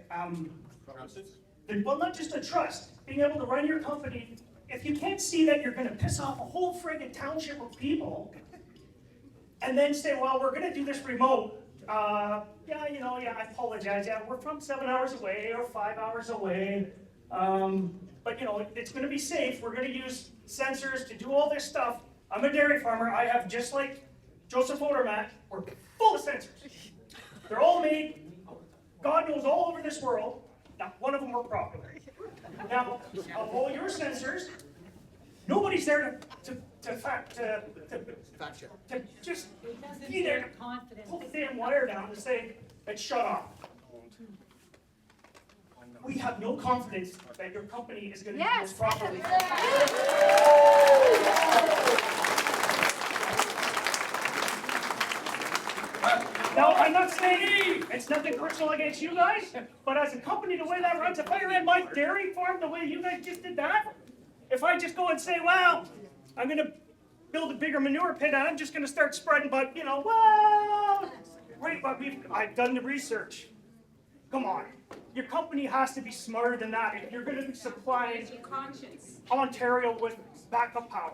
it, well, not just the trust, being able to run your company, if you can't see that you're gonna piss off a whole friggin' township of people, and then say, well, we're gonna do this remote, I apologize, we're from 7 hours away or 5 hours away, but it's gonna be safe, we're gonna use sensors to do all this stuff. I'm a dairy farmer, I have, just like Joseph Odermatt, we're full of sensors. They're all made, God knows, all over this world, not one of them work properly. Now, of all your sensors, nobody's there to just be there to pull the damn wire down to say, it's shut off. we have no confidence that your company is gonna do Yes. this properly. Now, I'm not saying it's nothing personal against you guys, but as a company, the way that runs, if I ran my dairy farm the way you guys just did that, if I just go and say, well, I'm gonna build a bigger manure pit and I'm just gonna start spreading, but you know, well, wait, but I've done the research. Come on, your company has to be smarter than that if you're gonna be supplying Ontario with backup power.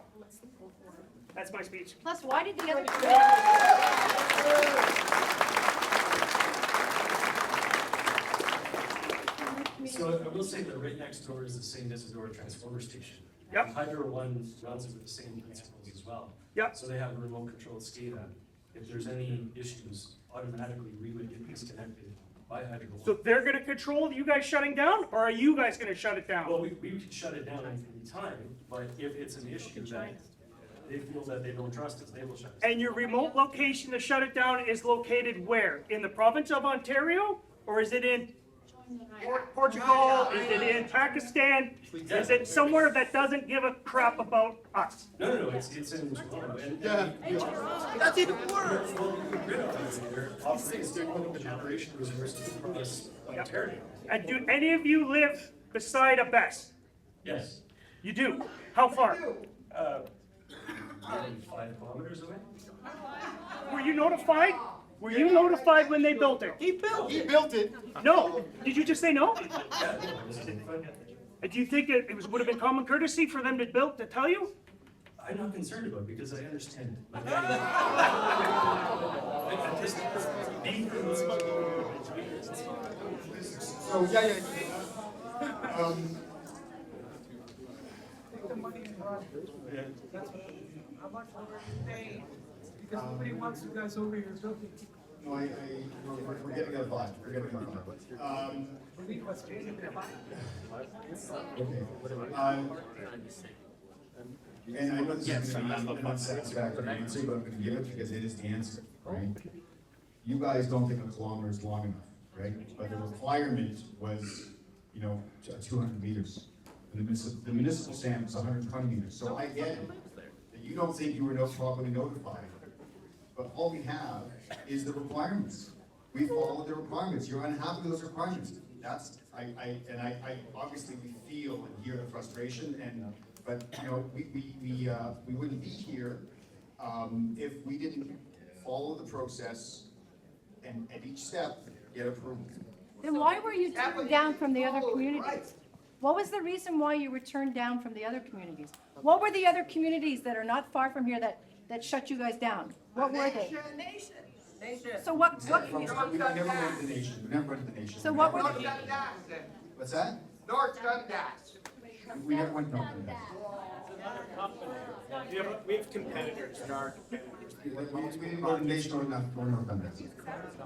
That's my speech. Plus, why did the other? So I will say that right next door is the St. Isidore transformer station. Yep. And Hydro One runs with the same principles as well. Yep. So they have a remote controlled SCADA. If there's any issues, automatically we would get disconnected by Hydro One. So they're gonna control you guys shutting down, or are you guys gonna shut it down? Well, we could shut it down at any time, but if it's an issue that they feel that they don't trust us, they will shut us down. And your remote location to shut it down is located where? In the province of Ontario, or is it in Portugal? Is it in Pakistan? Is it somewhere that doesn't give a crap about us? No, it's in Toronto. And That's even worse. well, the grid operator, they're offering us the generation resources across Ontario. And do any of you live beside a BESS? Yes. You do? How far? 5 kilometers away? Were you notified? Were you notified when they built it? He built it. No. Did you just say no? Yeah. And do you think it would have been common courtesy for them to tell you? I'm not concerned about it because I understand. I just being So, yeah. How much are we paying? Because nobody wants you guys over here talking. No, we're getting a vibe, we're getting a vibe. And I know this is gonna be unsatisfactory answer, but I'm gonna give it because it is the answer, right? You guys don't think a kilometer is long enough, right? But the requirement was, 200 meters. And the municipal standard is 120 meters, so I get it, that you don't think you were properly notified. But all we have is the requirements. We followed the requirements. You're unhappy with those requirements. That's, I obviously we feel and hear the frustration but we wouldn't be here, if we didn't follow the process and at each step get approved. Then why were you turned down from the other communities? What was the reason why you were turned down from the other communities? What were the other communities that are not far from here that shut you guys down? What were they? Nation. So what? We never went to the nation. We never went to the nation. So what were North the? Dundas then. What's that? North Dundas. We never went to the We have competitors in our competitors. We didn't go to the nation or North Dundas.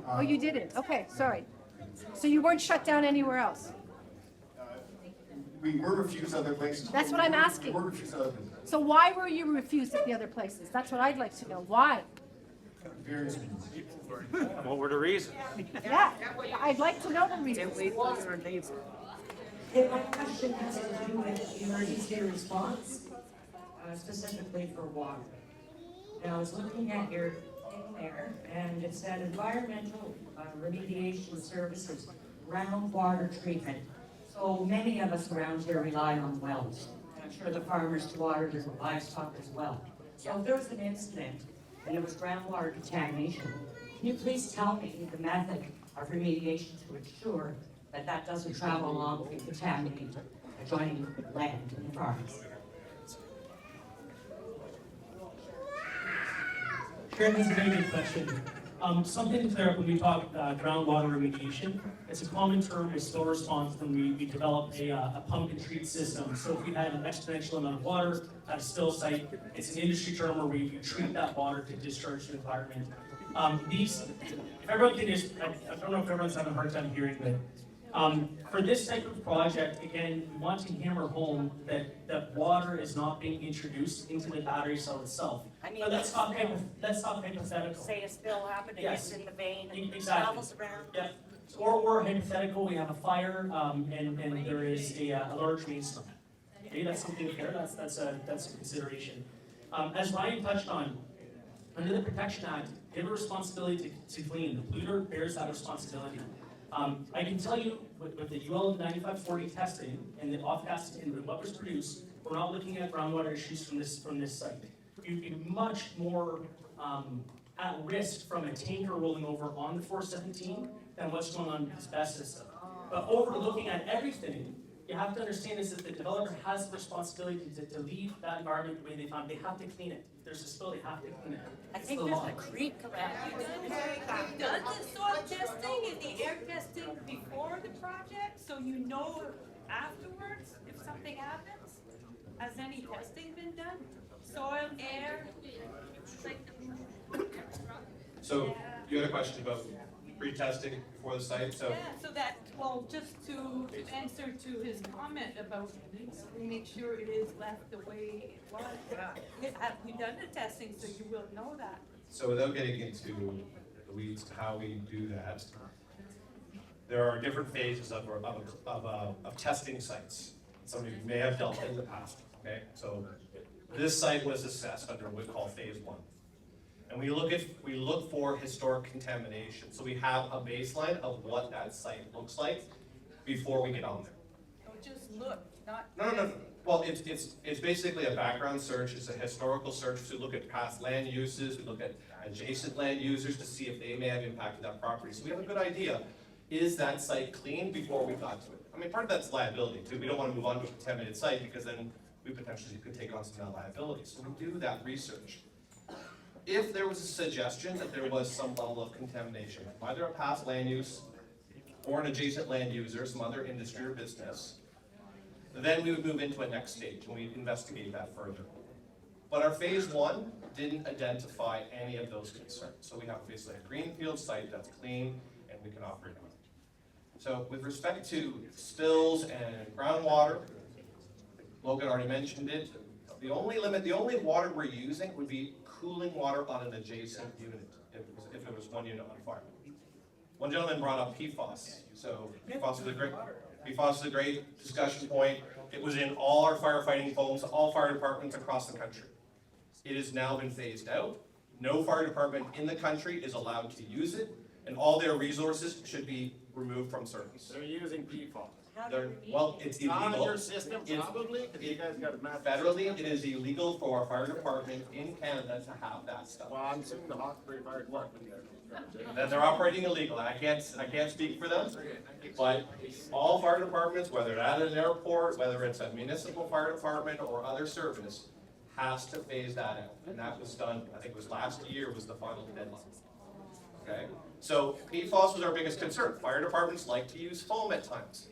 Oh, you didn't? Okay, sorry. So you weren't shut down anywhere else? We were refused other places. That's what I'm asking. We were refused other places. So why were you refused at the other places? That's what I'd like to know. Why? Various reasons. What were the reasons? Yeah, I'd like to know the reason. My question has to do with emergency response, specifically for water. Now, I was looking at your thing there, and it said environmental remediation services, groundwater treatment. So many of us around here rely on wells. I'm sure the farmers to water their livestock as well. So if there was an incident and it was groundwater contamination, can you please tell me the method of remediation to ensure that that doesn't travel along and contaminate adjoining land and farms? Sure, that's a very good question. Something to clear up when we talk groundwater remediation, it's a common term with spill response when we develop a pump and treat system. So if we had an exponential amount of water at a spill site, it's an industry term where we treat that water to discharge the environment. If everyone can just, I don't know if everyone's having a hard time hearing, but for this type of project, again, we want to hammer home that water is not being introduced into the battery cell itself. I mean, But let's talk hypothetical. Say a spill happened, it Yes. gets in the vein and Exactly. travels around. Yeah. Or hypothetical, we have a fire, and there is a large rainstorm. Okay, that's something fair, that's a consideration. As Ryan touched on, under the Protection Act, they have a responsibility to clean. The polluter bears that responsibility. I can tell you with the UL 9540 testing and the off-gas and what was produced, we're not looking at groundwater issues from this site. You'd be much more at risk from a tanker rolling over on the 417 than what's going on with asbestos. But overlooking at everything, you have to understand is that the developer has the responsibility to leave that environment the way they found. They have to clean it. If there's a spill, they have to clean it. I It's think the there's law. a creek around you. You've done the soil testing and the air testing before the project, so you know afterwards if something happens? Has any testing been done? Soil, air, like, So you had a question about pre-testing before the site, so. yeah, so that, well, just to answer to his comment about make sure it is left the way it was. Have you done the testing so you will know that? So without getting into the weeds of how we do that, there are different phases of testing sites. Some of you may have dealt in the past, okay? So this site was assessed under what we call phase 1. And we look for historic contamination. So we have a baseline of what that site looks like before we get on there. Don't just look, not. No. Well, it's basically a background search. It's a historical search. So we look at past land uses. We look at adjacent land users to see if they may have impacted that property. So we have a good idea. Is that site clean before we got to it? I mean, part of that's liability too. We don't want to move on to a contaminated site because then we potentially could take on some of that liability. So we do that research. If there was a suggestion that there was some level of contamination, either a past land use or an adjacent land user, some other industry or business, then we would move into a next stage and we'd investigate that further. But our phase 1 didn't identify any of those concerns. So we have basically a greenfield site that's clean and we can operate on it. So with respect to spills and groundwater, Logan already mentioned it. The only water we're using would be cooling water on an adjacent unit, if it was one unit on fire. One gentleman brought up PFAS. So PFAS is a great discussion point. It was in all our firefighting foams, all fire departments across the country. It has now been phased out. No fire department in the country is allowed to use it, and all their resources should be removed from service. They're using PFAS. Well, it's illegal. Not in your system, probably, because you guys got a massive. Federally, it is illegal for our fire department in Canada to have that stuff. Well, I'm assuming the Hawkesbury Fire Department. Then they're operating illegal. I can't speak for them, but all fire departments, whether it's at an airport, whether it's a municipal fire department or other service, has to phase that out. And that was done, I think it was last year was the final deadline. Okay? So PFAS was our biggest concern. Fire departments like to use foam at times.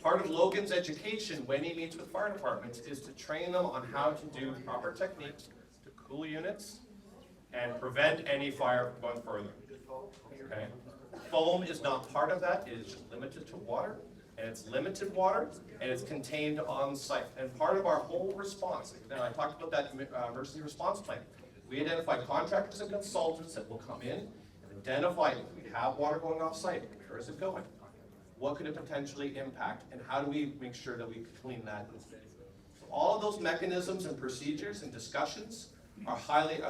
Part of Logan's education when he meets with fire departments is to train them on how to do proper techniques to cool units and prevent any fire from going further. Okay? Foam is not part of that. It is limited to water, and it's limited water, and it's contained on site. And part of our whole response, and I talked about that emergency response plan, we identify contractors and consultants that will come in and identify if we have water going off site, where is it going? What could it potentially impact, and how do we make sure that we clean that? So all of those mechanisms and procedures and discussions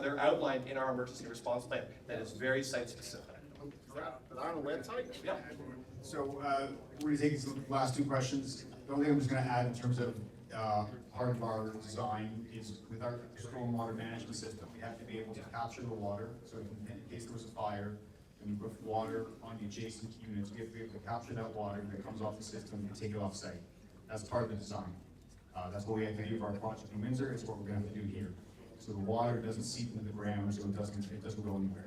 they're outlined in our emergency response plan that is very site specific. On the website? Yeah. So, we're gonna take these last two questions. The only thing I'm just gonna add in terms of, part of our design is with our stormwater management system, we have to be able to capture the water. So in case there was a fire, and you put water on the adjacent units, we have to be able to capture that water that comes off the system and take it off site. That's part of the design. That's what we have to do for our project in Windsor, it's what we're gonna have to do here. So the water doesn't seep into the ground, so it doesn't go anywhere.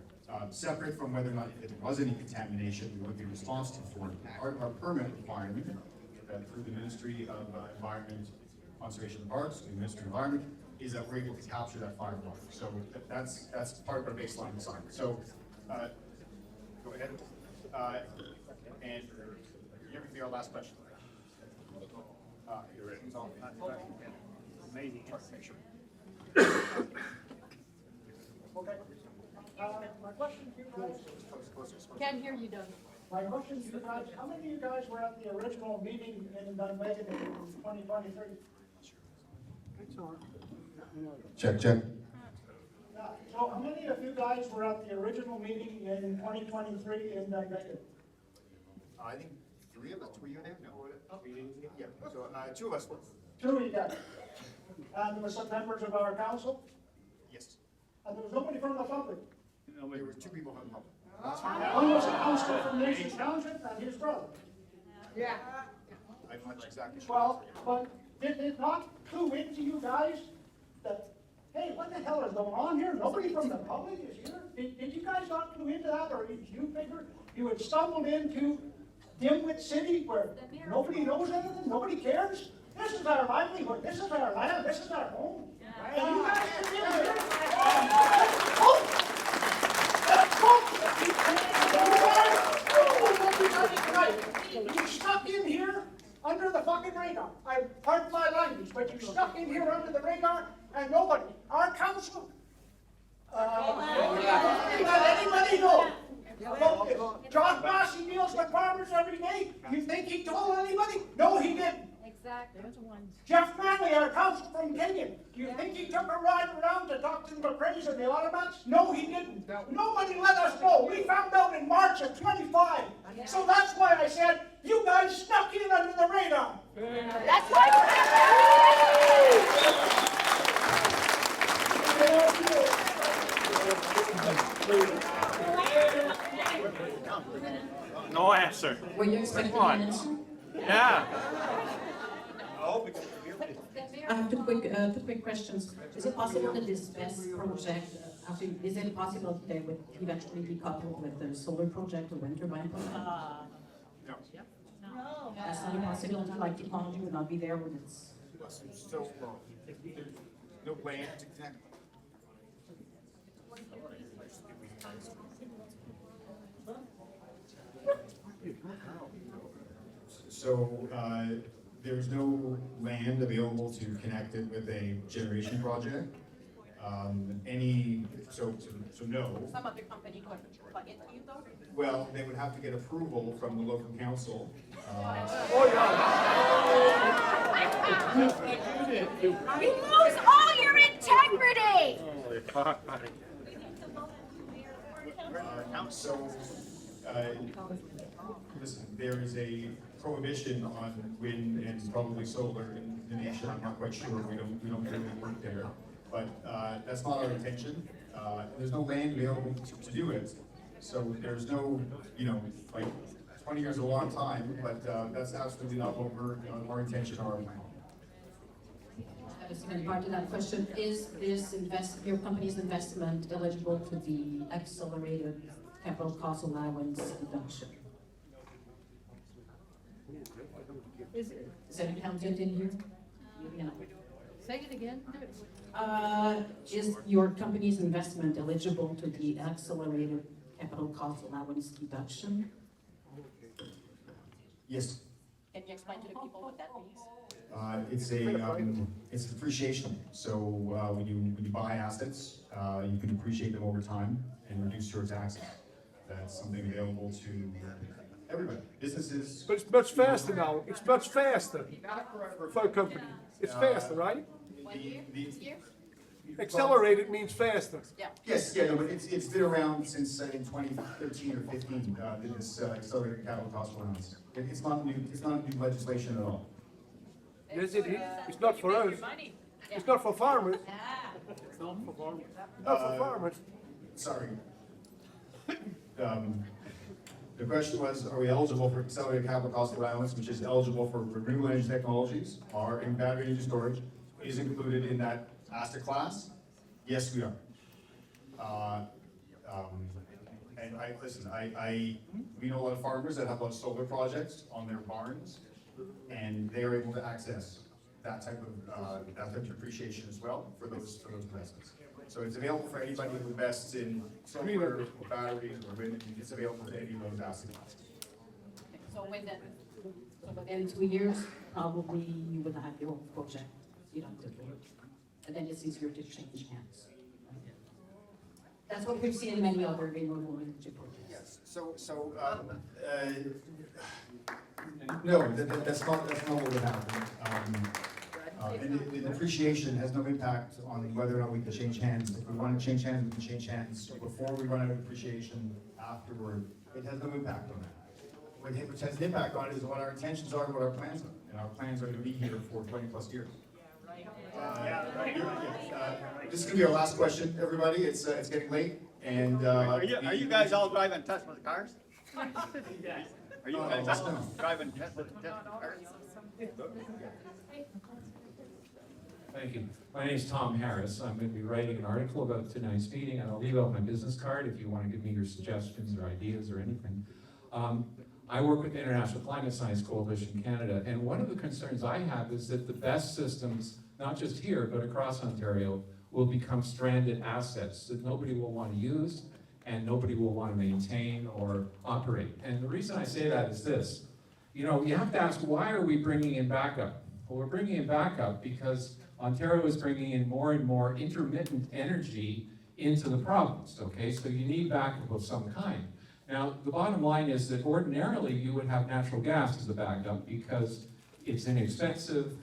Separate from whether or not if there was any contamination, we would be responsible for it. Part of our permit requirement, through the Ministry of Environment, Conservation and Parks, the Ministry of Environment, is that we're able to capture that fire water. So that's part of our baseline design. So, go ahead. And you're gonna be our last question. You're ready. Amazing. Can't hear you, Doug. My question to you guys, how many of you guys were at the original meeting in Dunvegan in 2023? Check, check. Yeah, so how many of you guys were at the original meeting in 2023 in Dunvegan? I think 3 of us, were you there? No. Yeah, so 2 of us were. 2 of you guys. And there were some members of our council? Yes. And there was nobody from the public? There were 2 people from the public. One was a councillor from Nation Township and his brother. Yeah. I'm not exactly sure. Well, but did it not clue into you guys that, hey, what the hell is going on here? Nobody from the public is here? Did you guys not clue into that, or did you figure you had stumbled into Dimwit City where nobody knows anything, nobody cares? This is our livelihood, this is our land, this is our home. And you guys come in here. You stuck in here under the fucking radar. Pardon my language, but you stuck in here under the radar and nobody, our council, anybody know? John Massey deals with farmers every day. You think he told anybody? No, he didn't. Exactly. Jeff Manley, our council from Kenyon. Do you think he took a ride around to talk to the McRae's and the Automacs? No, he didn't. Nobody let us know. We found out in March of 25. So that's why I said, you guys snuck in under the radar. That's why No answer. Were you expecting Come on. an answer? Yeah. I have two quick questions. Is it possible that this BESS project, is it possible that they would eventually be coupled with the solar project or wind turbine project? No. That's not a possibility, like technology would not be there when it's. So, no land to connect. So, there's no land available to connect it with a generation project. So no. some other company could plug into you though? Well, they would have to get approval from the local council. You lose all your integrity! Listen, there is a prohibition on wind and probably solar in the nation. I'm not quite sure. We don't really work there, but that's not our intention. There's no land available to do it, so there's no, like 20 years is a long time, but that's absolutely not what our intention or our plan. The second part of that question, is your company's investment eligible to the accelerated capital cost allowance deduction? Is it? Is that counted in here? No. Say it again. Is your company's investment eligible to the accelerated capital cost allowance deduction? Yes. Can you explain to the people what that means? It's depreciation. So when you buy assets, you can depreciate them over time and reduce your taxes. That's something available to everybody, businesses. But it's much faster now. It's much faster for a company. It's faster, right? Accelerated means faster. Yeah. Yes, no, but it's been around since I think 2013 or 15. This accelerated capital cost allowance. It's not new legislation at all. Yes, it is. It's not for us. It's not for farmers. It's not for farmers. Not for farmers. Sorry. The question was, are we eligible for accelerated capital cost allowance, which is eligible for renewable energy technologies, or in battery energy storage, is included in that asset class? Yes, we are. And we know a lot of farmers that have a lot of solar projects on their barns, and they're able to access that type of depreciation as well for those investments. So it's available for anybody who invests in solar or batteries or wind. It's available to any of those asset classes. So within 2 years, probably you would have your own project. You don't have to do it. And then it's easier to change hands. That's what we've seen in many other renewable energy projects. Yes. No, that's not what would happen. And the depreciation has no impact on whether or not we can change hands. If we want to change hands, we can change hands before we run out of depreciation. Afterward, it has no impact on that. Which has an impact on it is what our intentions are and what our plans are. And our plans are to be here for 20+ years. This is gonna be our last question, everybody. It's getting late, and Are you guys all driving Tesla cars? Are you guys all driving Tesla cars? Thank you. My name is Tom Harris. I'm going to be writing an article about tonight's meeting, and I'll leave out my business card if you want to give me your suggestions or ideas or anything. I work with the International Climate Science Coalition Canada, and one of the concerns I have is that the best systems, not just here, but across Ontario, will become stranded assets that nobody will want to use and nobody will want to maintain or operate. And the reason I say that is this. You know, you have to ask, why are we bringing in backup? Well, we're bringing in backup because Ontario is bringing in more and more intermittent energy into the province, okay? So you need backup of some kind. Now, the bottom line is that ordinarily you would have natural gas as a backup because it's inexpensive,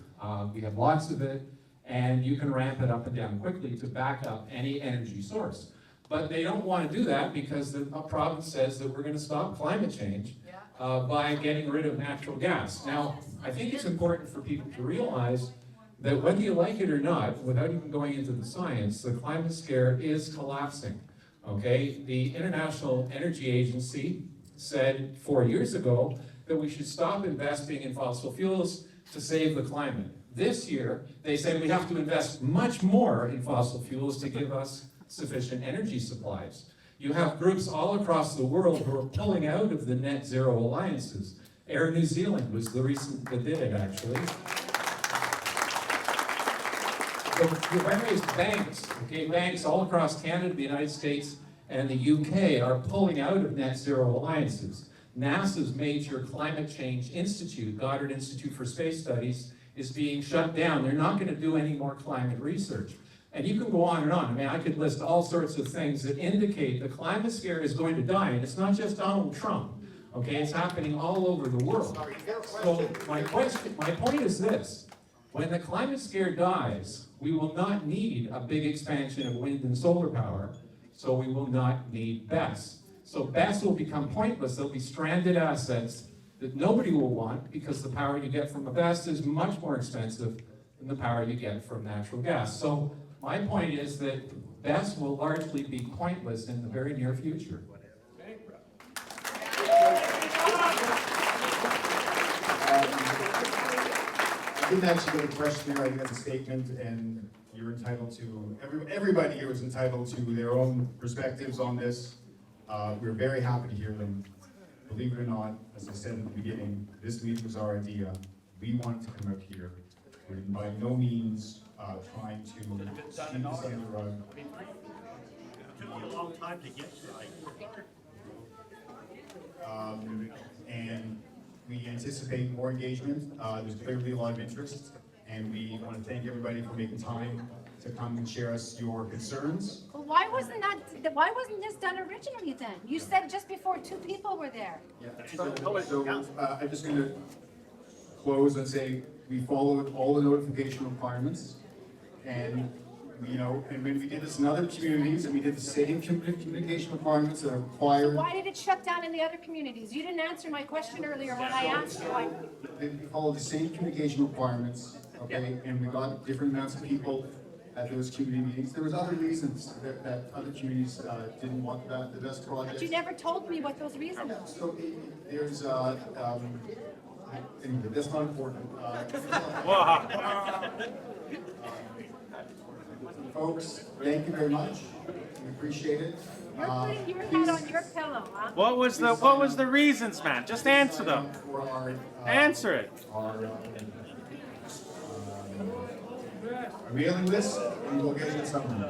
we have lots of it, and you can ramp it up and down quickly to back up any energy source. But they don't want to do that because the province says that we're going to stop climate change by getting rid of natural gas. Now, I think it's important for people to realize that whether you like it or not, without even going into the science, the climate scare is collapsing. Okay, the International Energy Agency said 4 years ago that we should stop investing in fossil fuels to save the climate. This year, they said we have to invest much more in fossil fuels to give us sufficient energy supplies. You have groups all across the world who are pulling out of the net zero alliances. Air New Zealand was the recent that did it, actually. The various banks, okay, banks all across Canada, the United States, and the UK are pulling out of net zero alliances. NASA's major climate change institute, Goddard Institute for Space Studies, is being shut down. They're not going to do any more climate research. And you can go on and on. I mean, I could list all sorts of things that indicate the climate scare is going to die, and it's not just Donald Trump. Okay, it's happening all over the world. So my point is this. When the climate scare dies, we will not need a big expansion of wind and solar power, so we will not need BESS. So BESS will become pointless. There'll be stranded assets that nobody will want because the power you get from a BESS is much more expensive than the power you get from natural gas. So my point is that BESS will largely be pointless in the very near future. I didn't actually get a question, I got a statement, and you're entitled to, everybody here is entitled to their own perspectives on this. We're very happy to hear them. Believe it or not, as I said at the beginning, this meeting was our idea. We wanted to come out here. We're by no means trying to sweep this under the rug. It took you a long time to get here. And we anticipate more engagement. There's clearly a lot of interest, and we want to thank everybody for making time to come and share us your concerns. Well, why wasn't this done originally then? You said just before 2 people were there. So I'm just going to close and say we followed all the notification requirements, and and when we did this in other communities, and we did the same communication requirements that are required. Why did it shut down in the other communities? You didn't answer my question earlier when I asked you. We followed the same communication requirements, okay, and we got different amounts of people at those community meetings. There was other reasons that other communities didn't want the BESS project. But you never told me what those reasons were. So there's anyway, that's not important. Folks, thank you very much. We appreciate it. You're putting your head on your pillow, huh? What was the reasons, man? Just answer them. Answer it. Our mailing list, and we'll get it at some point.